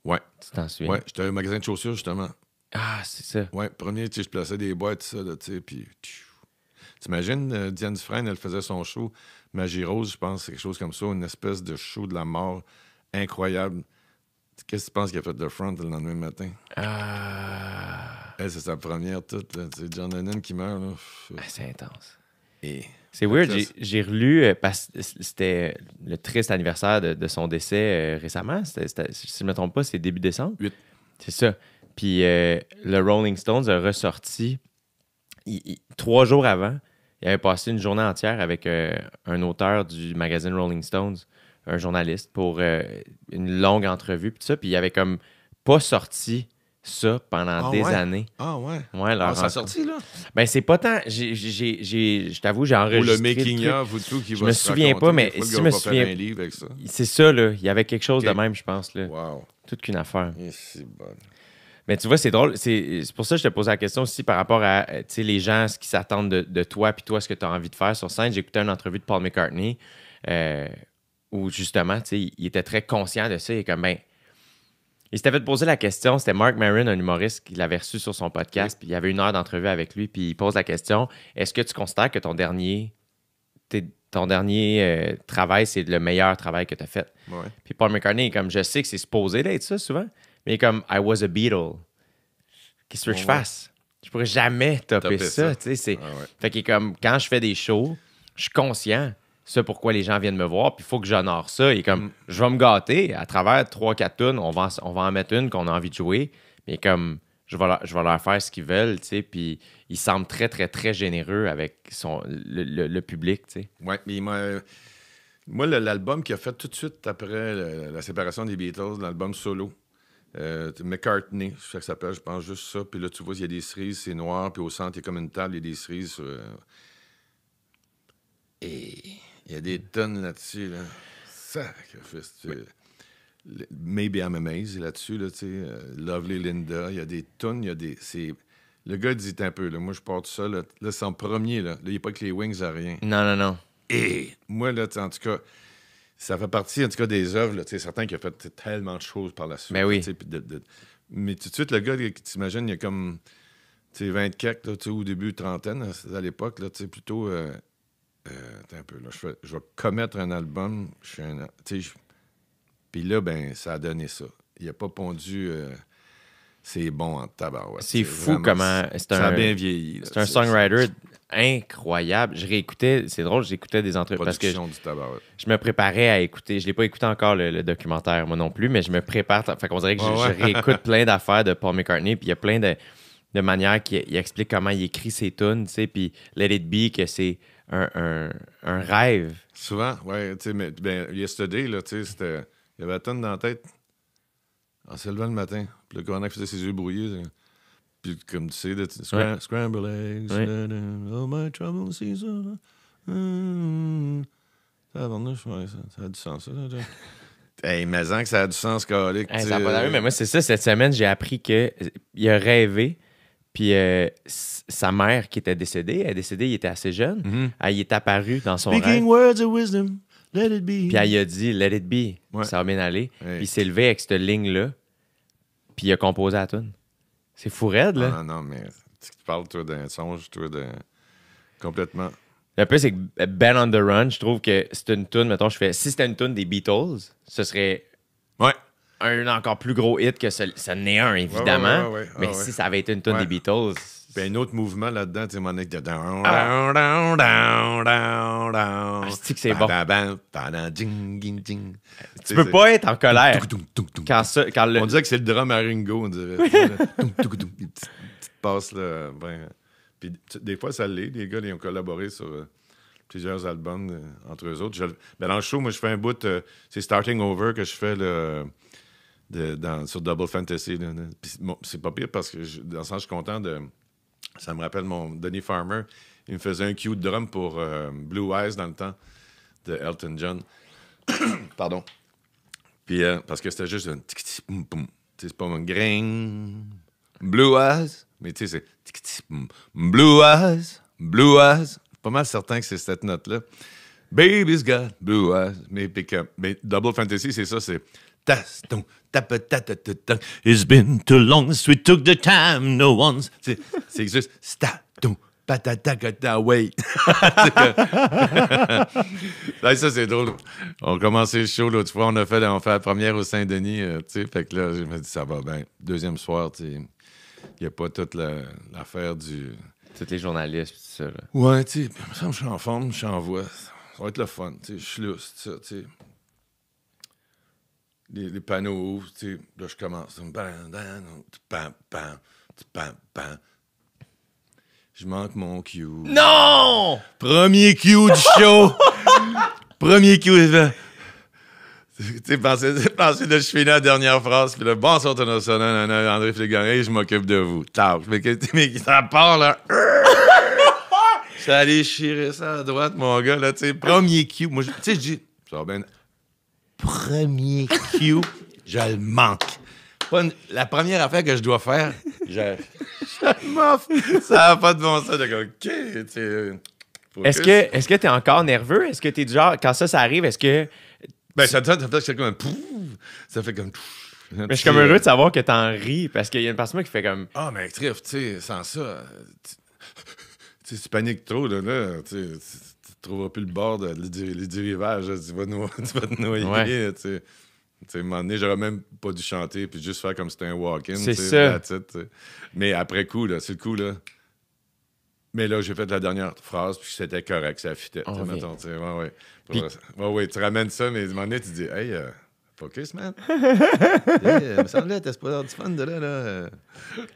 Speaker 3: Oui.
Speaker 2: Tu t'en souviens?
Speaker 3: Oui, j'étais au magasin de chaussures, justement.
Speaker 2: Ah, c'est ça.
Speaker 3: Oui, premier, je plaçais des boîtes, ça, là, tu sais, puis... T'imagines, Diane Dufresne, elle faisait son show, Magie Rose, je pense, c'est quelque chose comme ça, une espèce de show de la mort incroyable. Qu'est-ce que tu penses qu'elle a fait de front le lendemain matin? Elle, c'est sa première toute, là. C'est John Lennon qui meurt, là.
Speaker 2: C'est intense. C'est weird, j'ai relu, parce que c'était le triste anniversaire de son décès récemment. Si je ne me trompe pas, c'est début décembre.
Speaker 3: 8.
Speaker 2: C'est ça. Puis le Rolling Stones a ressorti 3 jours avant. Il avait passé une journée entière avec un auteur du magazine Rolling Stones, un journaliste, pour une longue entrevue. Puis il avait comme pas sorti ça pendant des années.
Speaker 3: Ah ouais?
Speaker 2: Ça
Speaker 3: a sorti, là?
Speaker 2: Ben, c'est pas tant... Je t'avoue, j'ai enregistré...
Speaker 3: Ou le making-of ou tout qui va se
Speaker 2: Je me souviens pas, mais si je me souviens...
Speaker 3: un livre avec ça.
Speaker 2: C'est ça, là. Il y avait quelque chose de même, je pense, là.
Speaker 3: Wow.
Speaker 2: Toute qu'une affaire.
Speaker 3: C'est bon.
Speaker 2: Mais tu vois, c'est drôle. C'est pour ça que je te posais la question aussi par rapport à les gens, ce qu'ils s'attendent de toi, puis toi, ce que tu as envie de faire sur scène. J'ai écouté une entrevue de Paul McCartney où, justement, il était très conscient de ça. Il est comme, ben... Il s'était fait poser la question, c'était Mark Maron, un humoriste, qui l'avait reçu sur son podcast, puis il y avait 1 heure d'entrevue avec lui, puis il pose la question, est-ce que tu considères que ton dernier travail, c'est le meilleur travail que tu as fait?
Speaker 3: Ouais.
Speaker 2: Puis Paul McCartney est comme, je sais que c'est supposé d'être ça souvent, mais il est comme, I was a Beatle. Qu'est-ce que je fasse? Je pourrais jamais topper ça. Fait qu'il est comme, quand je fais des shows, je suis conscient. C'est pourquoi les gens viennent me voir, puis il faut que j'honore ça. Et comme, je vais me gâter à travers 3-4 tunes, on va en mettre une qu'on a envie de jouer, mais comme, je vais leur faire ce qu'ils veulent, tu sais, puis il semble très, très, très généreux avec le public, tu sais.
Speaker 3: Oui, mais moi, l'album qu'il a fait tout de suite après la séparation des Beatles, l'album solo, McCartney, c'est ça que ça s'appelle, je pense juste ça. Puis là, tu vois, il y a des cerises, c'est noir, puis au centre, il y a comme une table, il y a des cerises. Et il y a des tonnes là-dessus, là. Sacrifice, Maybe I'm Amazed là-dessus, là, tu sais. Lovely Linda, il y a des tonnes, il y a des... Le gars dit un peu, là, moi, je porte ça, là, c'est en premier, là. Là, il n'y a pas que les Wings à rien.
Speaker 2: Non.
Speaker 3: Et moi, là, en tout cas, ça fait partie, en tout cas, des œuvres, là, tu sais, certains qui ont fait tellement de choses par la suite.
Speaker 2: Mais oui.
Speaker 3: Mais tout de suite, le gars, t'imagines, il y a comme, tu sais, 20 quelques, là, tu sais, au début, trentaine, à l'époque, là, tu sais, plutôt... attends un peu, là, je vais commettre un album, puis là, ben, ça a donné ça. Il n'a pas pondu... c'est bon en tabarouette.
Speaker 2: C'est fou
Speaker 3: vraiment,
Speaker 2: comment...
Speaker 3: Ça a bien vieilli. Là,
Speaker 2: c'est un songwriter incroyable. Je réécoutais... C'est drôle, j'écoutais des entrevues parce que je me préparais à écouter. Je ne l'ai pas écouté encore, le documentaire, moi non plus, mais je me prépare. Fait qu'on dirait que je réécoute plein d'affaires de Paul McCartney, puis il y a plein de manières qu'il explique comment il écrit ses tunes, tu sais, puis Let It Be, que c'est un rêve.
Speaker 3: Souvent, oui. Tu sais, mais Yesterday, là, tu sais, c'était... Il y avait la tonne dans la tête en se levant le matin. Puis le coroner faisait ses yeux brouillés. Puis comme tu sais, Scramble eggs, all my trouble season. Ça a du sens, ça. Hey, mais que ça a du sens, calique.
Speaker 2: Ça a pas d'allure, mais moi, c'est ça. Cette semaine, j'ai appris qu'il a rêvé. Puis sa mère qui était décédée, il était assez jeune. Elle est apparue dans son rêve.
Speaker 3: Words of wisdom, let it be.
Speaker 2: Puis elle a dit, let it be.
Speaker 3: Ouais.
Speaker 2: Ça va bien aller.
Speaker 3: Ouais.
Speaker 2: Puis il s'est levé avec cette ligne-là. Puis il a composé la tune. C'est fou raide, là.
Speaker 3: Non, mais tu parles, toi, d'un songe, toi, complètement.
Speaker 2: Le plus, c'est que Ben on the Run, je trouve que c'est une tune, mettons, si c'était une tune des Beatles, ce serait un encore plus gros hit que ce n'est un, évidemment. Mais si ça avait été une tune des Beatles...
Speaker 3: Puis un autre mouvement là-dedans, tu sais, mon de
Speaker 2: c'est que c'est bon.
Speaker 3: Tu
Speaker 2: peux pas être en colère.
Speaker 3: On dirait que c'est le drum à Ringo, on dirait. Petite passe, là. Puis des fois, ça l'est. Les gars, ils ont collaboré sur plusieurs albums entre eux autres. Dans le show, moi, je fais un bout, c'est Starting Over que je fais sur Double Fantasy. Puis, c'est pas pire parce que, dans le sens, je suis content de... Ça me rappelle mon Donny Farmer. Il me faisait un cue de drum pour Blue Eyes dans le temps de Elton John. Pardon. Puis, parce que c'était juste un tic-tic-poum-poum. C'est pas un grain. Blue Eyes. Mais tu sais, c'est tic-tic-poum. Blue Eyes. Blue Eyes. Pas mal certain que c'est cette note-là. Baby's got blue eyes. Mais Double Fantasy, c'est ça, c'est... It's been too long since we took the time, no one's... C'est juste... Wait. Là, ça, c'est drôle. On a commencé le show l'autre fois, on fait la première au Saint-Denis, tu sais, fait que là, je me dis, ça va bien. Deuxième soir, tu sais, il n'y a pas toute l'affaire du...
Speaker 2: tous les journalistes, tout ça. Là.
Speaker 3: Ouais, tu sais, il me semble que je suis en forme, je suis en voix. Ça va être le fun, tu sais, je suis lousse, ça, tu sais. Les panneaux ouvrent, tu sais, là, je commence. Je manque mon cue.
Speaker 2: Non!
Speaker 3: Premier cue du show! Premier cue. Tu sais, pensez de je finis la dernière phrase, puis là, bonsoir, André Flégarin, je m'occupe de vous. Taf. Mais ça part, là. Je suis allé chirer ça à droite, mon gars, là, tu sais. Premier cue. Moi, tu sais, je dis, ça va bien. Premier cue, je le manque. La première affaire que je dois faire, je m'offre. Ça n'a pas de bon sens. OK, tu sais.
Speaker 2: Est-ce que t'es encore nerveux? Est-ce que t'es du genre, quand ça arrive, est-ce que...
Speaker 3: Ben, ça fait comme un pouf. Ça fait comme...
Speaker 2: Mais je suis comme heureux de savoir que t'en ris, parce qu'il y a une personne qui fait comme...
Speaker 3: Ah, mais triffe, tu sais, sans ça... Tu sais, tu paniques trop, là, tu trouveras plus le bord du rivage, là, tu vas te noyer,
Speaker 2: Ouais.
Speaker 3: tu sais. Tu sais, à un moment donné, j'aurais même pas dû chanter puis juste faire comme si c'était un walk-in.
Speaker 2: C'est
Speaker 3: tu sais,
Speaker 2: ça.
Speaker 3: that's it, tu sais. Mais après coup, là, c'est le coup, là. Mais là, j'ai fait la dernière phrase puis c'était correct, ça fitait.
Speaker 2: On revient.
Speaker 3: Mettons, tu sais, ouais.
Speaker 2: Puis-
Speaker 3: Ouais, tu ramènes ça, mais à un moment donné, tu dis, hey, focus, man. Il me semblait, t'as pas l'air du fun de là.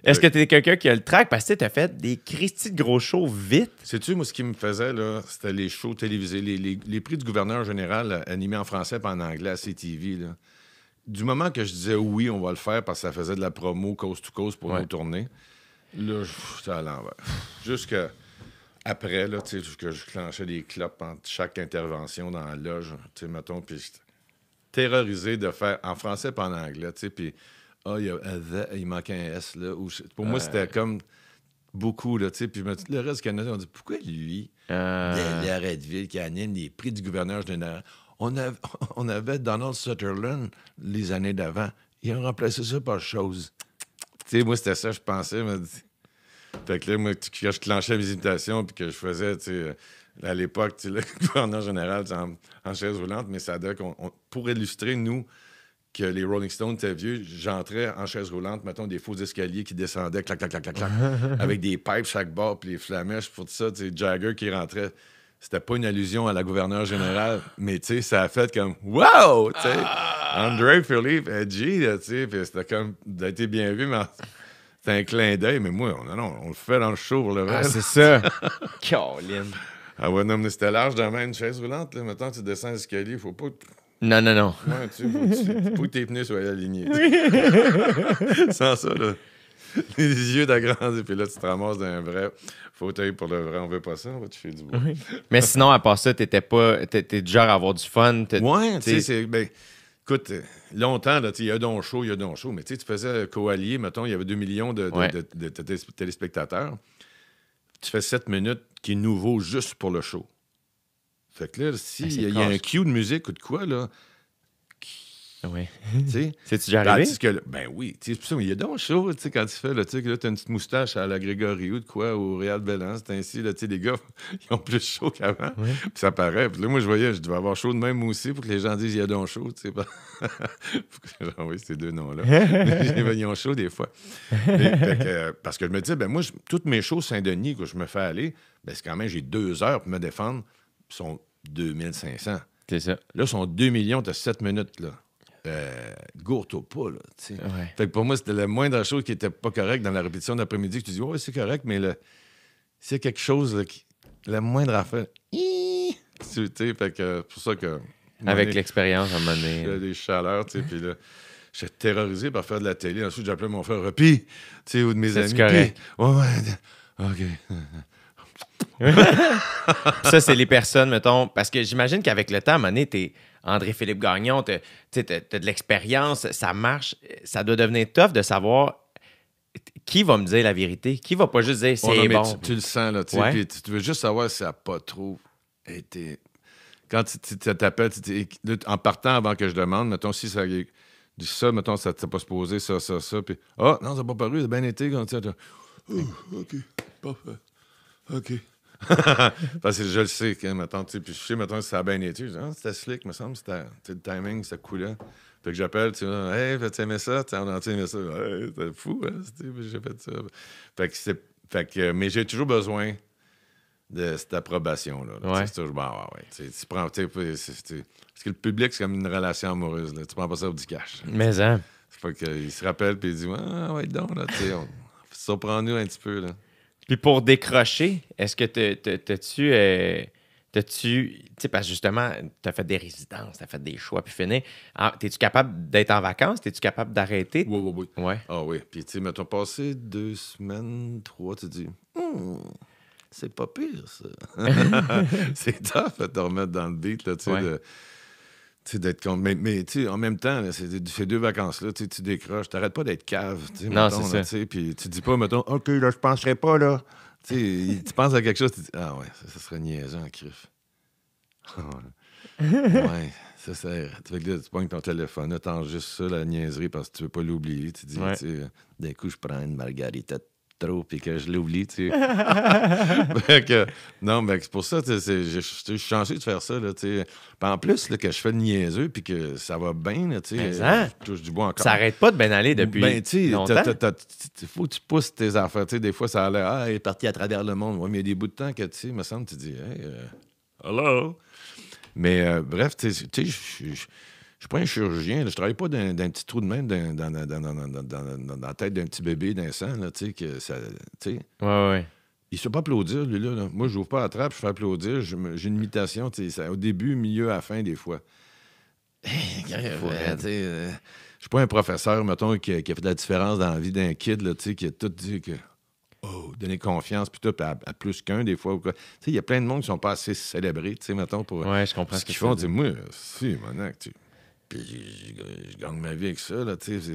Speaker 2: Est-ce que t'es quelqu'un qui a le track? Parce que t'as fait des Christy de gros shows vite.
Speaker 3: Sais-tu, moi, ce qui me faisait, là, c'était les shows télévisés, les prix du gouverneur général animés en français et en anglais à CTV, là. Du moment que je disais oui, on va le faire parce que ça faisait de la promo coast to coast pour nos tournées, là, j'étais à l'envers. Jusqu'à après, là, tu sais, que je clenchais des clopes entre chaque intervention dans la loge, tu sais, mettons, puis j'étais terrorisé de faire en français et en anglais, tu sais, puis il manquait un S, là. Pour moi, c'était comme beaucoup, là, tu sais, puis le reste du Canada, on dit, pourquoi lui, de Redville, qui anime les prix du gouverneur général, on avait Donald Sutherland les années d'avant. Ils ont remplacé ça par chose. Tu sais, moi, c'était ça, je pensais. Fait que là, moi, quand je clenchais mes imitations puis que je faisais, tu sais, à l'époque, tu sais, le gouverneur général en chaise roulante, mais ça donne pour illustrer, nous, que les Rolling Stones étaient vieux, j'entrais en chaise roulante, mettons, des faux escaliers qui descendaient, clac, clac, clac, clac, clac, avec des pipes chaque bord, puis les flamèches, pour tout ça, tu sais, Jagger qui rentrait. C'était pas une allusion à la gouverneure générale, mais tu sais, ça a fait comme wow! Tu sais, André, Philippe, Edgy, tu sais, puis c'était comme, ça a été bien vu, mais c'était un clin d'œil, mais moi, on le fait dans le show pour le reste.
Speaker 2: C'est ça. Caroline.
Speaker 3: Ah ouais, non, mais c'était large dans une chaise roulante, là. Maintenant, tu descends l'escalier, faut pas.
Speaker 2: Non.
Speaker 3: Ouais, tu sais, faut que tes pneus soient alignés. Sans ça, là. Les yeux d'agrandis, puis là, tu te ramasses d'un vrai fauteuil pour le vrai. On veut pas ça, on va te faire du bois.
Speaker 2: Mais sinon, à part ça, t'es du genre à avoir du fun.
Speaker 3: Ouais, tu sais, ben, écoute, longtemps, il y a donc show, mais tu sais, tu faisais Coallier, mettons, il y avait 2 millions de téléspectateurs. Tu fais 7 minutes qui est nouveau juste pour le show. Fait que là, s'il y a un cue de musique ou de quoi, là,
Speaker 2: Oui.
Speaker 3: tu sais.
Speaker 2: C'est-tu déjà arrivé?
Speaker 3: Ben oui, tu sais, c'est pour ça, il y a donc chaud, tu sais, quand tu fais, là, tu sais, que là, t'as une petite moustache à la Grégory ou de quoi, au Réal Bellan, c'est ainsi, là, tu sais, les gars, ils ont plus chaud qu'avant, puis ça paraît. Puis là, moi, je voyais, je devais avoir chaud de même aussi pour que les gens disent, il y a donc chaud, tu sais. Faut que j'ai envoyé ces deux noms-là. Ils ont chaud des fois. Parce que je me disais, ben moi, toutes mes shows Saint-Denis que je me fais aller, ben c'est quand même, j'ai 2 heures pour me défendre, puis sont 2500.
Speaker 2: C'est ça.
Speaker 3: Là, ils sont 2 millions, t'as 7 minutes, là. Gourte au pas, là, tu sais.
Speaker 2: Ouais.
Speaker 3: Fait que pour moi, c'était la moindre chose qui était pas correcte dans la répétition d'après-midi, que tu dis, ouais, c'est correct, mais c'est quelque chose, là, la moindre affaire, tu sais, fait que pour ça que...
Speaker 2: Avec l'expérience, à un moment donné.
Speaker 3: J'ai des chaleurs, tu sais, puis là, j'étais terrorisé par faire de la télé. Ensuite, j'appelais mon frère Repi, tu sais, ou de mes amis.
Speaker 2: C'est correct.
Speaker 3: OK.
Speaker 2: Ça, c'est les personnes, mettons, parce que j'imagine qu'avec le temps, à un moment donné, t'es André-Philippe Gagnon, t'as de l'expérience, ça marche, ça doit devenir tough de savoir qui va me dire la vérité, qui va pas juste dire c'est bon.
Speaker 3: Tu le sens, là, tu sais, puis tu veux juste savoir si ça n'a pas trop été... Quand tu t'appelles, en partant avant que je demande, mettons, si ça... Ça, mettons, ça t'a pas supposé, ça, puis... Ah, non, ça n'a pas paru, ça a bien été, quand tu... OK, parfait. OK. Parce que je le sais, mettons, puis je sais, mettons, si ça a bien été. Je dis, c'était slick, me semble, le timing, ça coulait. Fait que j'appelle, tu sais, hey, tu aimé ça? On a aimé ça? Hey, c'était fou, hein? J'ai fait ça. Fait que Fait que, mais j'ai toujours besoin de cette approbation-là. Là.
Speaker 2: Ouais.
Speaker 3: C'est toujours, tu prends, parce que le public, c'est comme une relation amoureuse. Là. Tu prends pas ça pour du cash.
Speaker 2: Mais, hein.
Speaker 3: Fait qu'il se rappelle puis il dit ouais, donc, là, tu sais, surprends-nous un petit peu, là.
Speaker 2: Puis pour décrocher, est-ce que tu sais, parce que justement, tu as fait des résidences, tu as fait des choix, puis fini. T'es-tu capable d'être en vacances? T'es-tu capable d'arrêter?
Speaker 3: Oui.
Speaker 2: Ouais.
Speaker 3: Ah oui. Puis, tu sais, mettons, passé 2 semaines, 3, tu te dis, c'est pas pire, ça. C'est tough de te remettre dans le beat, là, tu sais,
Speaker 2: Ouais.
Speaker 3: d'être con. Mais tu sais, en même temps, là, ces 2 vacances-là, tu décroches, t'arrêtes pas d'être cave.
Speaker 2: Non,
Speaker 3: mettons,
Speaker 2: c'est
Speaker 3: là,
Speaker 2: ça.
Speaker 3: Puis tu dis pas, mettons, OK, là, je penserais pas, là. Tu penses à quelque chose, tu dis, ah ouais, ça serait niaisant, crif. Ouais, ça sert. Tu fais que là, tu pognes ton téléphone, attends juste ça, la niaiserie, parce que tu veux pas l'oublier. Tu dis,
Speaker 2: Ouais.
Speaker 3: tu sais, d'un coup, je prends une margarita trop puis que je l'oublie, tu sais. Fait que, non, mais c'est pour ça, tu sais, je suis chanceux de faire ça, là, tu sais. Puis en plus, là, que je fais de niaiseux puis que ça va bien, là, tu sais.
Speaker 2: Mais hein?
Speaker 3: Je touche du bois encore.
Speaker 2: Ça arrête pas de bien aller depuis
Speaker 3: Ben, tu sais,
Speaker 2: longtemps.
Speaker 3: il faut que tu pousses tes affaires. Tu sais, des fois, ça a l'air, il est parti à travers le monde. Ouais, mais il y a des bouts de temps que, tu sais, me semble, tu dis, hey, hello. Mais bref, tu sais, je suis pas un chirurgien. Là. Je travaille pas d'un petit trou de même dans la tête d'un petit bébé, d'un sang, là, tu sais, que ça, tu sais.
Speaker 2: Ouais.
Speaker 3: Il ne se fait pas applaudir, lui, là. Moi, je n'ouvre pas la trappe, je fais applaudir. J'ai une imitation, tu sais, au début, milieu, à la fin, des fois. Je suis pas un professeur, mettons, qui a fait de la différence dans la vie d'un kid, là, tu sais, qui a tout dit que... donner confiance, puis tout, à plus qu'un, des fois. Tu sais, il y a plein de monde qui sont pas assez célébrés, tu sais, mettons, pour
Speaker 2: Ouais, je comprends
Speaker 3: ce qu'ils font. Tu sais, moi, si, mon acte, puis je gagne ma vie avec ça, là, tu sais.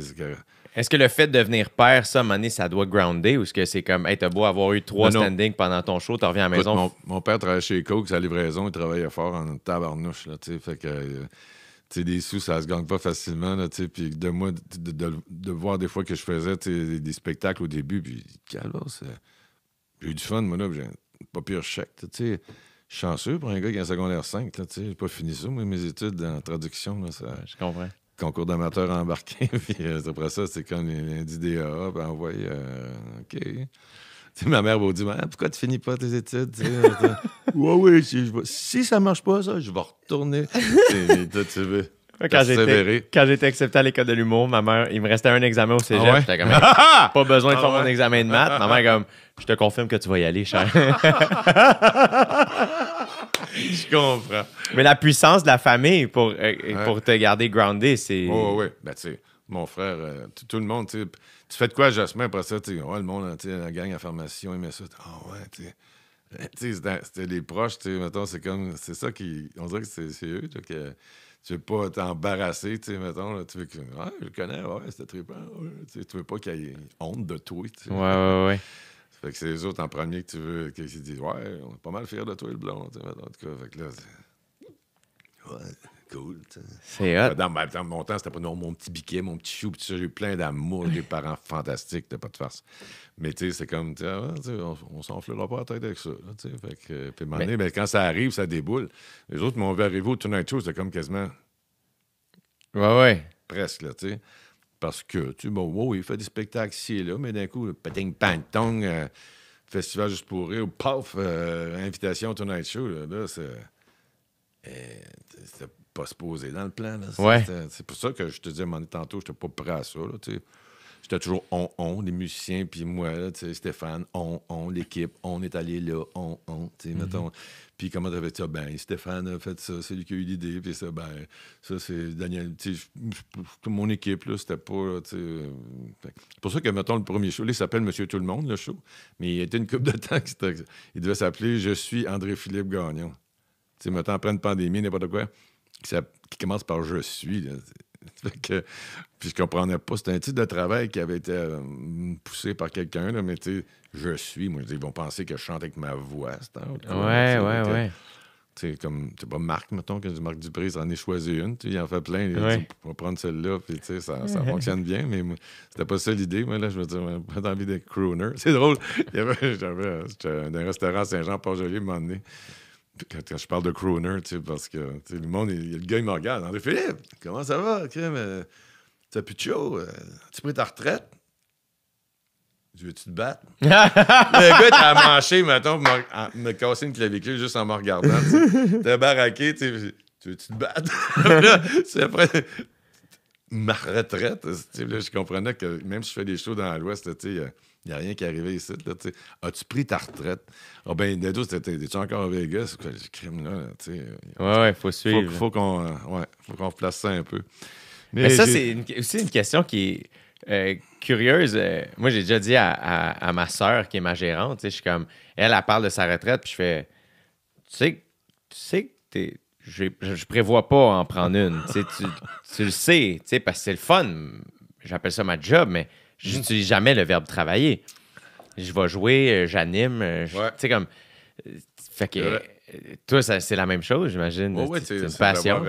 Speaker 2: Est-ce que le fait de devenir père, ça, à un moment donné, ça doit grounder ou est-ce que c'est comme, hey, t'as beau avoir eu 3
Speaker 3: Non.
Speaker 2: standings pendant ton show, tu reviens à la
Speaker 3: Écoute,
Speaker 2: maison?
Speaker 3: mon père travaillait chez Coke, sa livraison, il travaillait fort en tabarnouche, là, tu sais, fait que... tu sais, des sous, ça se gagne pas facilement, là, tu sais, puis de moi, de voir des fois que je faisais, tu sais, des spectacles au début, puis, j'ai eu du fun, moi, là, j'ai un pas pire chèque, tu sais. Je suis chanceux pour un gars qui a un secondaire 5, là, tu sais. J'ai pas fini ça, moi, mes études en traduction, là, ça...
Speaker 2: Je comprends.
Speaker 3: Concours d'amateur embarqué, puis après ça, c'est comme lundi DAA, puis envoyé, OK. Tu sais, ma mère va dire, pourquoi tu finis pas tes études, tu sais? Oui, si ça marche pas, ça, je vais retourner. Toi, tu veux...
Speaker 2: Quand j'étais accepté à l'école de l'humour, ma mère, il me restait un examen au cégep.
Speaker 3: Ah ouais?
Speaker 2: J'étais comme, pas besoin de faire mon examen de maths. Ma mère, comme, je te confirme que tu vas y aller, cher.
Speaker 3: Je comprends.
Speaker 2: Mais la puissance de la famille pour te garder groundé, c'est.
Speaker 3: Oui. Ben, tu sais, mon frère, tout le monde, tu sais, tu fais de quoi, Jasmin, après ça, tu sais, le monde, tu sais, la gang à formation aimait ça. Tu sais. Tu sais, c'était les proches, tu sais, mettons, c'est ça qui. On dirait que c'est eux, là, que tu veux pas t'embarrasser, tu sais, mettons, là, tu veux que. Je le connais, c'était trippant, tu veux pas qu'il y ait honte de toi, tu sais.
Speaker 2: Ouais.
Speaker 3: Ça fait que c'est les autres en premier que tu veux, qui disent, on est pas mal fiers de toi, le blond, tu sais, en tout cas, fait que là, cool, tu sais.
Speaker 2: C'est hot.
Speaker 3: Dans mon temps, c'était pas mon petit biquet, mon petit chou, puis ça, j'ai eu plein d'amour, des parents fantastiques, t'as pas de farce. Mais tu sais, c'est comme, on s'enflera pas la tête avec ça, tu sais. Fait que, puis à un moment donné, quand ça arrive, ça déboule. Les autres m'ont vu arriver au Tonight Show, c'était comme quasiment
Speaker 2: Ouais.
Speaker 3: presque, là, tu sais. Parce que, tu sais, il fait des spectacles ici et là, mais d'un coup, pating pantong, festival juste pour rire, paf, invitation au Tonight Show, là c'était pas supposé dans le plan. Là. C'est pour ça que je te disais, tantôt, j'étais pas prêt à ça. Là, j'étais toujours on, les musiciens, puis moi, là, Stéphane, on, l'équipe, on est allé là, mettons. Puis comment t'avais dit ça? Ben, Stéphane a fait ça, c'est lui qui a eu l'idée, puis ça, ça, c'est Daniel. Mon équipe, là, c'était pas, là, c'est pour ça que, mettons, le premier show, là, il s'appelle Monsieur Tout-le-Monde, le show, mais il y a été une couple de temps il devait s'appeler Je suis André-Philippe Gagnon. Tu sais, mettons, après une pandémie, n'importe quoi, qui commence par « je suis ». Puis je comprenais pas. C'était un titre de travail qui avait été poussé par quelqu'un, là, mais tu sais, « je suis ». Moi, ils vont penser que je chante avec ma voix.
Speaker 2: Ouais.
Speaker 3: Tu sais, comme, c'est pas Marc, mettons, que Marc Dupré, il en est choisi une. Il en fait plein. Il dit, on va prendre celle-là, puis tu sais, ça fonctionne bien. Mais moi, c'était pas ça l'idée. Moi, là, je me disais, j'ai pas envie d'être crooner. C'est drôle. J'étais dans un restaurant à Saint-Jean-Port-Joli, à un moment donné. Quand je parle de crooner, tu sais, parce que le monde, le gars, il me regarde. André-Philippe, comment ça va? T'as plus de show? Tu pris ta retraite? Tu veux-tu te battre? Le gars, t'as manché, mettons, pour me casser une clavicule juste en me regardant. T'es baraqué, tu veux-tu te battre? Là, c'est après ma retraite. Là, je comprenais que même si je fais des shows dans l'Ouest, il n'y a rien qui est arrivé ici. Là, as-tu pris ta retraite? Ah ben, Dedo, t'es-tu encore à Vegas? Quoi, le crime, là,
Speaker 2: Ouais, faut suivre.
Speaker 3: Faut qu'on replace ça un peu.
Speaker 2: Mais ça, c'est aussi une question qui est curieuse. Moi, j'ai déjà dit à ma sœur, qui est ma gérante, je suis comme, elle parle de sa retraite, puis je fais, tu sais que je prévois pas en prendre une. Tu le sais, parce que c'est le fun. J'appelle ça ma job, mais j'utilise jamais le verbe travailler. Je vais jouer, j'anime, tu sais, comme... Fait que toi, c'est la même chose, j'imagine. C'est une passion.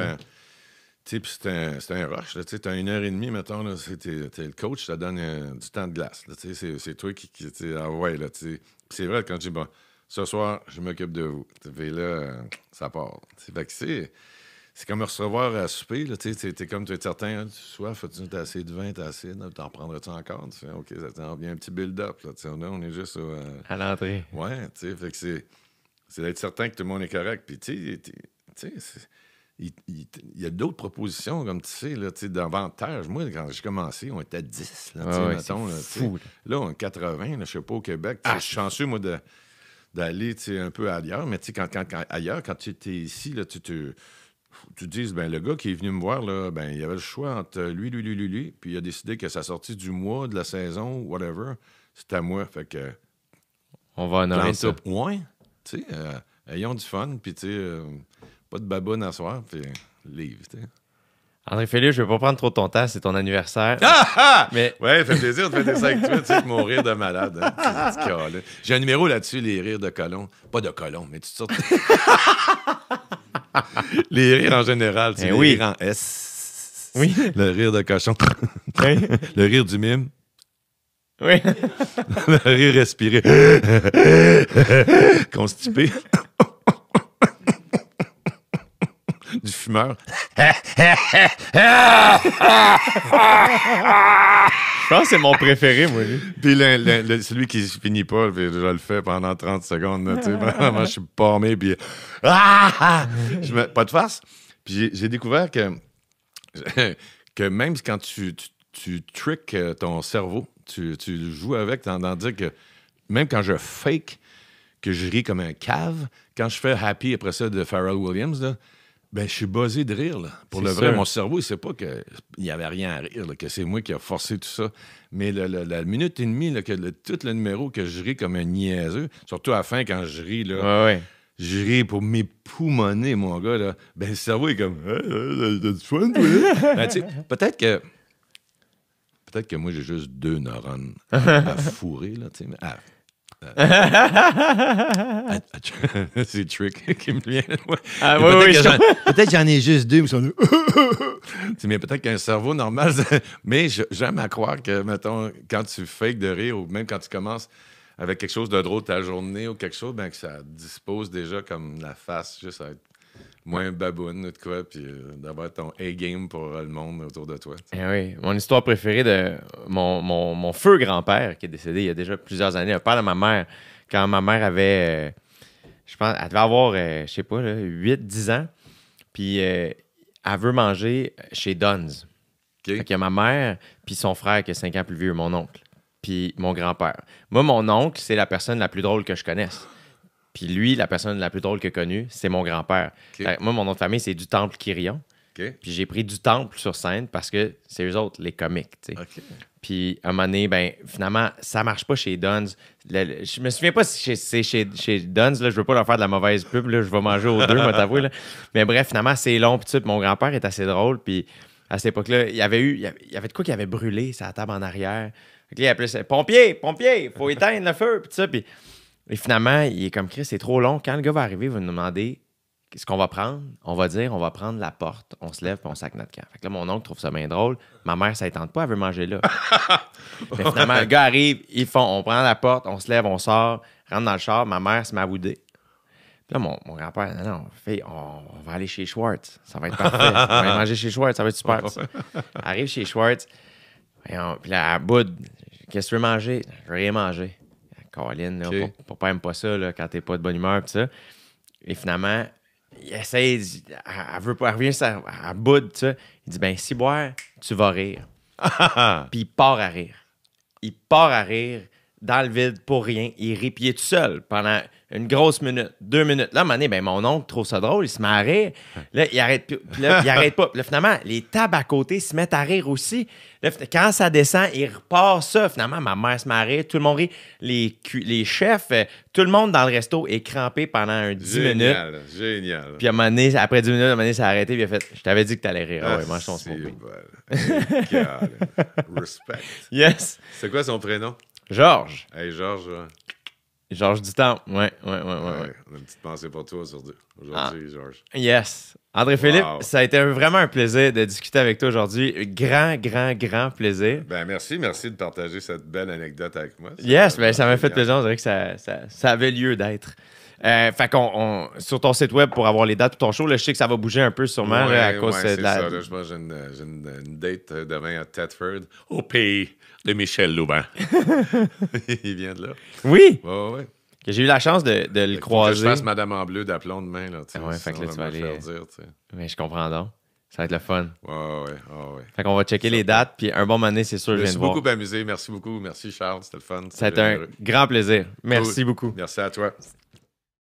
Speaker 3: Puis c'est un rush. Tu as 1h30, mettons. Là, t'es le coach, ça donne du temps de glace. Là, c'est toi qui ah ouais, là, c'est vrai, quand je dis, bon, ce soir, je m'occupe de vous. Puis là, ça part. Fait que c'est comme recevoir à souper. T'es comme, tu es certain, tu soif, t'as assez de vin, t'as assez, t'en prendrais-tu encore? Tu fais, OK, ça t'en vient un petit build-up. Là, on est juste
Speaker 2: à l'entrée.
Speaker 3: Ouais, fait que c'est d'être certain que tout le monde est correct. Puis, tu sais, il y a d'autres propositions, comme tu sais, là, davantage. Moi, quand j'ai commencé, on était à 10. Là, mettons,
Speaker 2: c'est fou.
Speaker 3: Là, on est 80, là, je sais pas, au Québec. Je suis chanceux, moi, d'aller un peu ailleurs. Mais ailleurs, quand tu étais ici, là, tu dis, ben, le gars qui est venu me voir, là, ben, il avait le choix entre lui, puis il a décidé que sa sortie du mois, de la saison, whatever, c'était à moi. Fait que...
Speaker 2: On va honorer ça.
Speaker 3: Ouais, tu sais, ayons du fun, puis tu sais... pas de baboune à soir, puis livre, tu sais.
Speaker 2: André Félix, je vais pas prendre trop ton temps, c'est ton anniversaire. Mais...
Speaker 3: Ouais, fait plaisir de faire ça avec toi, tu sais, mon rire de malade. Hein. J'ai un numéro là-dessus, les rires de colon. Pas de colon, mais toutes sortes. Les rires en général, c'est les rires en S.
Speaker 2: Oui.
Speaker 3: Le rire de cochon. Le rire du mime.
Speaker 2: Oui.
Speaker 3: Le rire respiré. Constipé. Du fumeur.
Speaker 2: Je pense que c'est mon préféré, moi, lui.
Speaker 3: Puis celui qui finit pas, puis je le fais pendant 30 secondes. Là, vraiment, je suis paumé, puis... pas de face. Puis j'ai découvert que même quand tu tricks ton cerveau, tu joues avec, dans dire que même quand je fake que je ris comme un cave, quand je fais Happy après ça de Pharrell Williams, là, ben, je suis buzzé de rire. Là. Pour le vrai,
Speaker 2: sûr.
Speaker 3: mon cerveau, il sait pas qu'il n'y avait rien à rire, là, que c'est moi qui a forcé tout ça. Mais la minute et demie, là, tout le numéro que je ris comme un niaiseux, surtout à la fin, quand je ris, là, je ris pour m'époumoner, mon gars. Là. Ben, le cerveau est comme... T'as du fun, toi? Ben, peut-être que moi, j'ai juste 2 neurones à fourrer, là, tu sais, mais... c'est Trick qui me vient.
Speaker 7: Peut-être j'en ai juste 2, mais sont
Speaker 3: mais peut-être qu'un cerveau normal, mais j'aime à croire que, mettons, quand tu fakes de rire ou même quand tu commences avec quelque chose de drôle ta journée ou quelque chose, ben que ça dispose déjà comme la face, juste à être moins baboune ou de quoi, puis d'avoir ton A-game pour le monde autour de toi.
Speaker 2: Eh oui, mon histoire préférée de mon feu grand-père qui est décédé il y a déjà plusieurs années, le père de ma mère, quand ma mère avait, je pense, elle devait avoir, je sais pas, 8-10 ans, puis elle veut manger chez Dunn's.
Speaker 3: Okay.
Speaker 2: Fait qu'il y a ma mère, puis son frère qui est 5 ans plus vieux, mon oncle, puis mon grand-père. Moi, mon oncle, c'est la personne la plus drôle que je connaisse. Puis lui, la personne la plus drôle que connue, c'est mon grand-père.
Speaker 3: Okay.
Speaker 2: Moi, mon nom de famille, c'est du Temple Quirion.
Speaker 3: Okay.
Speaker 2: Puis j'ai pris du Temple sur scène parce que c'est eux autres, les comiques, tu sais.
Speaker 3: Okay.
Speaker 2: Puis à un moment donné, ben, finalement, ça marche pas chez Dunn's. Je me souviens pas si c'est chez Dunn's, là, je veux pas leur faire de la mauvaise pub, là, je vais manger aux deux, moi t'avouer, là. Mais bref, finalement, c'est long, puis tout. Mon grand-père est assez drôle, puis à cette époque-là, il y avait de quoi qui avait brûlé sa table en arrière. Fait que là, il appelait ça « Pompier, faut éteindre le feu », puis tout ça, puis... Et finalement, il est comme Chris, c'est trop long. Quand le gars va arriver, il va nous demander qu'est-ce qu'on va prendre. On va dire, on va prendre la porte. On se lève puis on sac notre camp. Fait que là, mon oncle trouve ça bien drôle. Ma mère, ça ne tente pas, elle veut manger là. Mais finalement, le gars arrive, on prend la porte, on se lève, on sort, rentre dans le char. Ma mère se met à bouder. Puis là, mon grand-père, non, on va aller chez Schwartz. Ça va être parfait. On va aller manger chez Schwartz, ça va être super. Arrive chez Schwartz. Puis là, elle boude. Qu'est-ce que tu veux manger? Je veux rien manger. Caroline, là, papa aime pas ça là, quand t'es pas de bonne humeur, pis ça. Et finalement, il essaie, elle veut pas, elle revient, elle boude, ça. Il dit, ben, si boire, tu vas rire. Puis il part à rire. Il part à rire dans le vide pour rien. Il rit, puis il est tout seul pendant une grosse minute, 2 minutes. Là, à un moment donné, ben, mon oncle trouve ça drôle, il se met à rire. Là, il arrête, puis là, il arrête pas. Puis là, finalement, les tables à côté se mettent à rire aussi. Là, quand ça descend, il repart ça. Finalement, ma mère se met à rire, tout le monde rit. Les chefs, tout le monde dans le resto est crampé pendant 10 minutes.
Speaker 3: Génial.
Speaker 2: Puis à un moment donné, après 10 minutes, à un moment donné, ça a arrêté. Puis il a fait, je t'avais dit que t'allais rire. Ah ouais, mange ton smoothie.
Speaker 3: Respect.
Speaker 2: Yes.
Speaker 3: C'est quoi son prénom?
Speaker 2: Georges.
Speaker 3: Hey, Georges.
Speaker 2: Georges Dutemps. Ouais.
Speaker 3: On a une petite pensée pour toi aujourd'hui, Georges.
Speaker 2: Yes. André-Philippe,
Speaker 3: Wow.
Speaker 2: ça a été vraiment un plaisir de discuter avec toi aujourd'hui. Grand plaisir.
Speaker 3: Ben merci de partager cette belle anecdote avec moi.
Speaker 2: Yes, ben ça m'a fait plaisir. On dirait que ça avait lieu d'être. Fait qu'on sur ton site web pour avoir les dates pour ton show, là, je sais que ça va bouger un peu sûrement là, à cause de la.
Speaker 3: Ça, là, je pense que j'ai une date demain à Thetford.
Speaker 6: Au pays de Michel Louvain.
Speaker 3: Il vient de là.
Speaker 2: Oui!
Speaker 3: Ouais.
Speaker 2: Que j'ai eu la chance de le croiser.
Speaker 3: Que je fasse Madame en bleu d'aplomb demain. Là,
Speaker 2: Ouais, fait que là, tu vas aller.
Speaker 3: Faire dire,
Speaker 2: Mais je comprends donc. Ça va être le fun.
Speaker 3: Ouais.
Speaker 2: Fait qu'on va checker les dates, puis un bon moment donné, c'est sûr, je viens de voir.
Speaker 3: Beaucoup amusé. Merci beaucoup. Merci, Charles. C'était le fun.
Speaker 2: Ça a été un grand plaisir. Merci beaucoup.
Speaker 3: Merci à toi.